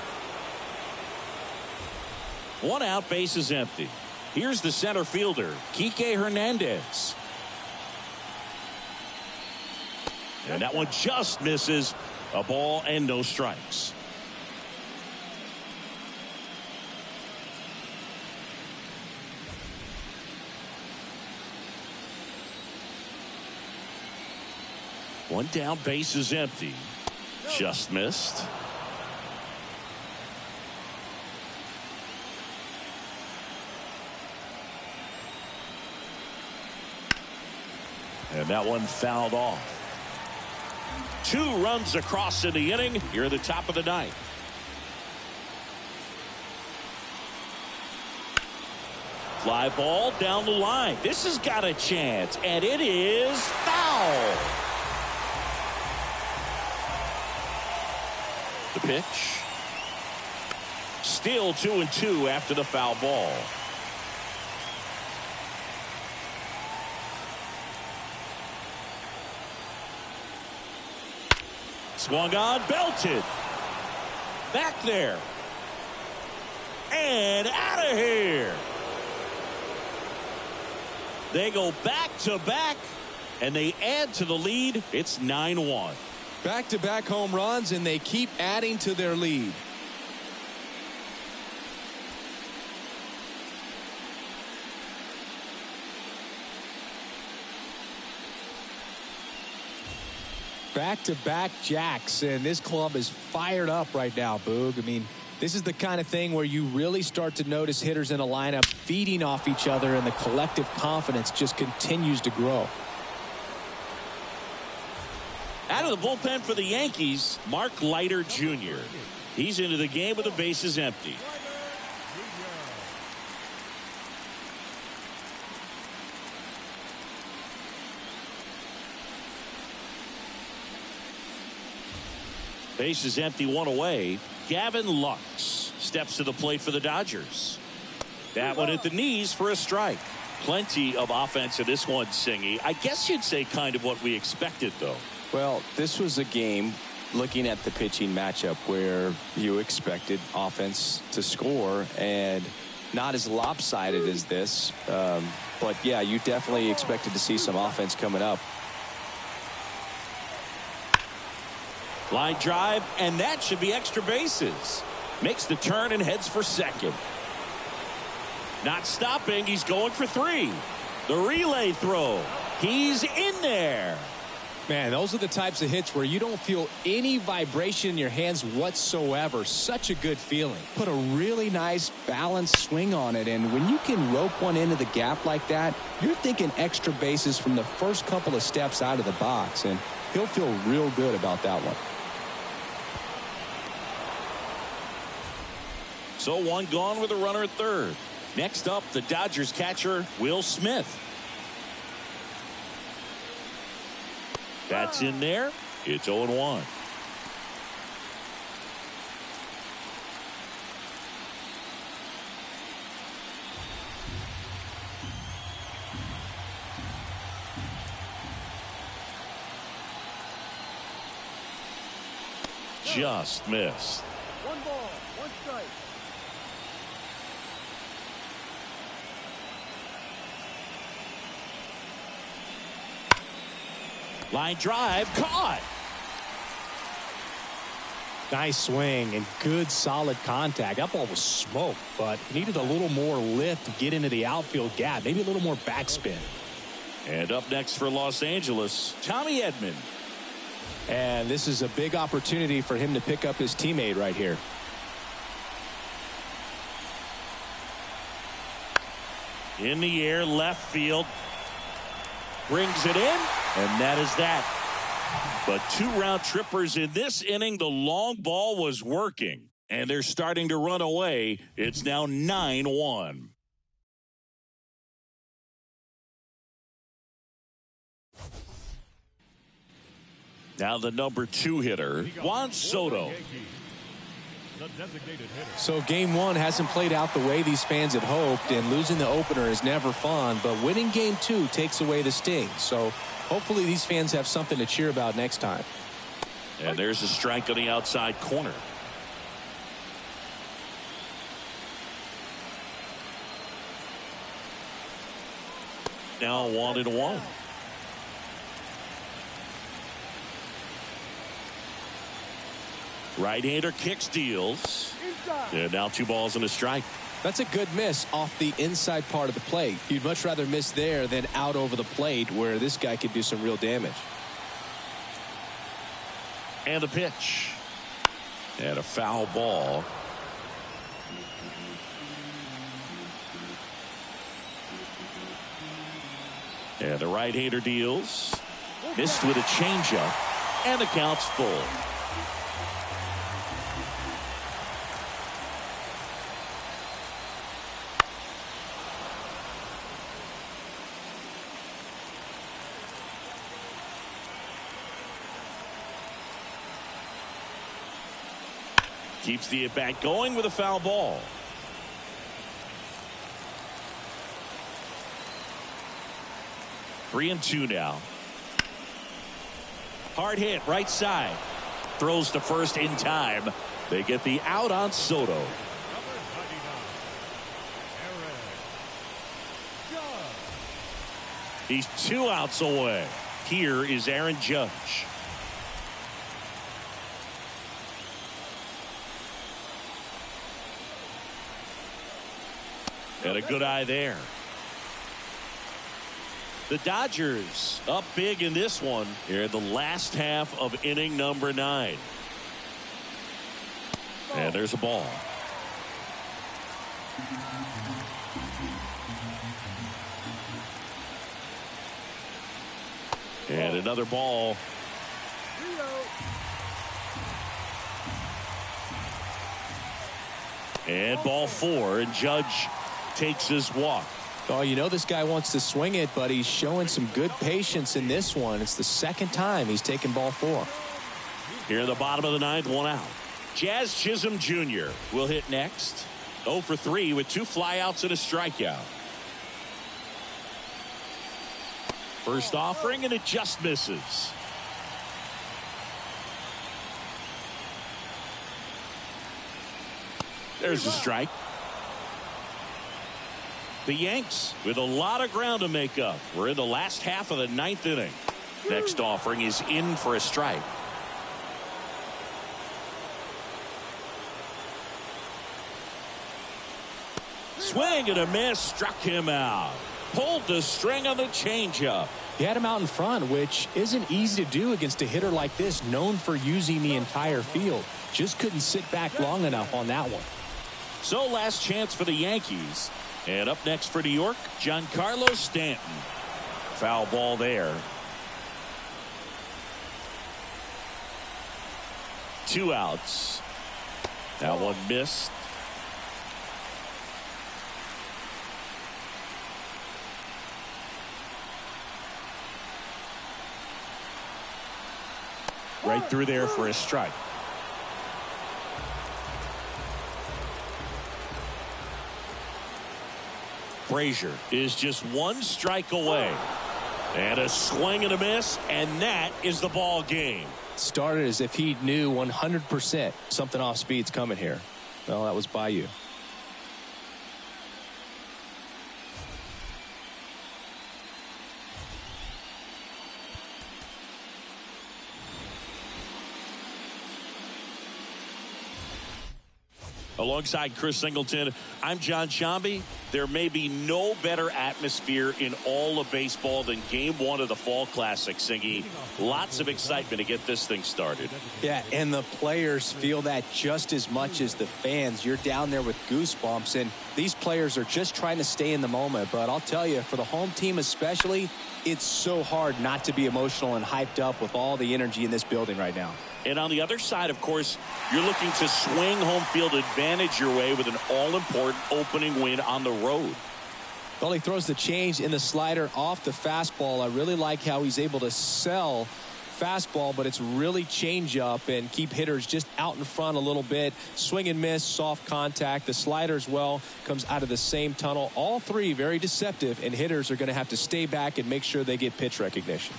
1 out, base is empty. Here's the center fielder, Kike Hernandez. And that one just misses. A ball and no strikes. One down, base is empty. Just missed. And that one fouled off. 2 runs across in the inning. Here at the top of the 9th. Fly ball down the line. This has got a chance, and it is foul. The pitch. Still 2-2 after the foul ball. Swung on, belted. Back there. And out of here. They go back to back, and they add to the lead. It's 9-1. Back-to-back home runs, and they keep adding to their lead. Back-to-back jacks, and this club is fired up right now, Boog. I mean, this is the kind of thing where you really start to notice hitters in a lineup feeding off each other, and the collective confidence just continues to grow. Out of the bullpen for the Yankees, Mark Leiter Jr. He's into the game with the bases empty. Base is empty, 1 away. Gavin Lux steps to the plate for the Dodgers. That one at the knees for a strike. Plenty of offense in this one, Singy. I guess you'd say kind of what we expected, though. Well, this was a game, looking at the pitching matchup, where you expected offense to score, and not as lopsided as this. But, yeah, you definitely expected to see some offense coming up. Line drive, and that should be extra bases. Makes the turn and heads for second. Not stopping. He's going for 3. The relay throw. He's in there. Man, those are the types of hits where you don't feel any vibration in your hands whatsoever. Such a good feeling. Put a really nice balanced swing on it, and when you can rope one into the gap like that, you're thinking extra bases from the first couple of steps out of the box, and he'll feel real good about that one. So 1 gone with a runner at third. Next up, the Dodgers catcher, Will Smith. That's in there. It's 0-1. Just missed. 1 ball, 1 strike. Line drive, caught. Nice swing and good solid contact. That ball was smoked, but needed a little more lift to get into the outfield gap. Maybe a little more backspin. And up next for Los Angeles, Tommy Edman. And this is a big opportunity for him to pick up his teammate right here. In the air, left field. Brings it in, and that is that. But 2 round trippers in this inning. The long ball was working, and they're starting to run away. It's now 9-1. Now the number 2 hitter, Juan Soto. the designated hitter. So game one hasn't played out the way these fans had hoped, and losing the opener is never fun, but winning game two takes away the sting. So hopefully these fans have something to cheer about next time. And there's a strike on the outside corner. Now 1-1. Right-hander kicks, deals. And now 2 balls and a strike. That's a good miss off the inside part of the plate. You'd much rather miss there than out over the plate where this guy could do some real damage. And the pitch. And a foul ball. And the right-hander deals. Missed with a changeup. And the count's full. Keeps the at-bat going with a foul ball. Three and two now. Hard hit right side. Throws to first in time. They get the out on Soto. Number 99, Aaron Judge. He's 2 outs away. Here is Aaron Judge. And a good eye there. The Dodgers up big in this one here in the last half of inning number 9. And there's a ball. And another ball. And ball 4, and Judge takes his walk. Oh, you know this guy wants to swing it, but he's showing some good patience in this one. It's the second time he's taken ball 4. Here in the bottom of the 9th, 1 out. Jazz Chisholm Jr. will hit next. 0 for 3 with 2 flyouts and a strikeout. First offering, and it just misses. There's a strike. The Yanks with a lot of ground to make up. We're in the last half of the 9th inning. Next offering is in for a strike. Swing and a miss, struck him out. Pulled the string on the changeup. He had him out in front, which isn't easy to do against a hitter like this, known for using the entire field. Just couldn't sit back long enough on that one. So last chance for the Yankees. And up next for New York, Giancarlo Stanton. Foul ball there. 2 outs. That one missed. Right through there for a strike. Frazier is just 1 strike away. And a swing and a miss, and that is the ball game. Started as if he knew 100% something off speed's coming here. Well, that was by you. Alongside Chris Singleton, I'm John Shambi. There may be no better atmosphere in all of baseball than Game 1 of the Fall Classic, Singy. Lots of excitement to get this thing started. Yeah, and the players feel that just as much as the fans. You're down there with goosebumps, and these players are just trying to stay in the moment. But I'll tell you, for the home team especially, it's so hard not to be emotional and hyped up with all the energy in this building right now. And on the other side, of course, you're looking to swing home field advantage your way with an all-important opening win on the road. Well, he throws the change in the slider off the fastball. I really like how he's able to sell fastball, but it's really changeup and keep hitters just out in front a little bit. Swing and miss, soft contact. The slider as well comes out of the same tunnel. All three very deceptive, and hitters are going to have to stay back and make sure they get pitch recognition.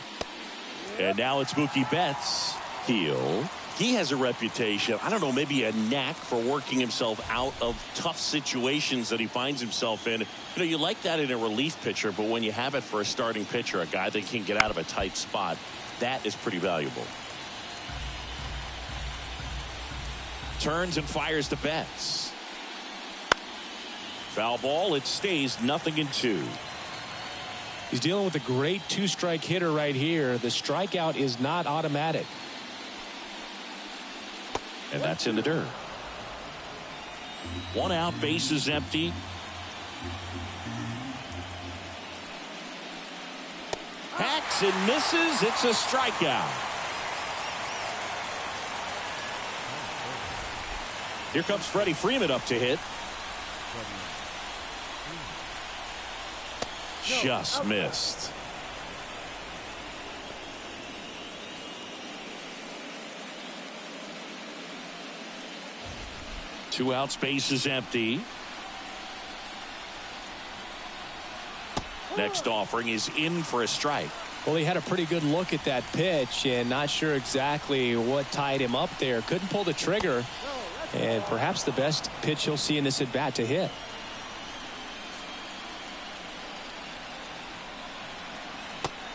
And now it's Mookie Betts. Heel. He has a reputation, I don't know, maybe a knack for working himself out of tough situations that he finds himself in. You know, you like that in a relief pitcher, but when you have it for a starting pitcher, a guy that can get out of a tight spot, that is pretty valuable. Turns and fires to Betts. Foul ball. It stays 0-2. He's dealing with a great two-strike hitter right here. The strikeout is not automatic. And that's in the dirt. 1 out, bases empty. Hacks and misses. It's a strikeout. Here comes Freddie Freeman up to hit. Just missed. Two outs, bases empty. Next offering is in for a strike. Well, he had a pretty good look at that pitch and not sure exactly what tied him up there. Couldn't pull the trigger, and perhaps the best pitch he'll see in this at bat to hit.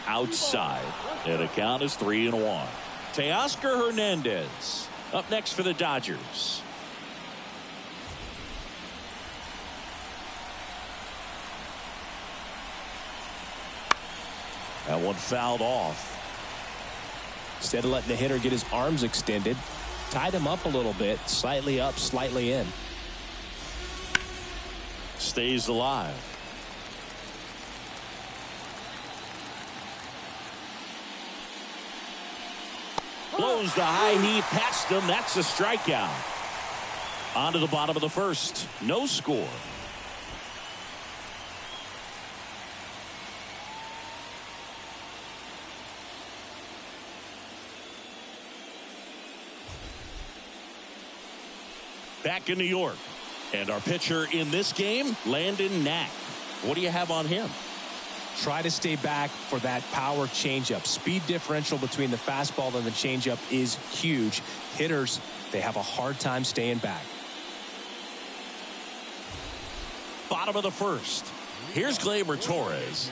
Outside, and the count is 3-1. Teoscar Hernandez up next for the Dodgers. That one fouled off. Instead of letting the hitter get his arms extended, tied him up a little bit, slightly up, slightly in. Stays alive. Blows the high heat past him. That's a strikeout. On to the bottom of the first. No score. Back in New York. And our pitcher in this game, Landon Knack. What do you have on him? Try to stay back for that power changeup. Speed differential between the fastball and the changeup is huge. Hitters, they have a hard time staying back. Bottom of the first. Here's Gleyber Torres.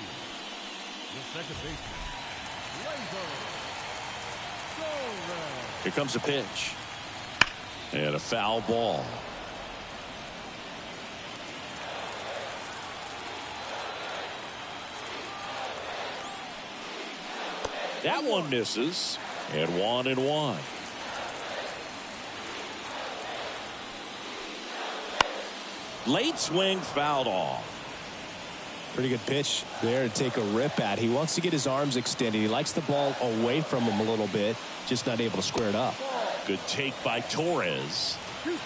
Here comes a pitch. And a foul ball. That one misses. And 1-1. Late swing fouled off. Pretty good pitch there to take a rip at. He wants to get his arms extended. He likes the ball away from him a little bit. Just not able to square it up. Good take by Torres. 2-2.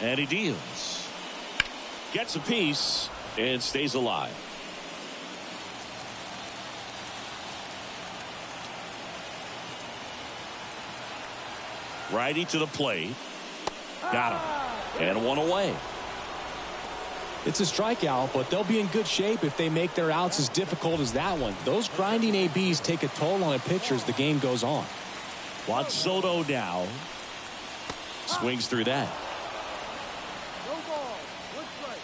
And he deals. Gets a piece and stays alive. Righty to the plate. Got him. And one away. It's a strikeout, but they'll be in good shape if they make their outs as difficult as that one. Those grinding ABs take a toll on a pitcher as the game goes on. Juan Soto now. Swings through that. No ball. 1 strike.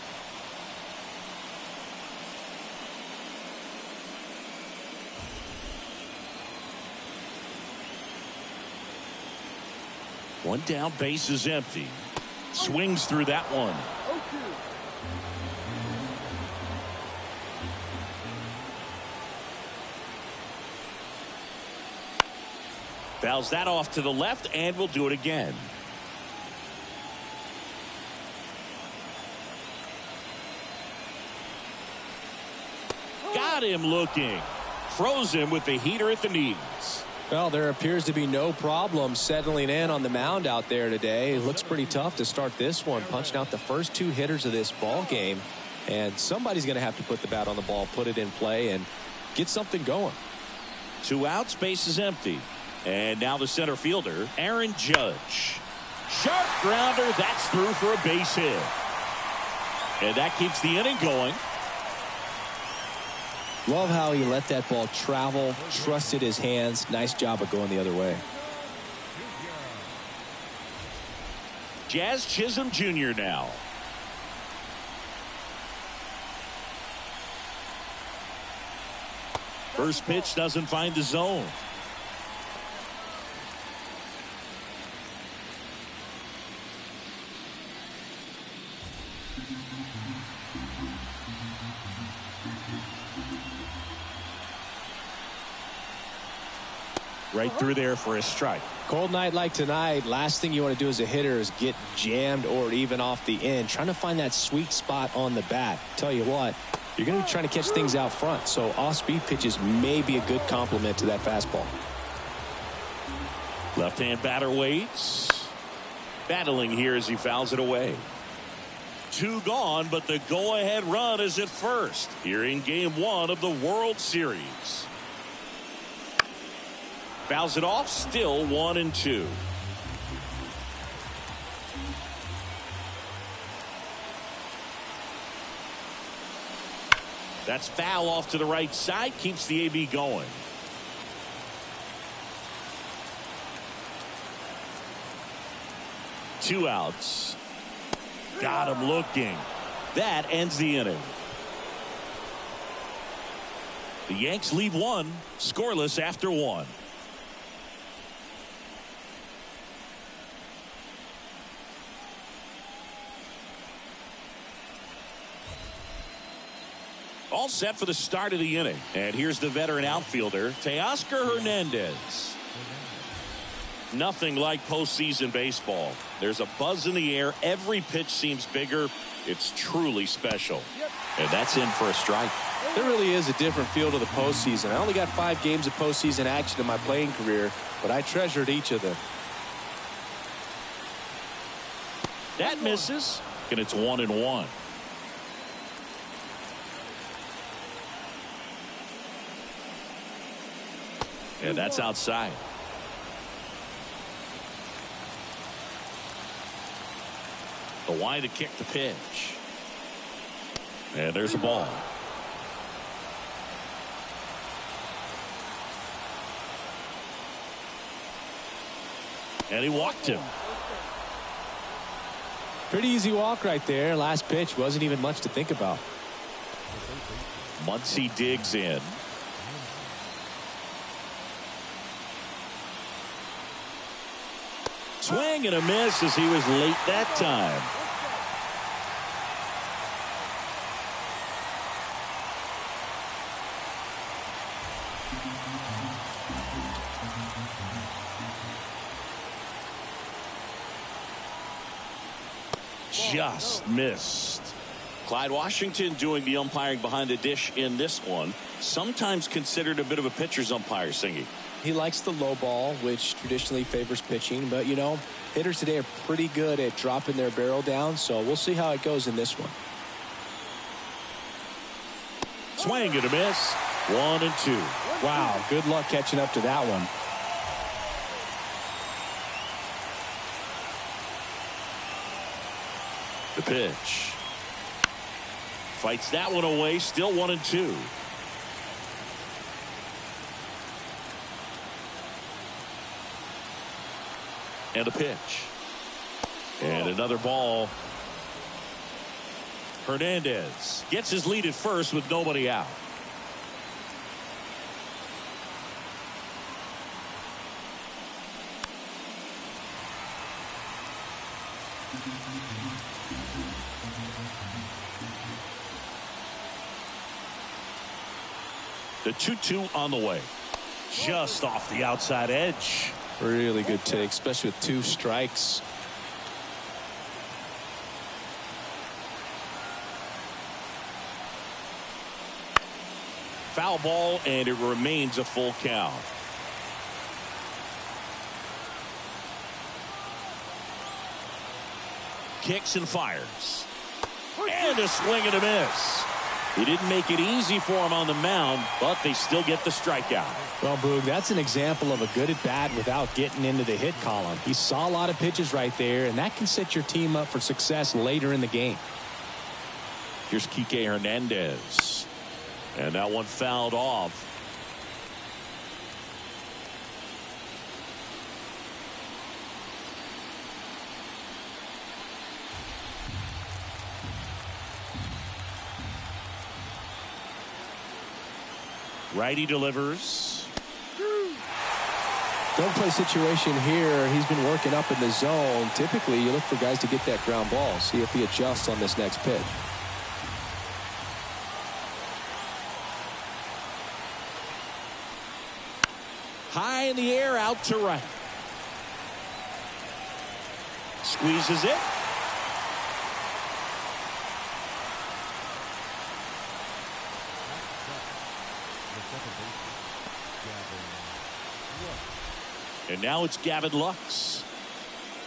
One down, base is empty. Swings through that one. 0-2. Fouls that off to the left and will do it again. Got him looking. Froze him with the heater at the knees. Well, there appears to be no problem settling in on the mound out there today. It looks pretty tough to start this one, punching out the first 2 hitters of this ball game. And somebody's going to have to put the bat on the ball, put it in play, and get something going. 2 outs, base is empty. And now the center fielder, Aaron Judge. Sharp grounder, that's through for a base hit. And that keeps the inning going. Love how he let that ball travel, trusted his hands. Nice job of going the other way. Jazz Chisholm Jr. now. First pitch doesn't find the zone. Right through there for a strike. Cold night like tonight, last thing you want to do as a hitter is get jammed or even off the end. Trying to find that sweet spot on the bat. Tell you what, you're going to be trying to catch things out front, so off-speed pitches may be a good complement to that fastball. Left-hand batter waits. Battling here as he fouls it away. 2 gone, but the go-ahead run is at first here in Game 1 of the World Series. Fouls it off, still 1-2. That's foul off to the right side, keeps the AB going. Two outs. Got him looking. That ends the inning. The Yanks leave 1, scoreless after 1. All set for the start of the inning. And here's the veteran outfielder, Teoscar Hernandez. Nothing like postseason baseball. There's a buzz in the air. Every pitch seems bigger. It's truly special. And that's in for a strike. There really is a different feel to the postseason. I only got 5 games of postseason action in my playing career, but I treasured each of them. That misses, and it's 1-1. And that's outside. The wide to kick the pitch. And there's a ball. And he walked him. Pretty easy walk right there. Last pitch wasn't even much to think about. Muncy digs in. Swing and a miss as he was late that time. Just missed. Clyde Washington doing the umpiring behind the dish in this one. Sometimes considered a bit of a pitcher's umpire, Singy. He likes the low ball, which traditionally favors pitching. But, you know, hitters today are pretty good at dropping their barrel down. So we'll see how it goes in this one. Swing and a miss. 1-2. Wow, good luck catching up to that one. The pitch. Fights that one away. Still 1-2. And a pitch. And another ball. Hernandez gets his lead at first with nobody out. The 2-2 on the way. Just off the outside edge. Really good take, especially with 2 strikes. Foul ball, and it remains a full count. kicks and fires. And a swing and a miss. He didn't make it easy for him on the mound, but they still get the strikeout. Well, Boog, that's an example of a good at bat without getting into the hit column. He saw a lot of pitches right there, and that can set your team up for success later in the game. Here's Kike Hernandez. And that one fouled off. Righty delivers. Don't play situation here. He's been working up in the zone. Typically, you look for guys to get that ground ball. See if he adjusts on this next pitch. High in the air, out to right. Squeezes it. And now it's Gavin Lux.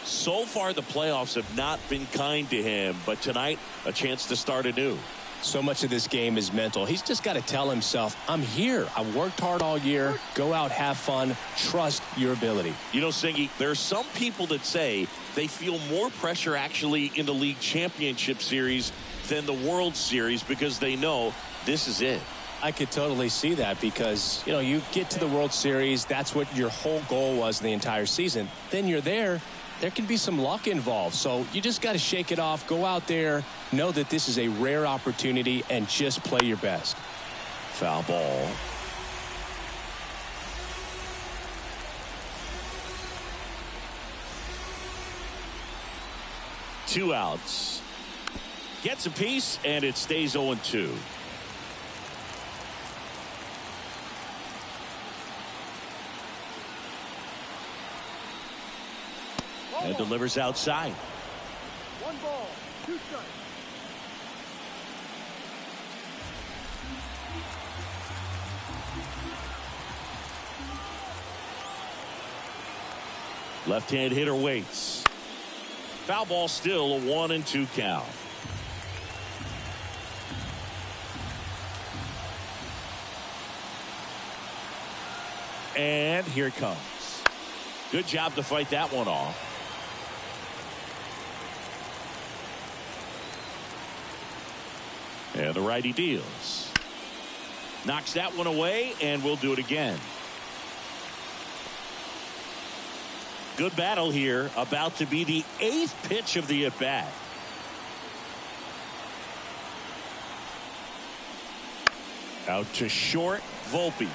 So far, the playoffs have not been kind to him, but tonight, a chance to start anew. So much of this game is mental. He's just got to tell himself, I'm here. I worked hard all year. Go out, have fun, trust your ability. You know, Singy, there are some people that say they feel more pressure actually in the league championship series than the World Series because they know this is it. I could totally see that because, you know, you get to the World Series. That's what your whole goal was the entire season. Then you're there. There can be some luck involved. So you just got to shake it off. Go out there. Know that this is a rare opportunity and just play your best. Foul ball. Two outs. Gets a piece, and it stays 0-2. And delivers outside. 1 ball, 2 strikes. Left-hand hitter waits. Foul ball, still a 1-2 count. And here it comes. Good job to fight that one off. And the righty deals. Knocks that one away, and we'll do it again. Good battle here. About to be the 8th pitch of the at-bat. Out to short, Volpe.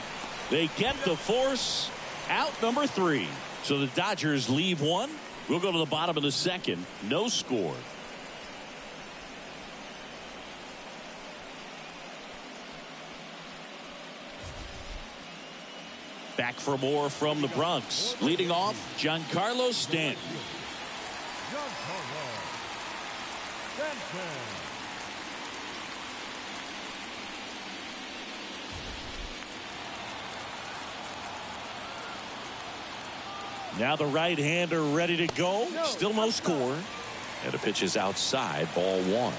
They get the force. Out number 3. So the Dodgers leave one. We'll go to the bottom of the second. No score. Back for more from the Bronx. Leading off, Giancarlo Stanton. Giancarlo Stanton. Now the right-hander ready to go. Still no score. And the pitch is outside, ball 1.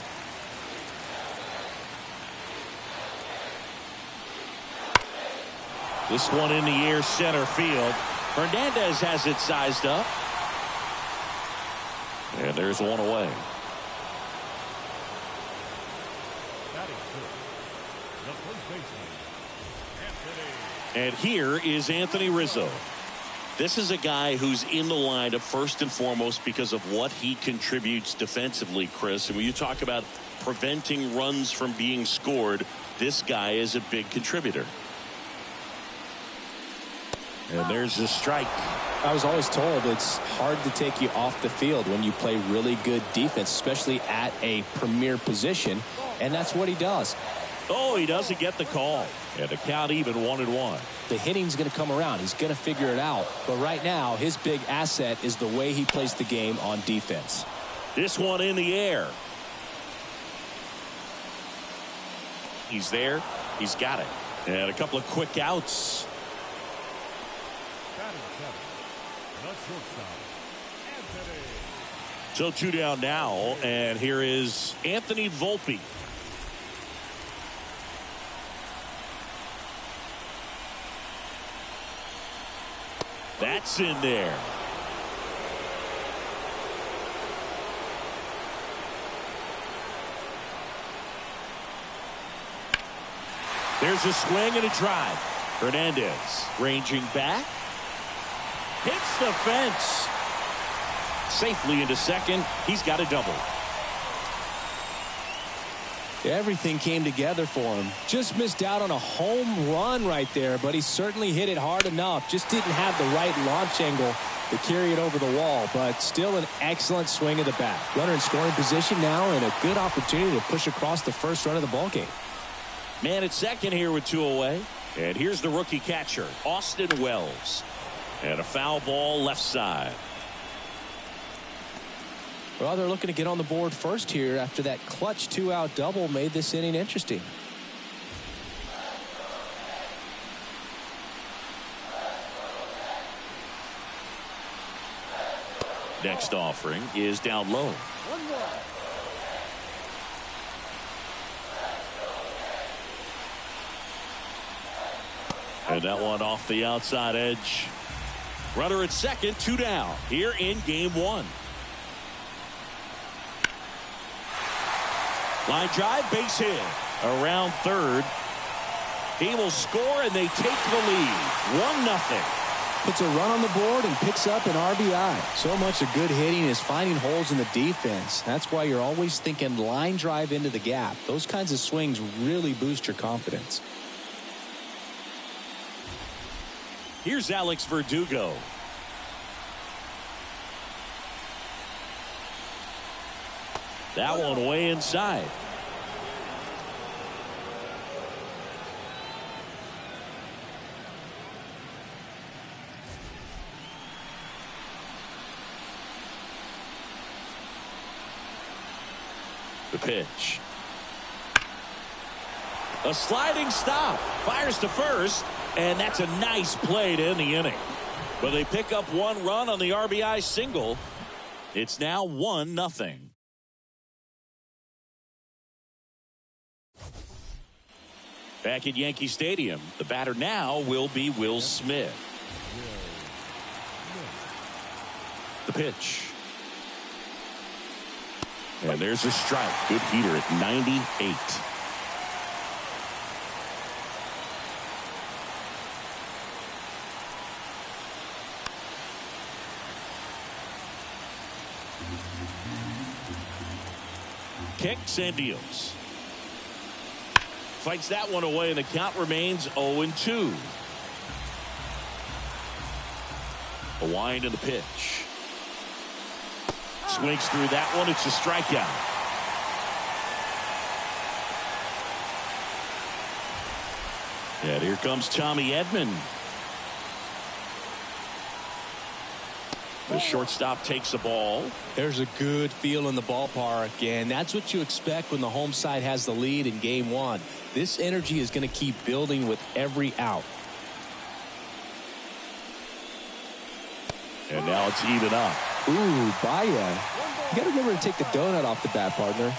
This one in the air, center field. Hernandez has it sized up. And there's one away. Batting first, the first baseman, Anthony. And here is Anthony Rizzo. This is a guy who's in the lineup first and foremost because of what he contributes defensively, Chris. And when you talk about preventing runs from being scored, this guy is a big contributor. And there's a strike. I was always told it's hard to take you off the field when you play really good defense, especially at a premier position. And that's what he does. Oh, he doesn't get the call. And the count even 1-1. The hitting's going to come around. He's going to figure it out. But right now, his big asset is the way he plays the game on defense. This one in the air. He's there. He's got it. And a couple of quick outs. Batting seven, the shortstop, Anthony So 2 down now, and here is Anthony Volpe. That's in there. There's a swing and a drive. Hernandez ranging back. Hits the fence. Safely into second. He's got a double. Everything came together for him. Just missed out on a home run right there, but he certainly hit it hard enough. Just didn't have the right launch angle to carry it over the wall, but still an excellent swing of the bat. Runner in scoring position now, and a good opportunity to push across the first run of the ballgame. Man at second here with 2 away. And here's the rookie catcher, Austin Wells. And a foul ball left side. Well, they're looking to get on the board first here after that clutch 2-out double made this inning interesting. Next offering is down low. 1-1. And that one off the outside edge. Runner at second, 2 down here in game 1. Line drive, base hit. Around third. He will score, and they take the lead. 1-0. Puts a run on the board and picks up an RBI. So much of good hitting is finding holes in the defense. That's why you're always thinking line drive into the gap. Those kinds of swings really boost your confidence. Here's Alex Verdugo. That one way inside. The pitch. A sliding stop. Fires to first. And that's a nice play to end the inning. But they pick up 1 run on the RBI single. It's now 1-0. Back at Yankee Stadium, the batter now will be Will Smith. The pitch. And there's a strike. Good heater at 98. Kicks and deals. Fights that one away, and the count remains 0-2. A wind in the pitch. Swings through that one. It's a strikeout. And here comes Tommy Edman. The shortstop takes the ball. There's a good feel in the ballpark, and that's what you expect when the home side has the lead in game 1. This energy is going to keep building with every out. And now it's even up. Ooh, Baya. You got to remember to take the donut off the bat, partner.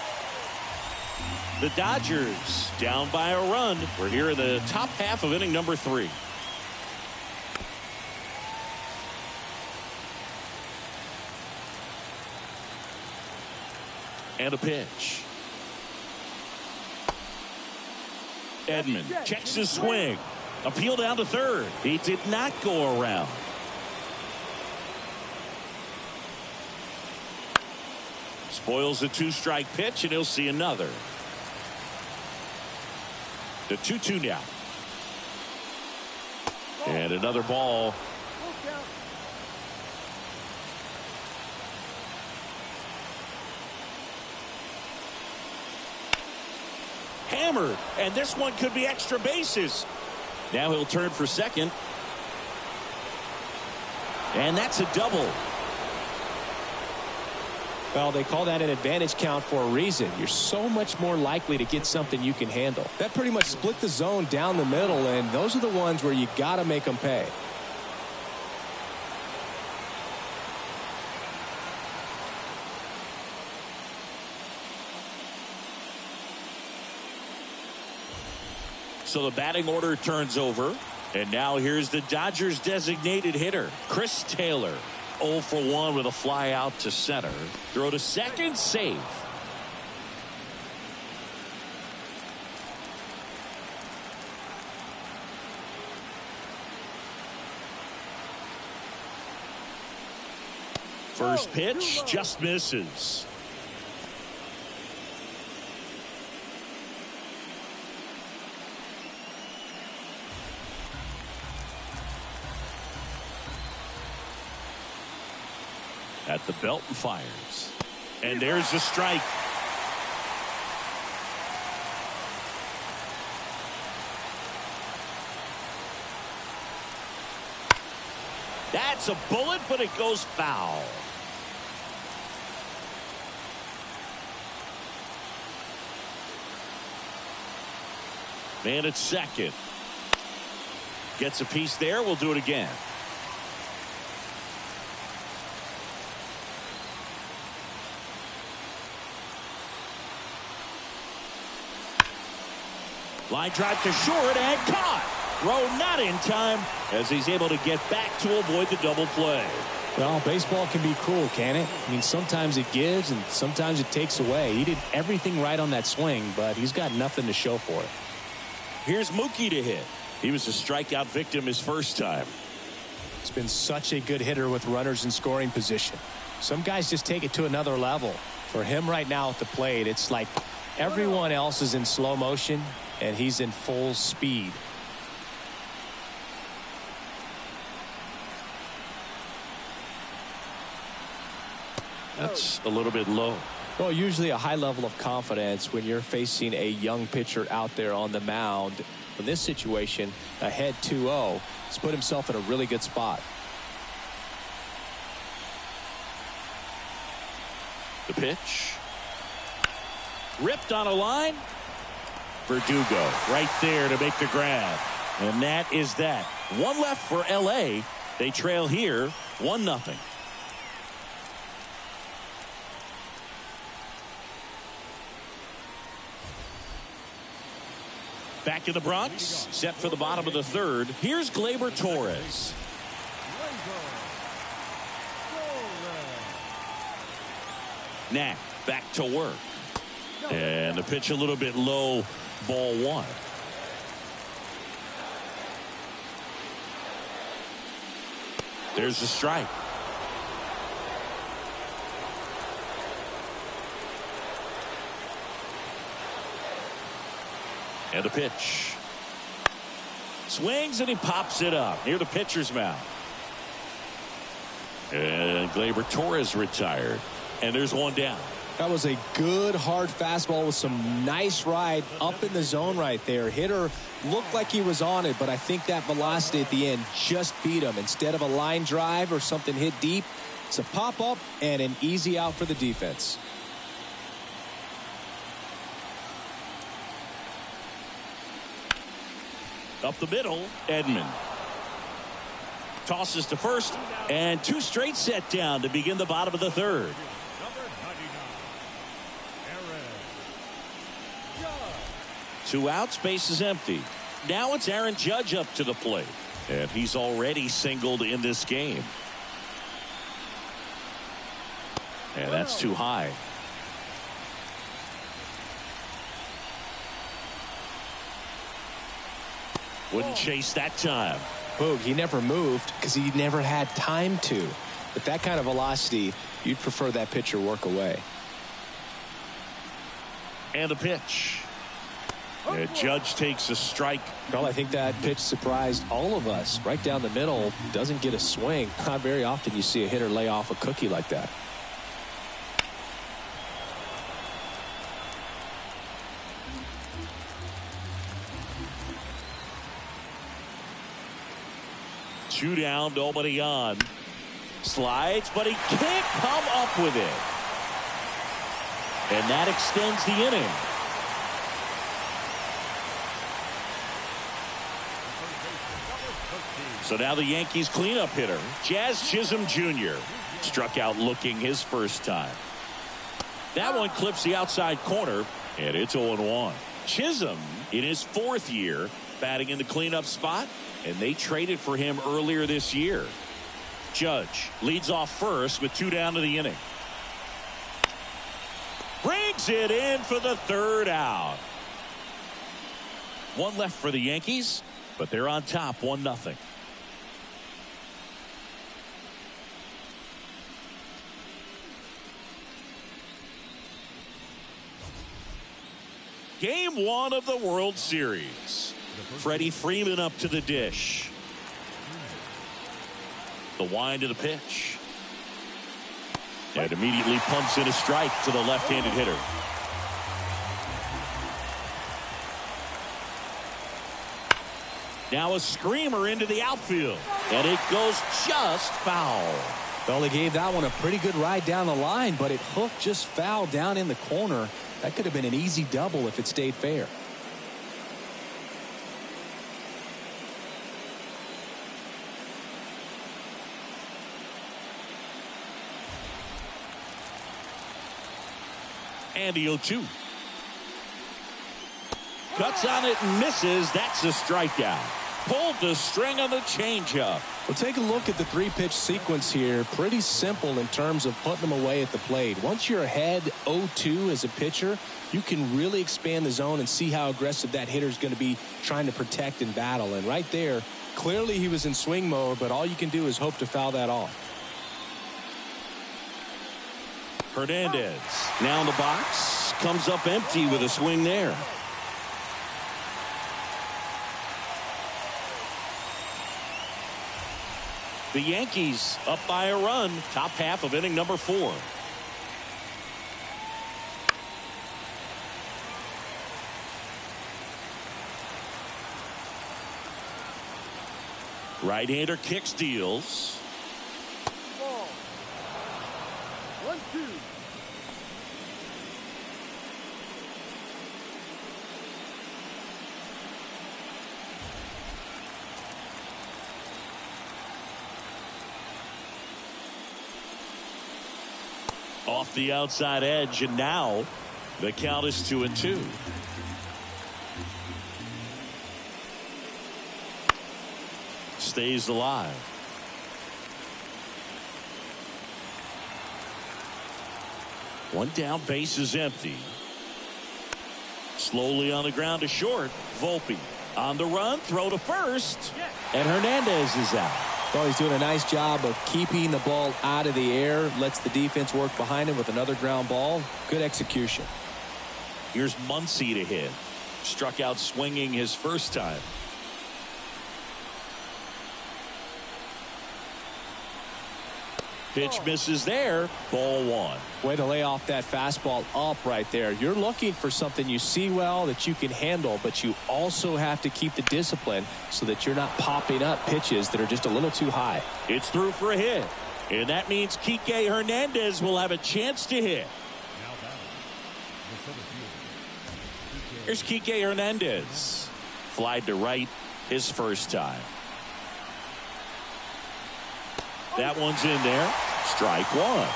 The Dodgers down by a run. We're here in the top half of inning number 3. And a pitch. Edman checks his swing. Appeal down to third. He did not go around. Spoils the 2-strike pitch, and he'll see another. The 2-2 now. And another ball. Hammered, and this one could be extra bases. Now he'll turn for second. And that's a double. Well, they call that an advantage count for a reason. You're so much more likely to get something you can handle. That pretty much split the zone down the middle, and those are the ones where you got to make them pay. So the batting order turns over. And now here's the Dodgers designated hitter, Chris Taylor. 0 for 1 with a fly out to center. Throw to second, safe. First pitch just misses. At the belt and fires. And there's the strike. That's a bullet, but it goes foul. Man at second. Gets a piece there. We'll do it again. Line drive to short and caught. Throw not in time as he's able to get back to avoid the double play. Well, baseball can be cruel, can it? I mean, sometimes it gives and sometimes it takes away. He did everything right on that swing, but he's got nothing to show for it. Here's Mookie to hit. He was a strikeout victim his first time. He's been such a good hitter with runners in scoring position. Some guys just take it to another level. For him right now at the plate, it's like everyone else is in slow motion and he's in full speed. That's a little bit low. Well, usually a high level of confidence when you're facing a young pitcher out there on the mound. In this situation, ahead 2-0, he's put himself in a really good spot. The pitch. Ripped on a line. Verdugo right there to make the grab. And that is that. One left for LA. They trail here 1-0. Back in the Bronx, set for the bottom of the third. Here's Gleyber Torres. Knack back to work. And the pitch a little bit low, ball one. There's the strike. And the pitch. Swings and he pops it up near the pitcher's mound. And Gleyber Torres retired. And there's one down. That was a good hard fastball with some nice ride up in the zone right there. Hitter looked like he was on it, but I think that velocity at the end just beat him. Instead of a line drive or something hit deep, it's a pop up and an easy out for the defense. Up the middle, Edman. Tosses to first, and two straight set down to begin the bottom of the third. Two outs, base is empty. Now it's Aaron Judge up to the plate. And he's already singled in this game. And that's too high. Wouldn't chase that time. Boog, he never moved because he never had time to. With that kind of velocity, you'd prefer that pitcher work away. And the pitch. And Judge takes a strike. Well, I think that pitch surprised all of us. Right down the middle, doesn't get a swing. Not very often you see a hitter lay off a cookie like that. Two down, nobody on. Slides, but he can't come up with it. And that extends the inning. So now the Yankees cleanup hitter, Jazz Chisholm Jr. struck out looking his first time. That one clips the outside corner, and it's 0-1. Chisholm in his 4th year batting in the cleanup spot, and they traded for him earlier this year. Judge leads off first with 2 down to the inning. Brings it in for the 3rd out. 1 left for the Yankees, but they're on top 1-0. Game 1 of the World Series. Freddie Freeman up to the dish. The wind of the pitch. And immediately pumps in a strike to the left-handed hitter. Now a screamer into the outfield. And it goes just foul. Well, they gave that one a pretty good ride down the line, but it hooked just foul down in the corner. That could have been an easy double if it stayed fair. And the 0-2. Cuts on it and misses. That's a strikeout. Pulled the string on the changeup. Well, take a look at the 3-pitch sequence here. Pretty simple in terms of putting them away at the plate. Once you're ahead 0-2 as a pitcher, you can really expand the zone and see how aggressive that hitter is going to be trying to protect and battle. And right there, clearly he was in swing mode, but all you can do is hope to foul that off. Hernandez now in the box, comes up empty with a swing there. The Yankees up by a run, top half of inning number 4. Right-hander kick steals. Ball. 1-2. Off the outside edge, and now the count is 2-2. Stays alive. One down, base is empty. Slowly on the ground to short. Volpe on the run, throw to first, and Hernandez is out. Well, he's doing a nice job of keeping the ball out of the air. Lets the defense work behind him with another ground ball. Good execution. Here's Muncy to hit. Struck out swinging his first time. Pitch misses there. Ball 1. Way to lay off that fastball up right there. You're looking for something you see well that you can handle, but you also have to keep the discipline so that you're not popping up pitches that are just a little too high. It's through for a hit, and that means Kike Hernandez will have a chance to hit. Here's Kike Hernandez. Flied to right his first time. That one's in there. Strike 1.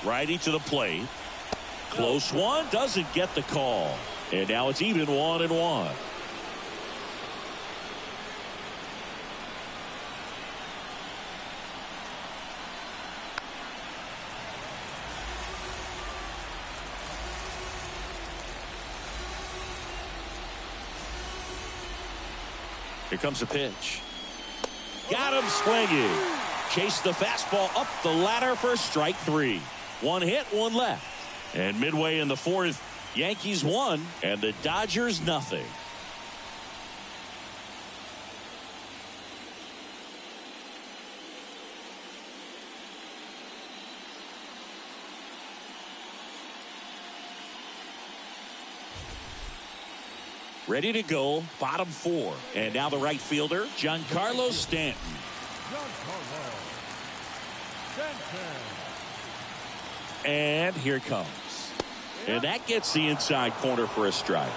Righty to the plate. Close one. Doesn't get the call. And now it's even 1-1. Here comes a pitch. Got him swinging. Chased the fastball up the ladder for strike 3. 1 hit, 1 left. And midway in the 4th, Yankees 1 and the Dodgers nothing. Ready to go, bottom 4. And now the right fielder, Giancarlo Stanton. And here it comes. And that gets the inside corner for a strike.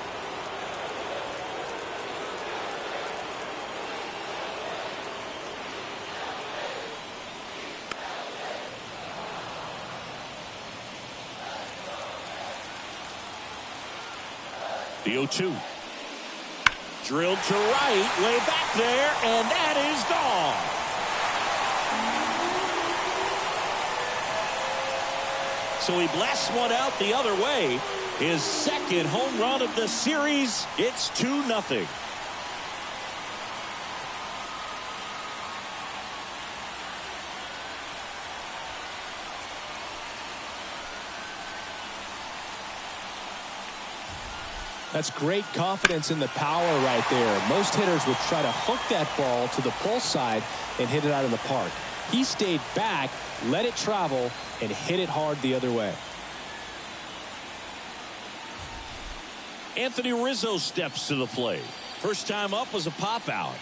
The 0-2. Drilled to right, way back there, and that is gone. So he blasts one out the other way. His second home run of the series. It's 2-0. That's great confidence in the power right there. Most hitters would try to hook that ball to the pull side and hit it out of the park. He stayed back, let it travel, and hit it hard the other way. Anthony Rizzo steps to the plate. First time up was a pop out.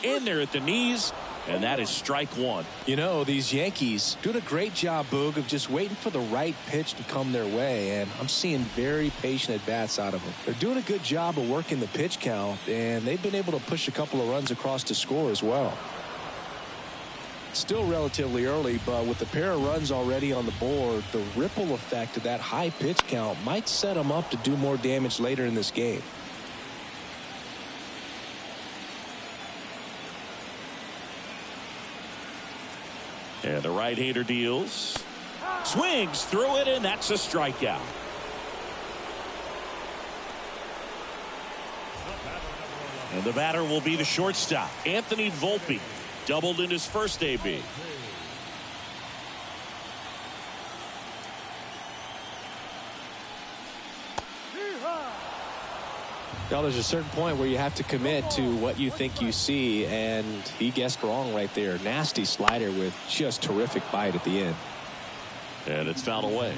In there at the knees, and that is strike one. You know, these Yankees doing a great job, Boog, of just waiting for the right pitch to come their way, and I'm seeing very patient at-bats out of them. They're doing a good job of working the pitch count, and they've been able to push a couple of runs across to score as well. Still relatively early, but with the pair of runs already on the board, the ripple effect of that high pitch count might set them up to do more damage later in this game. And the right-hander deals. Swings through it, and that's a strikeout. And the batter will be the shortstop, Anthony Volpe. Doubled in his first AB. Well, there's a certain point where you have to commit to what you think you see, and he guessed wrong right there. Nasty slider with just terrific bite at the end. And it's fouled away.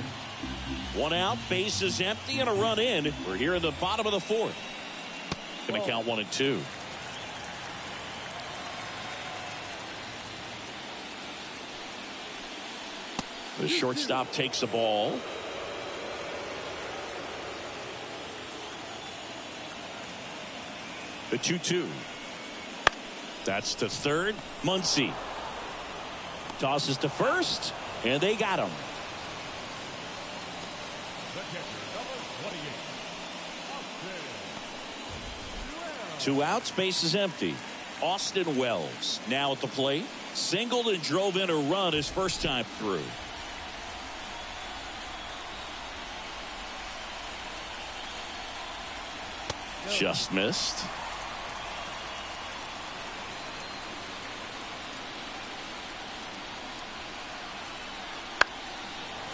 One out, bases empty, and a run in. We're here in the bottom of the fourth. Going to count 1 and 2. The shortstop takes the ball. The 2-2. That's to third. Muncy tosses to first, and they got him. Two outs, bases empty. Austin Wells now at the plate. Singled and drove in a run his first time through. Just missed.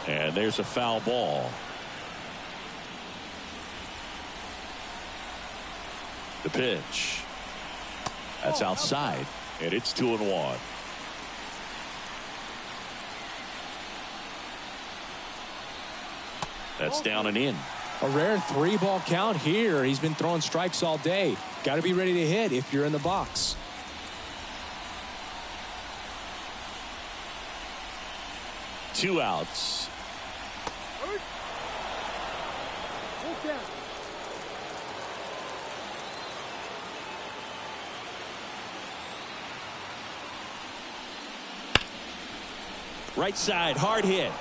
And there's a foul ball. The pitch. That's outside, and it's 2-1. That's down and in. A rare 3-ball count here. He's been throwing strikes all day. Got to be ready to hit if you're in the box. Two outs. Right side, hard hit.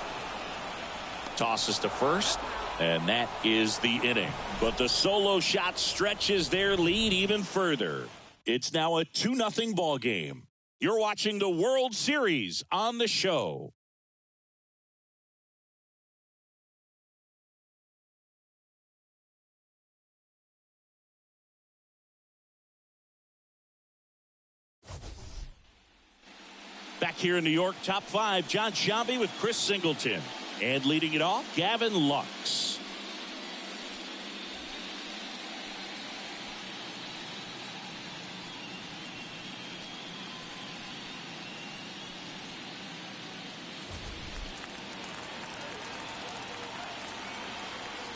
Tosses to first, and that is the inning. But the solo shot stretches their lead even further. It's now a 2-0 ball game. You're watching the World Series on the show. Back here in New York, top 5, John Sciambi with Chris Singleton. And leading it off, Gavin Lux.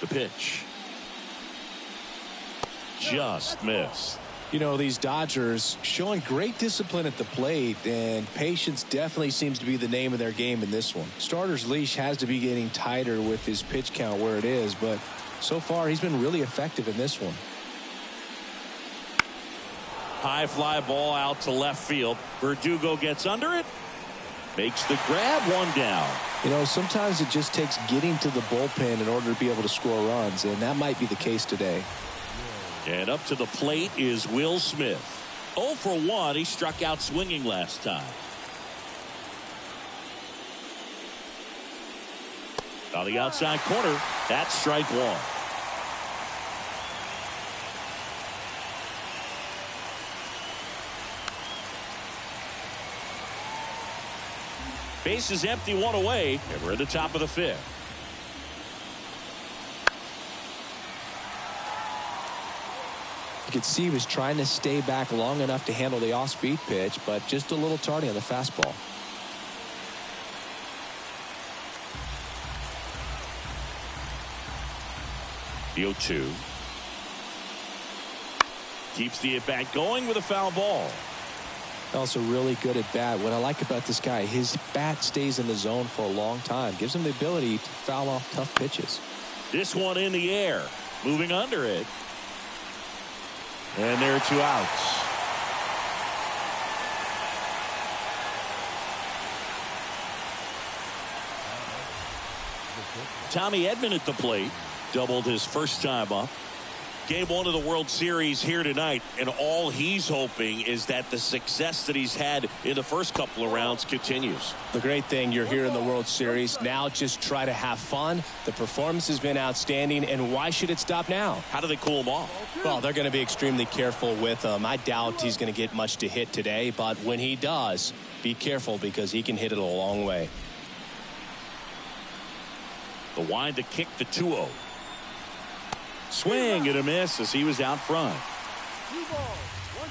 The pitch. Just missed. You know, these Dodgers showing great discipline at the plate, and patience definitely seems to be the name of their game in this one. Starter's leash has to be getting tighter with his pitch count where it is, but so far he's been really effective in this one. High fly ball out to left field. Verdugo gets under it, Makes the grab, one down. You know, sometimes it just takes getting to the bullpen in order to be able to score runs, and that might be the case today. And up to the plate is Will Smith. 0 for 1. He struck out swinging last time. On the outside corner, that's strike one. Base is empty, one away, and we're at the top of the fifth. You could see he was trying to stay back long enough to handle the off-speed pitch, but just a little tardy on the fastball. The 0-2. Keeps the at-bat going with a foul ball. Also really good at bat. What I like about this guy, his bat stays in the zone for a long time. Gives him the ability to foul off tough pitches. This one in the air. Moving under it. And there are 2 outs. Tommy Edman at the plate. Doubled his first time up. Game 1 of the World Series here tonight, and all he's hoping is that the success that he's had in the first couple of rounds continues. The great thing, you're here in the World Series. Now just try to have fun. The performance has been outstanding, and why should it stop now? How do they cool him off? Well, they're going to be extremely careful with him. I doubt he's going to get much to hit today, but when he does, be careful because he can hit it a long way. The wind to kick, the 2-0. Swing and a miss as he was out front. 2 balls, 1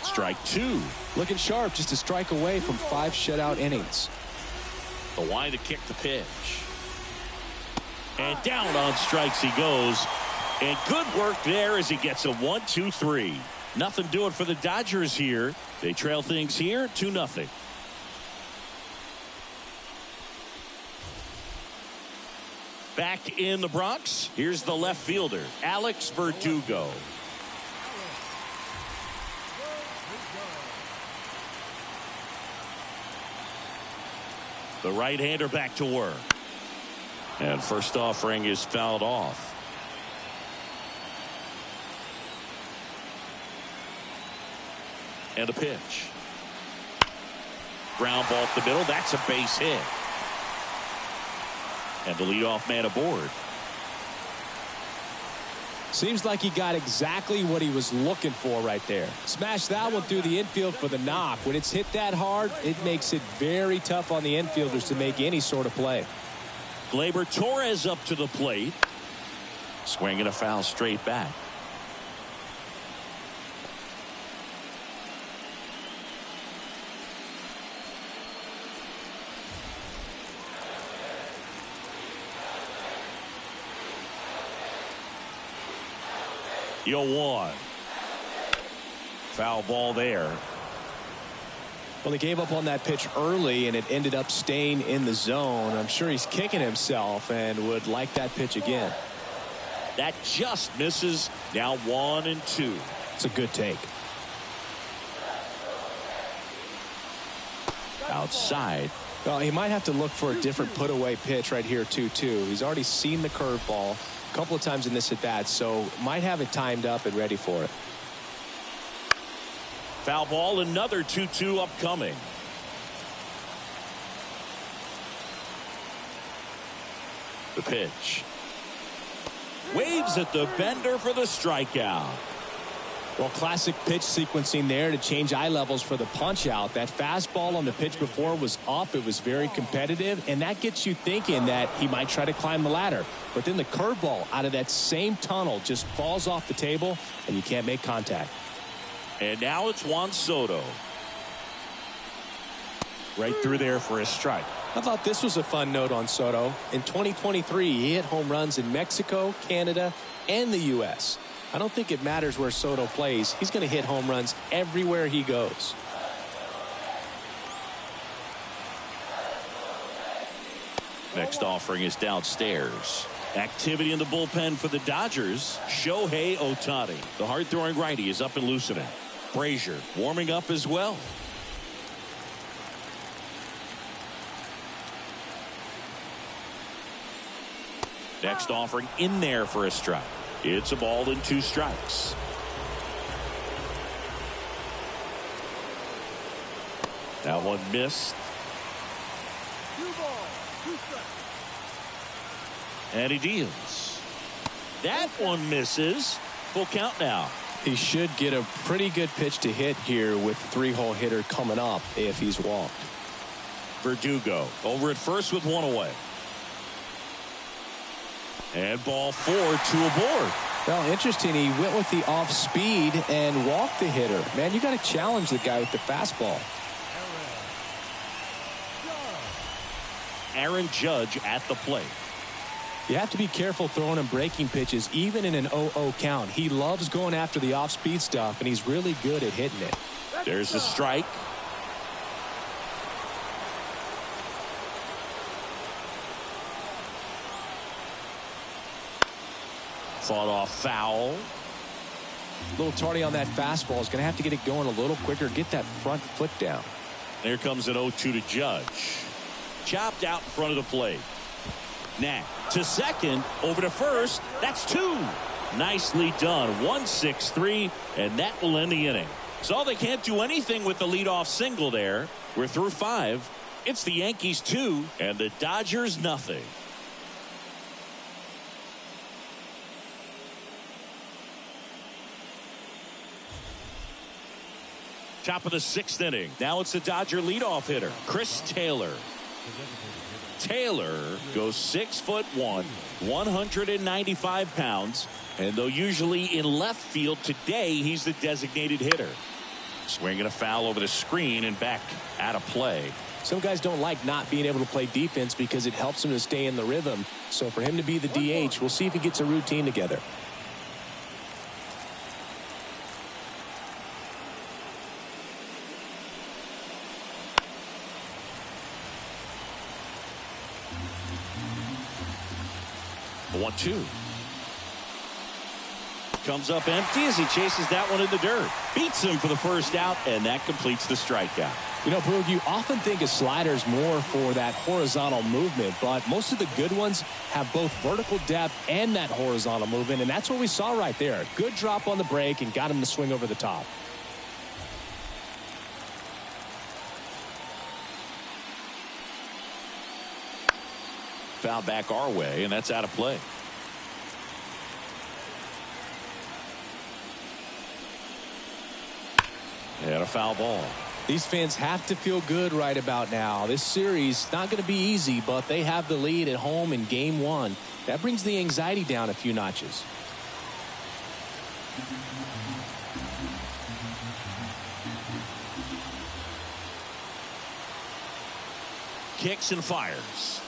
strike. Strike 2. Looking sharp, just a strike away from 5 shutout innings. The wind to kick, the pitch. And down on strikes he goes. And good work there as he gets a 1-2-3. Nothing doing for the Dodgers here. They trail things here 2-0. Back in the Bronx, here's the left fielder, Alex Verdugo. The right-hander back to work. And first offering is fouled off. And a pitch. Ground ball up the middle. That's a base hit. And the leadoff man aboard. Seems like he got exactly what he was looking for right there. Smashed that one through the infield for the knock. When it's hit that hard, it makes it very tough on the infielders to make any sort of play. Gleyber Torres up to the plate. Swinging a foul straight back. The 0-1. Foul ball there. Well, he gave up on that pitch early, and it ended up staying in the zone. I'm sure he's kicking himself and would like that pitch again. That just misses. Now 1-2. It's a good take. Outside. Well, he might have to look for a different put-away pitch right here, 2-2. He's already seen the curveball a couple of times in this at-bat, so might have it timed up and ready for it. Foul ball, another 2-2 upcoming. The pitch. Waves at the bender for the strikeout. Well, classic pitch sequencing there to change eye levels for the punch out. That fastball on the pitch before was up. It was very competitive, and that gets you thinking that he might try to climb the ladder. But then the curveball out of that same tunnel just falls off the table, and you can't make contact. And now it's Juan Soto. Right through there for a strike. I thought this was a fun note on Soto. In 2023, he hit home runs in Mexico, Canada, and the U.S. I don't think it matters where Soto plays. He's going to hit home runs everywhere he goes. Next offering is downstairs. Activity in the bullpen for the Dodgers. Shohei Ohtani. The hard-throwing righty is up and loosening. Brazier warming up as well. Next offering in there for a strike. It's a ball and 2 strikes. That one missed. 2 balls, 2 strikes. And he deals. That one misses. Full count now. He should get a pretty good pitch to hit here with 3-hole hitter coming up if he's walked. Verdugo over at first with 1 away. And ball 4, 2 aboard. Well, interesting. He went with the off speed and walked the hitter. Man, you got to challenge the guy with the fastball. Aaron Judge at the plate. You have to be careful throwing him breaking pitches, even in an 0-0 count. He loves going after the off-speed stuff, and he's really good at hitting it. There's a strike. Fought off foul. A little tardy on that fastball. Is going to have to get it going a little quicker. Get that front foot down. There comes an 0-2 to Judge. Chopped out in front of the plate. Knack to second, over to first. That's 2. Nicely done. 1-6-3, and that will end the inning. So they can't do anything with the leadoff single there. We're through 5. It's the Yankees 2 and the Dodgers nothing. Top of the 6th inning. Now it's the Dodger leadoff hitter, Chris Taylor. Taylor goes 6'1", 195 pounds, and though usually in left field, today he's the designated hitter. Swinging a foul over the screen and back out of play. Some guys don't like not being able to play defense because it helps them to stay in the rhythm. So for him to be the DH, we'll see if he gets a routine together. The 1-2. Comes up empty as he chases that one in the dirt. Beats him for the first out, and that completes the strikeout. You know, Boog, you often think of sliders more for that horizontal movement, but most of the good ones have both vertical depth and that horizontal movement, and that's what we saw right there. Good drop on the break and got him to swing over the top. Foul back our way, and that's out of play. And a foul ball. These fans have to feel good right about now. This series not going to be easy, but they have the lead at home in game 1. That brings the anxiety down a few notches. Kicks and fires.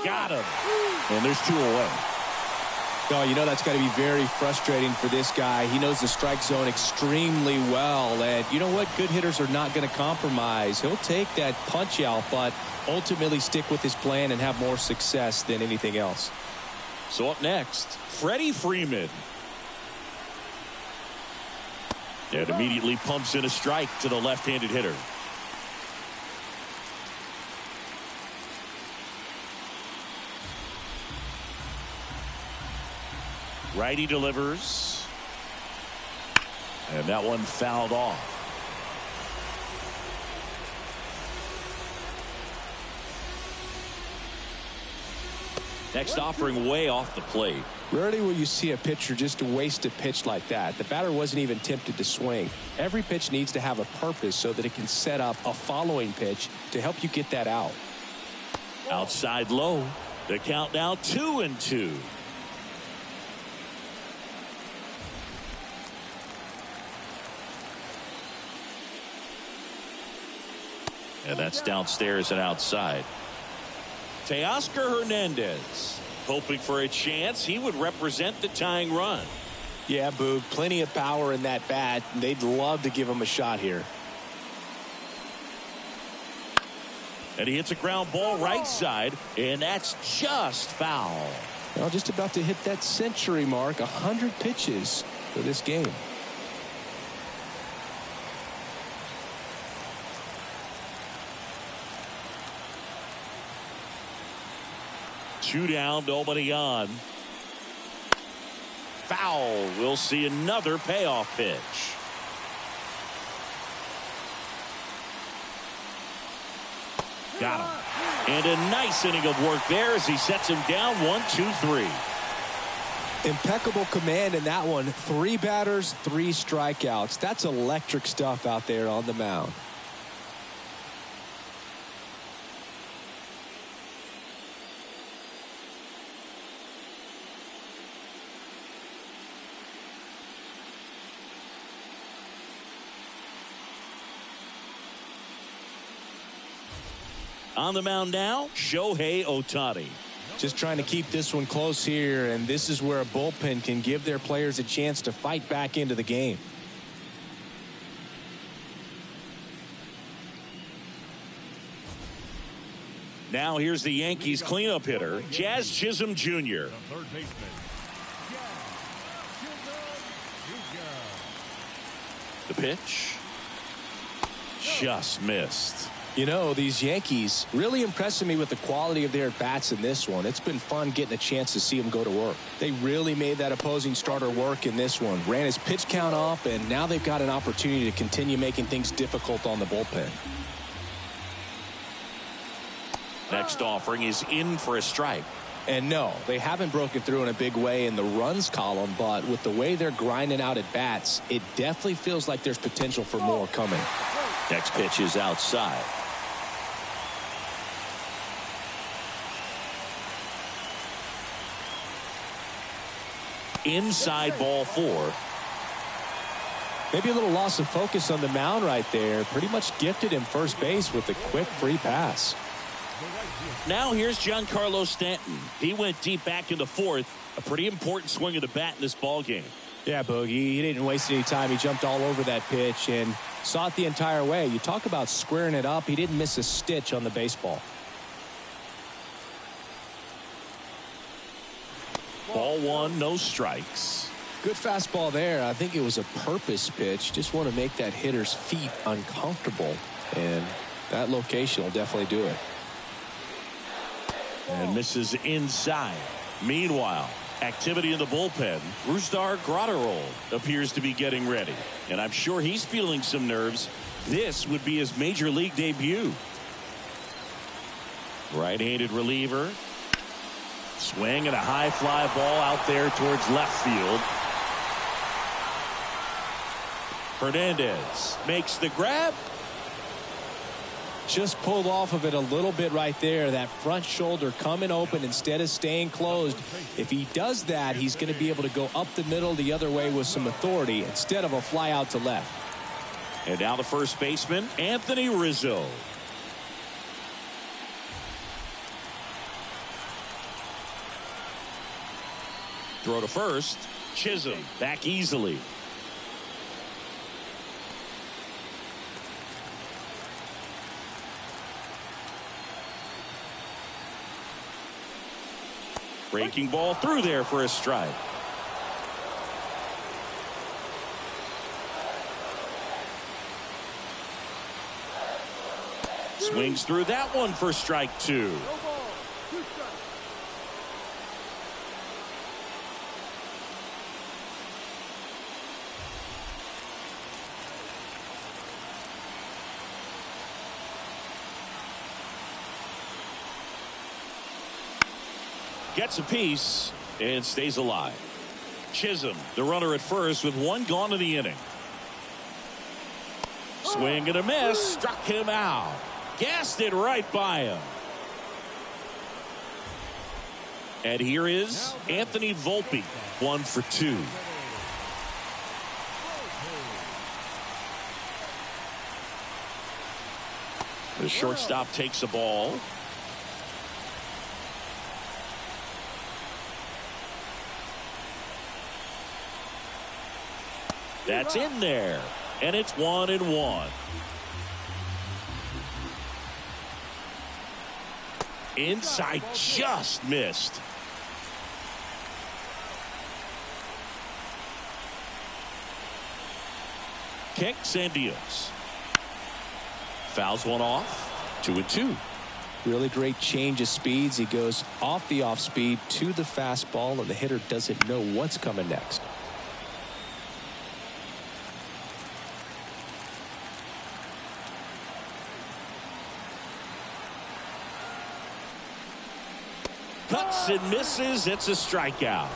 Got him. And there's 2 away. Oh, you know that's got to be very frustrating for this guy. He knows the strike zone extremely well. And you know what? Good hitters are not going to compromise. He'll take that punch out, but ultimately stick with his plan and have more success than anything else. So up next, Freddie Freeman. And immediately pumps in a strike to the left-handed hitter. Righty delivers. And that one fouled off. Next offering way off the plate. Rarely will you see a pitcher just waste a pitch like that. The batter wasn't even tempted to swing. Every pitch needs to have a purpose so that it can set up a following pitch to help you get that out. Outside low. The count now 2-2. And that's downstairs and outside. Teoscar Hernandez hoping for a chance. He would represent the tying run. Yeah, Boog, plenty of power in that bat. They'd love to give him a shot here. And he hits a ground ball right side, and that's just foul. Well, just about to hit that century mark. 100 pitches for this game. 2 down, nobody on. Foul. We'll see another payoff pitch. Got him. And a nice inning of work there as he sets him down 1-2-3. Impeccable command in that one. 3 batters, 3 strikeouts. That's electric stuff out there on the mound. On the mound now, Shohei Ohtani. Just trying to keep this one close here, and this is where a bullpen can give their players a chance to fight back into the game. Now here's the Yankees cleanup hitter, Jazz Chisholm Jr. The third baseman, The pitch. Just missed. You know, these Yankees really impressing me with the quality of their bats in this one. It's been fun getting a chance to see them go to work. They really made that opposing starter work in this one. Ran his pitch count off, and now they've got an opportunity to continue making things difficult on the bullpen. Next offering is in for a strike. And no, they haven't broken through in a big way in the runs column, but with the way they're grinding out at bats, it definitely feels like there's potential for more coming. Next pitch is outside. Inside, ball 4. Maybe a little loss of focus on the mound right there. Pretty much gifted him first base with a quick free pass. Now here's Giancarlo Stanton. He went deep back in the 4th. A pretty important swing of the bat in this ball game. Yeah, Boogie, he didn't waste any time. He jumped all over that pitch and saw it the entire way. You talk about squaring it up. He didn't miss a stitch on the baseball. Ball 1, no strikes. Good fastball there. I think it was a purpose pitch. Just want to make that hitter's feet uncomfortable. And that location will definitely do it. And misses inside. Meanwhile, activity in the bullpen. Rusdar Graterol appears to be getting ready. And I'm sure he's feeling some nerves. This would be his major league debut. Right-handed reliever. Swing and a high fly ball out there towards left field. Hernandez makes the grab. Just pulled off of it a little bit right there. That front shoulder coming open instead of staying closed. If he does that, he's going to be able to go up the middle the other way with some authority instead of a fly out to left. And now the first baseman, Anthony Rizzo. Throw to first. Chisholm back easily. Breaking ball through there for a strike. Swings through that one for strike 2. Gets a piece and stays alive. Chisholm, the runner at first with 1 gone in the inning. Swing and a miss. Struck him out. Gassed it right by him. And here is Anthony Volpe, 1 for 2. The shortstop takes a ball. That's in there. And it's 1-1. Inside, just missed. Kicks and deals. Fouls one off. 2-2. Really great change of speeds. He goes off the off speed to the fastball, and the hitter doesn't know what's coming next. Cuts and misses. It's a strikeout.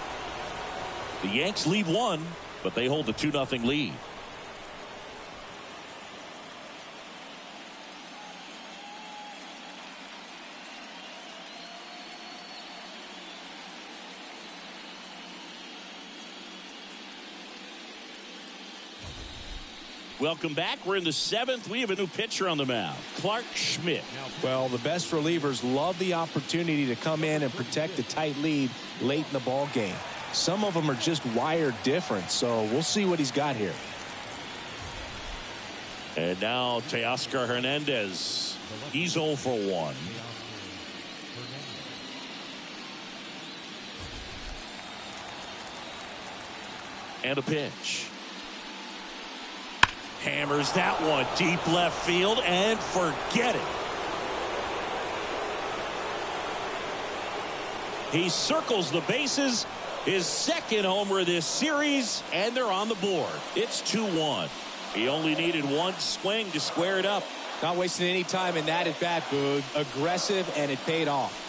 The Yanks lead one, but they hold the 2-0 lead. Welcome back. We're in the 7th. We have a new pitcher on the mound, Clark Schmidt. Well, the best relievers love the opportunity to come in and protect a tight lead late in the ball game. Some of them are just wired different, so we'll see what he's got here. And now Teoscar Hernandez. He's 0 for 1. And a pitch. Hammers that one deep left field and forget it. He circles the bases. His second homer this series, and they're on the board. It's 2-1. He only needed one swing to square it up. Not wasting any time in that at bat, Boog. Aggressive, and it paid off.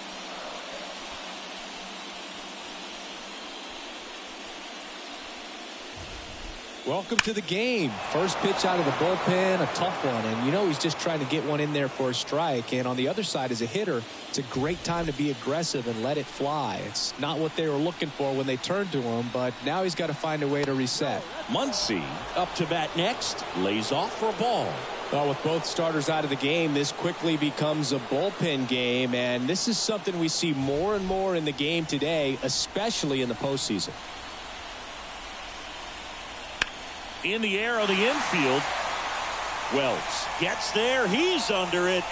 Welcome to the game. First pitch out of the bullpen, a tough one. And you know he's just trying to get one in there for a strike. And on the other side, as a hitter, it's a great time to be aggressive and let it fly. It's not what they were looking for when they turned to him, but now he's got to find a way to reset. Muncy up to bat next, lays off for a ball. Well, with both starters out of the game, this quickly becomes a bullpen game. And this is something we see more and more in the game today, especially in the postseason. In the air on the infield. Wells gets there. He's under it.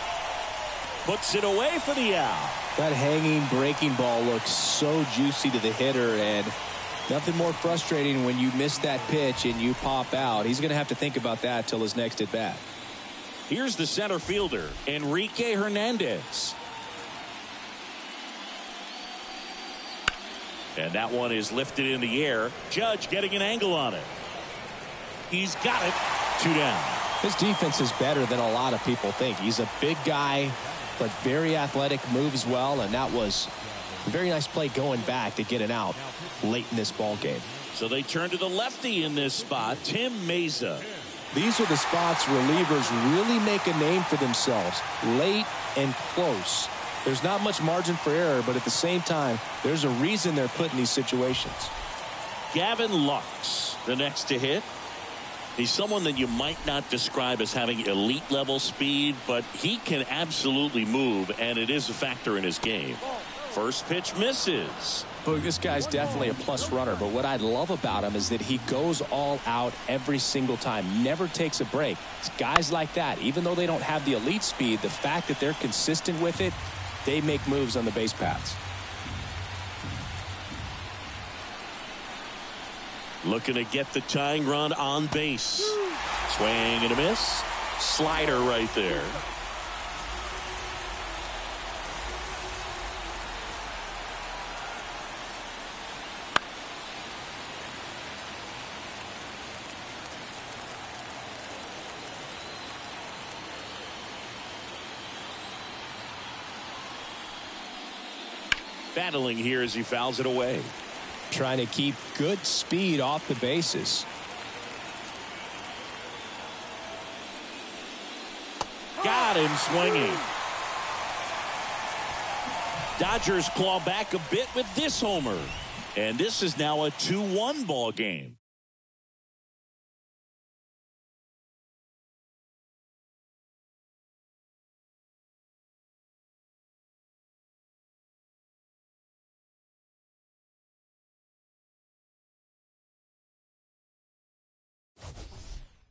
Puts it away for the out. That hanging breaking ball looks so juicy to the hitter, and nothing more frustrating when you miss that pitch and you pop out. He's going to have to think about that till his next at bat. Here's the center fielder, Enrique Hernandez. And that one is lifted in the air. Judge getting an angle on it. He's got it. 2 down. His defense is better than a lot of people think. He's a big guy, but very athletic, moves well, and that was a very nice play going back to get an out late in this ball game. So they turn to the lefty in this spot, Tim Meza. These are the spots relievers really make a name for themselves, late and close. There's not much margin for error, but at the same time, there's a reason they're put in these situations. Gavin Lux, the next to hit. He's someone that you might not describe as having elite level speed, but he can absolutely move, and it is a factor in his game. First pitch misses. Boog, this guy's definitely a plus runner, but what I love about him is that he goes all out every single time, never takes a break. It's guys like that, even though they don't have the elite speed, the fact that they're consistent with it, they make moves on the base paths. Looking to get the tying run on base. Swing and a miss. Slider right there. Battling here as he fouls it away. Trying to keep good speed off the bases. Got him swinging. Dodgers claw back a bit with this homer. And this is now a 2-1 ball game.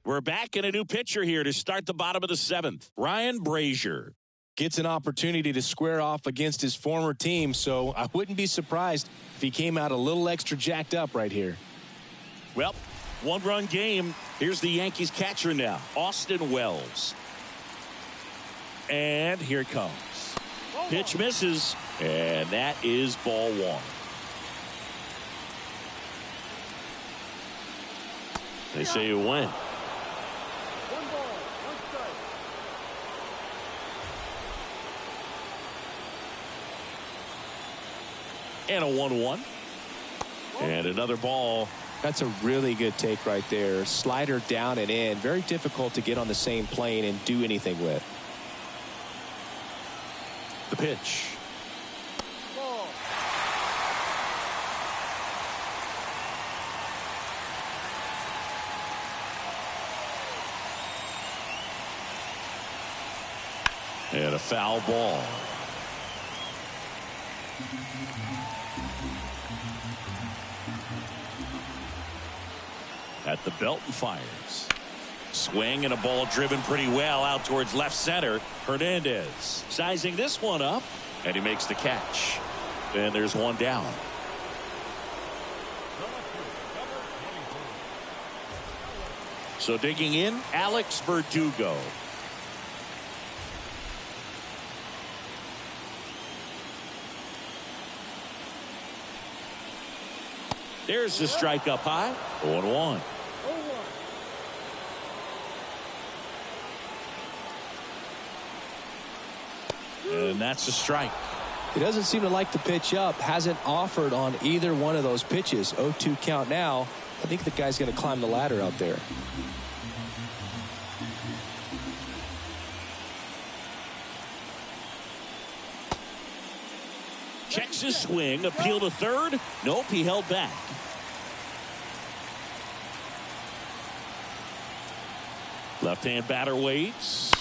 We're back in a new pitcher here to start the bottom of the 7th. Ryan Brazier gets an opportunity to square off against his former team, so I wouldn't be surprised if he came out a little extra jacked up right here. Well, 1-run game. Here's the Yankees catcher now, Austin Wells. And here it comes. Pitch misses, and that is ball one. They say you win. 1 ball, 1 strike. And a 1-1. And another ball. That's a really good take right there. Slider down and in. Very difficult to get on the same plane and do anything with. The pitch. Ball. And a foul ball. At the belt and fires. Swing and a ball driven pretty well out towards left center. Hernandez sizing this one up, and he makes the catch. And there's one down. So digging in, Alex Verdugo. There's the strike up high. 0-1. 0-1. And that's a strike. He doesn't seem to like the pitch up. Hasn't offered on either one of those pitches. 0-2 count now. I think the guy's going to climb the ladder out there. Checks his swing. Appeal to third. Nope, he held back. Left-hand batter waits.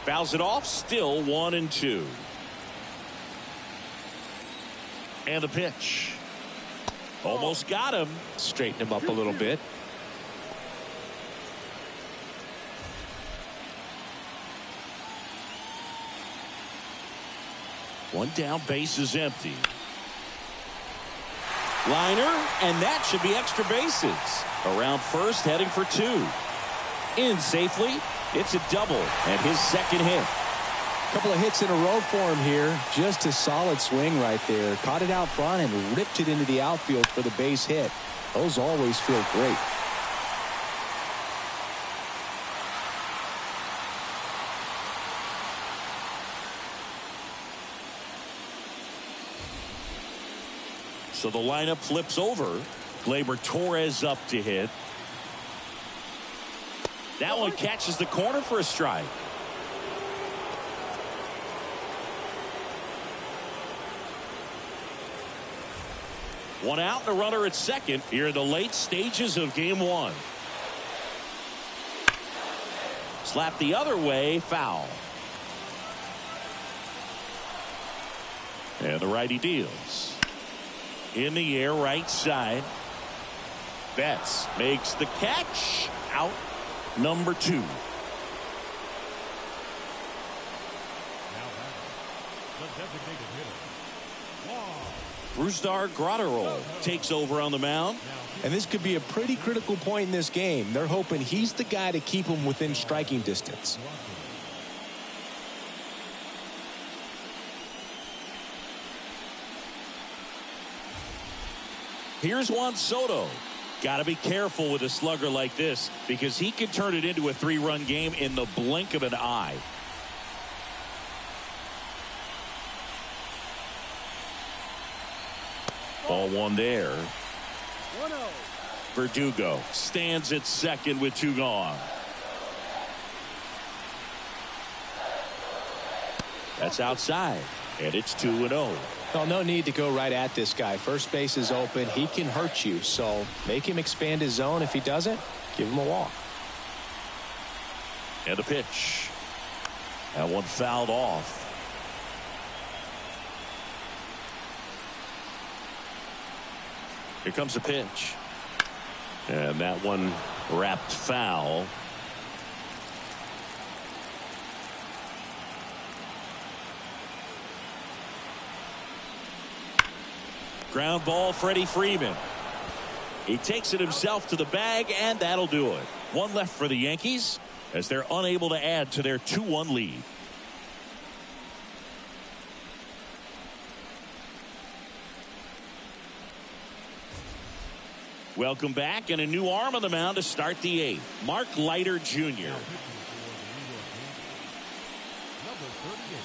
Fouls it off. Still 1-2. And the pitch. Almost got him. Straighten him up a little bit. One down, base is empty. Liner, and that should be extra bases. Around first, heading for 2. In safely. It's a double and his second hit. Couple of hits in a row for him here. Just a solid swing right there. Caught it out front and ripped it into the outfield for the base hit. Those always feel great. So the lineup flips over. Gleyber Torres up to hit. That one catches the corner for a strike. One out and a runner at second here in the late stages of game 1. Slap the other way, foul. And the righty deals. In the air, right side. Betts makes the catch. Out number 2. Now the designated hitter. Brusdar Graterol takes over on the mound. And this could be a pretty critical point in this game. They're hoping he's the guy to keep him within striking distance. Here's Juan Soto. Got to be careful with a slugger like this because he can turn it into a 3-run game in the blink of an eye. Ball 1 there. 1-0. Verdugo stands at second with 2 gone. That's outside, and it's 2-0. Well, no need to go right at this guy. First base is open. He can hurt you, so make him expand his zone. If he doesn't, give him a walk. And a pitch. That one fouled off. Here comes a pitch. And that one wrapped foul. Ground ball, Freddie Freeman. He takes it himself to the bag, and that'll do it. One left for the Yankees as they're unable to add to their 2-1 lead. Welcome back, and a new arm on the mound to start the 8th. Mark Leiter Jr. Now pitching for the New York Yankees, number 38,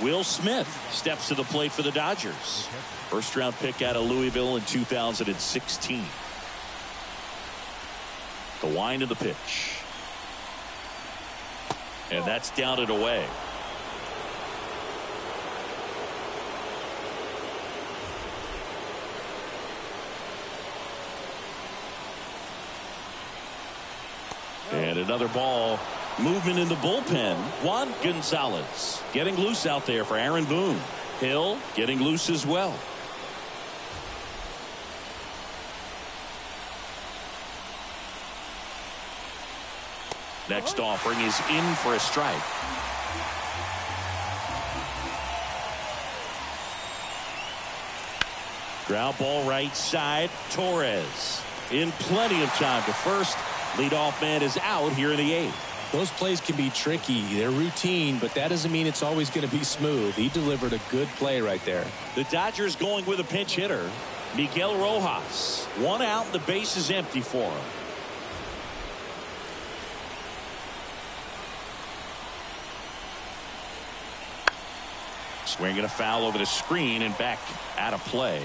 Mark. Will Smith steps to the plate for the Dodgers. First round pick out of Louisville in 2016. The wind of the pitch. And that's down and away. And another ball. Movement in the bullpen. Juan Gonzalez getting loose out there for Aaron Boone. Hill getting loose as well. Next offering is in for a strike. Ground ball right side. Torres in plenty of time to first. Leadoff man is out here in the 8th. Those plays can be tricky. They're routine, but that doesn't mean it's always going to be smooth. He delivered a good play right there. The Dodgers going with a pinch hitter. Miguel Rojas. One out, the base is empty for him. Swinging a foul over the screen and back out of play.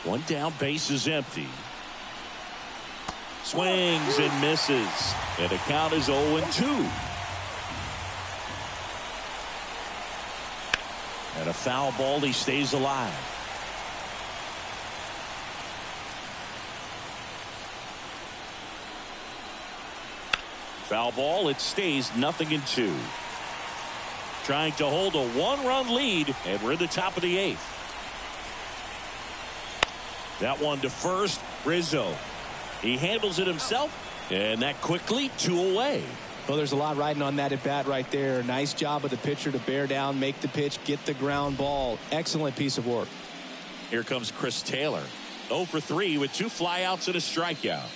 One down, base is empty. Swings and misses. And the count is 0-2. And a foul ball, he stays alive. Foul ball, it stays 0-2. Trying to hold a 1-run lead, and we're at the top of the 8th. That one to first. Rizzo. He handles it himself, and that quickly 2 away. Well, there's a lot riding on that at bat right there. Nice job of the pitcher to bear down, make the pitch, get the ground ball. Excellent piece of work. Here comes Chris Taylor. 0 for 3 with 2 flyouts and a strikeout.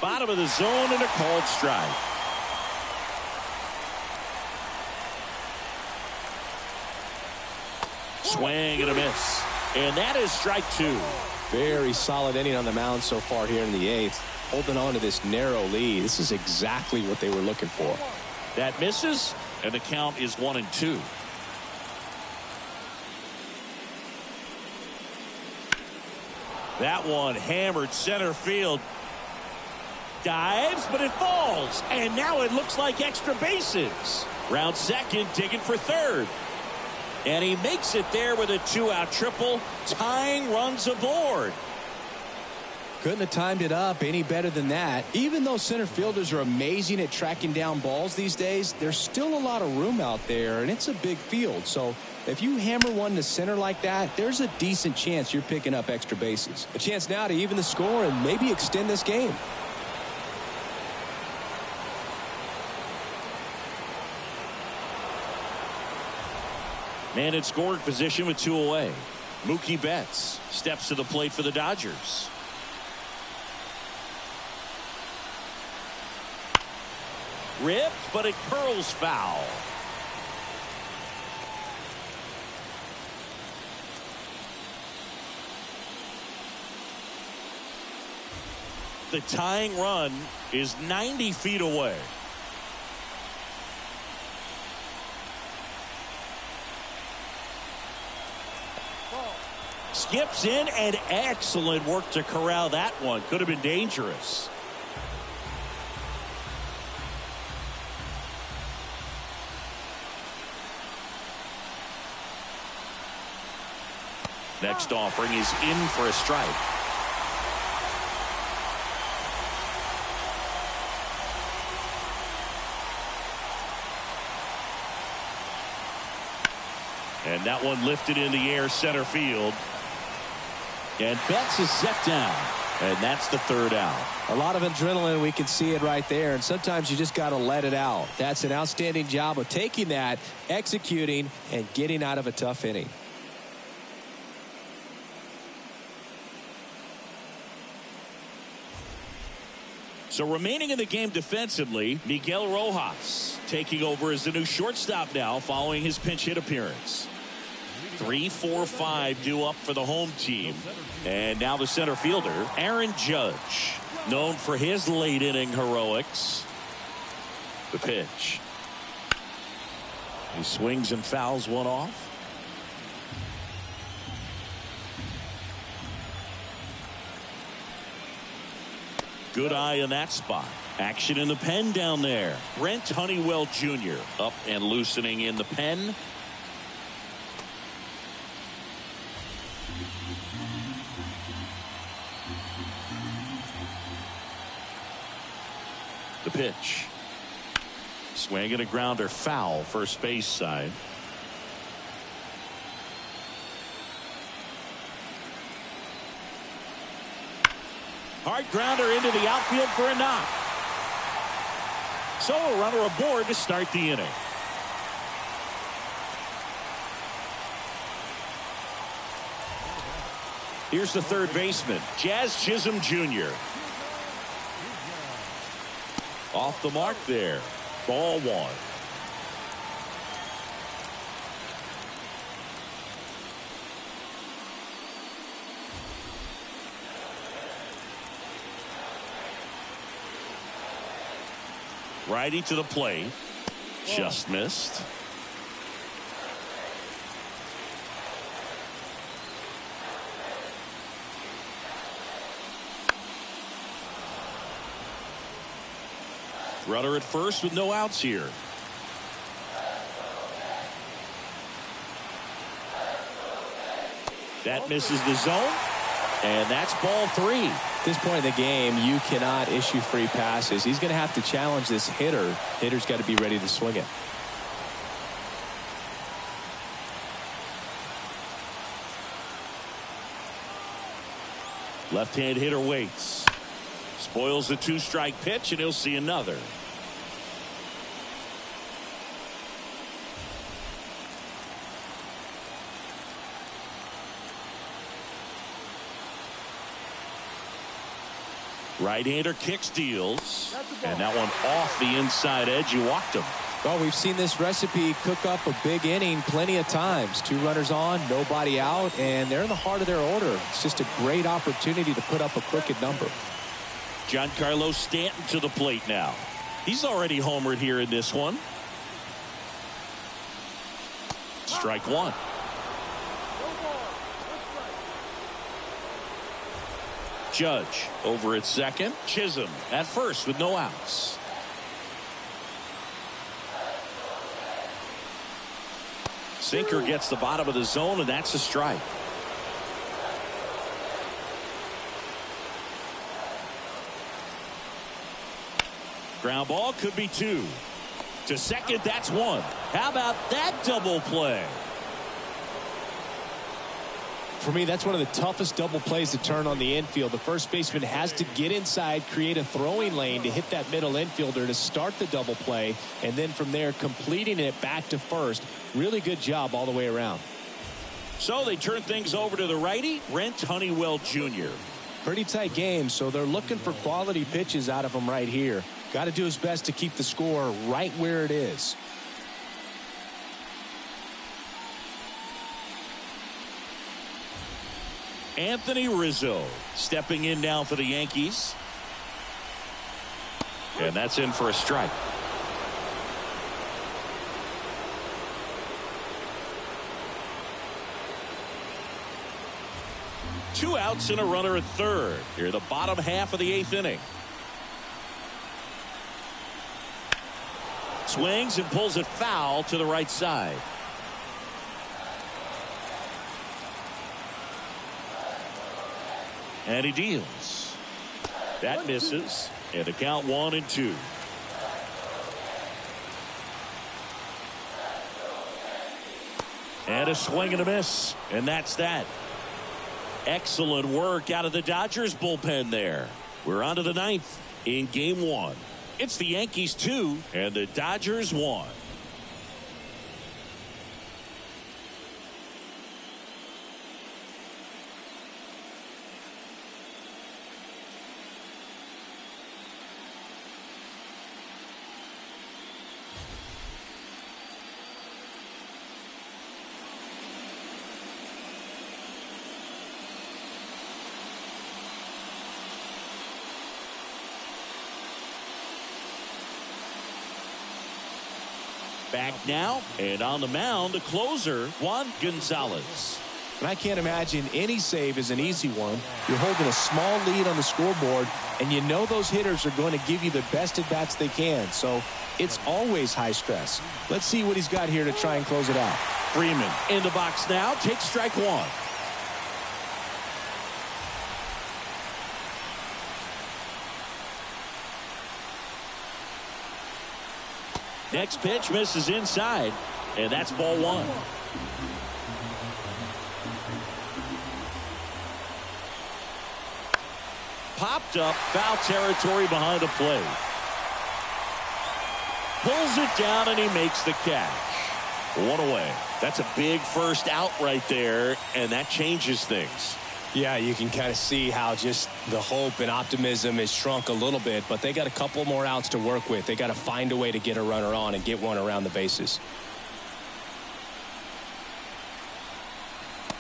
Bottom of the zone and a called strike. Swing and a miss. And that is strike 2. Very solid inning on the mound so far here in the 8th. Holding on to this narrow lead. This is exactly what they were looking for. That misses, and the count is 1-2. That one hammered center field. Dives, but it falls. And now it looks like extra bases. Round second, digging for third. And he makes it there with a 2-out triple, tying runs aboard. Couldn't have timed it up any better than that. Even though center fielders are amazing at tracking down balls these days, there's still a lot of room out there, and it's a big field. So if you hammer one to center like that, there's a decent chance you're picking up extra bases. A chance now to even the score and maybe extend this game. Man in scoring position with 2 away. Mookie Betts steps to the plate for the Dodgers. Ripped, but it curls foul. The tying run is 90 feet away. Skips in, and excellent work to corral that one. Could have been dangerous. Next offering is in for a strike. And that one lifted in the air center field. And Betts is set down. And that's the third out. A lot of adrenaline. We can see it right there. And sometimes you just got to let it out. That's an outstanding job of taking that, executing, and getting out of a tough inning. So remaining in the game defensively, Miguel Rojas taking over as the new shortstop now following his pinch hit appearance. 3, 4, 5 due up for the home team. And now the center fielder, Aaron Judge, known for his late inning heroics. The pitch. He swings and fouls one off. Good eye in that spot. Action in the pen down there. Brent Honeywell Jr. up and loosening in the pen. The pitch. Swing and a grounder, foul, first base side. Hard grounder into the outfield for a knock. So a runner aboard to start the inning. Here's the third baseman, Jazz Chisholm Jr. Off the mark there. Ball one. Righty to the plate. Just missed. Runner at first with no outs here. That misses the zone. And that's ball 3. At this point in the game, you cannot issue free passes. He's going to have to challenge this hitter. Hitter's got to be ready to swing it. Left-hand hitter waits. Spoils the 2-strike pitch, and he'll see another. Right-hander kicks, deals, and that one off the inside edge. You walked him. Well, we've seen this recipe cook up a big inning plenty of times. 2 runners on, nobody out, and they're in the heart of their order. It's just a great opportunity to put up a crooked number. Giancarlo Stanton to the plate now. He's already homered here in this one. Strike 1. Judge over at second. Chisholm at first with no outs. Sinker gets the bottom of the zone, and that's a strike. Ground ball could be 2. To second, that's 1. How about that double play? For me, that's one of the toughest double plays to turn on the infield. The first baseman has to get inside, create a throwing lane to hit that middle infielder to start the double play, and then from there completing it back to first. Really good job all the way around. So they turn things over to the righty, Brent Honeywell Jr. Pretty tight game, so they're looking for quality pitches out of him right here. Got to do his best to keep the score right where it is. Anthony Rizzo stepping in now for the Yankees. And that's in for a strike. Two outs and a runner at third. Here the bottom half of the 8th inning. Swings and pulls it foul to the right side. And he deals. That misses. And the count 1-2. And a swing and a miss. And that's that. Excellent work out of the Dodgers bullpen there. We're on to the ninth in game one. It's the Yankees 2 and the Dodgers 1. Back now, and on the mound, the closer, Juan Gonzalez. And I can't imagine any save is an easy one. You're holding a small lead on the scoreboard, and you know those hitters are going to give you the best at-bats they can. So it's always high stress. Let's see what he's got here to try and close it out. Freeman in the box now, takes strike one. Next pitch misses inside, and that's ball one. Popped up, foul territory behind the plate. Pulls it down, and he makes the catch. One away. That's a big first out right there, and that changes things. Yeah, you can kind of see how just the hope and optimism has shrunk a little bit, but they got a couple more outs to work with. They got to find a way to get a runner on and get one around the bases.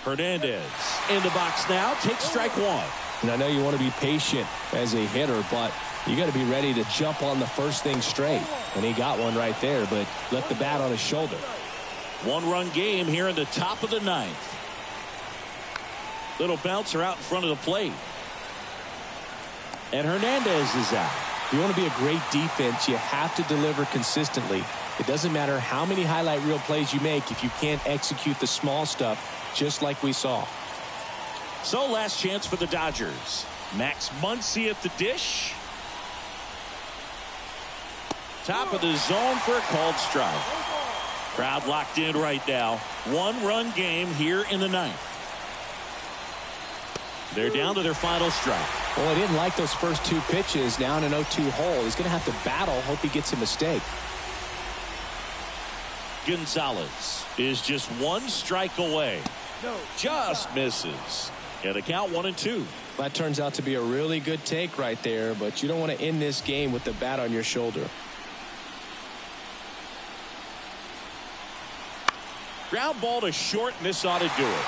Hernandez in the box now, takes strike one. And I know you want to be patient as a hitter, but you got to be ready to jump on the first thing straight. And he got one right there, but left the bat on his shoulder. One-run game here in the top of the ninth. Little bouncer out in front of the plate. And Hernandez is out. If you want to be a great defense, you have to deliver consistently. It doesn't matter how many highlight reel plays you make if you can't execute the small stuff, just like we saw. So last chance for the Dodgers. Max Muncy at the dish. Top of the zone for a called strike. Crowd locked in right now. One-run game here in the ninth. They're down to their final strike. Well, he didn't like those first two pitches. Now in an 0-2 hole. He's going to have to battle. Hope he gets a mistake. Gonzalez is just one strike away. Just misses. And the count 1-2. That turns out to be a really good take right there, but you don't want to end this game with the bat on your shoulder. Ground ball to short, and this ought to do it.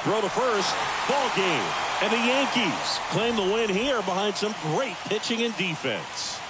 Throw to first, ball game. And the Yankees claim the win here behind some great pitching and defense.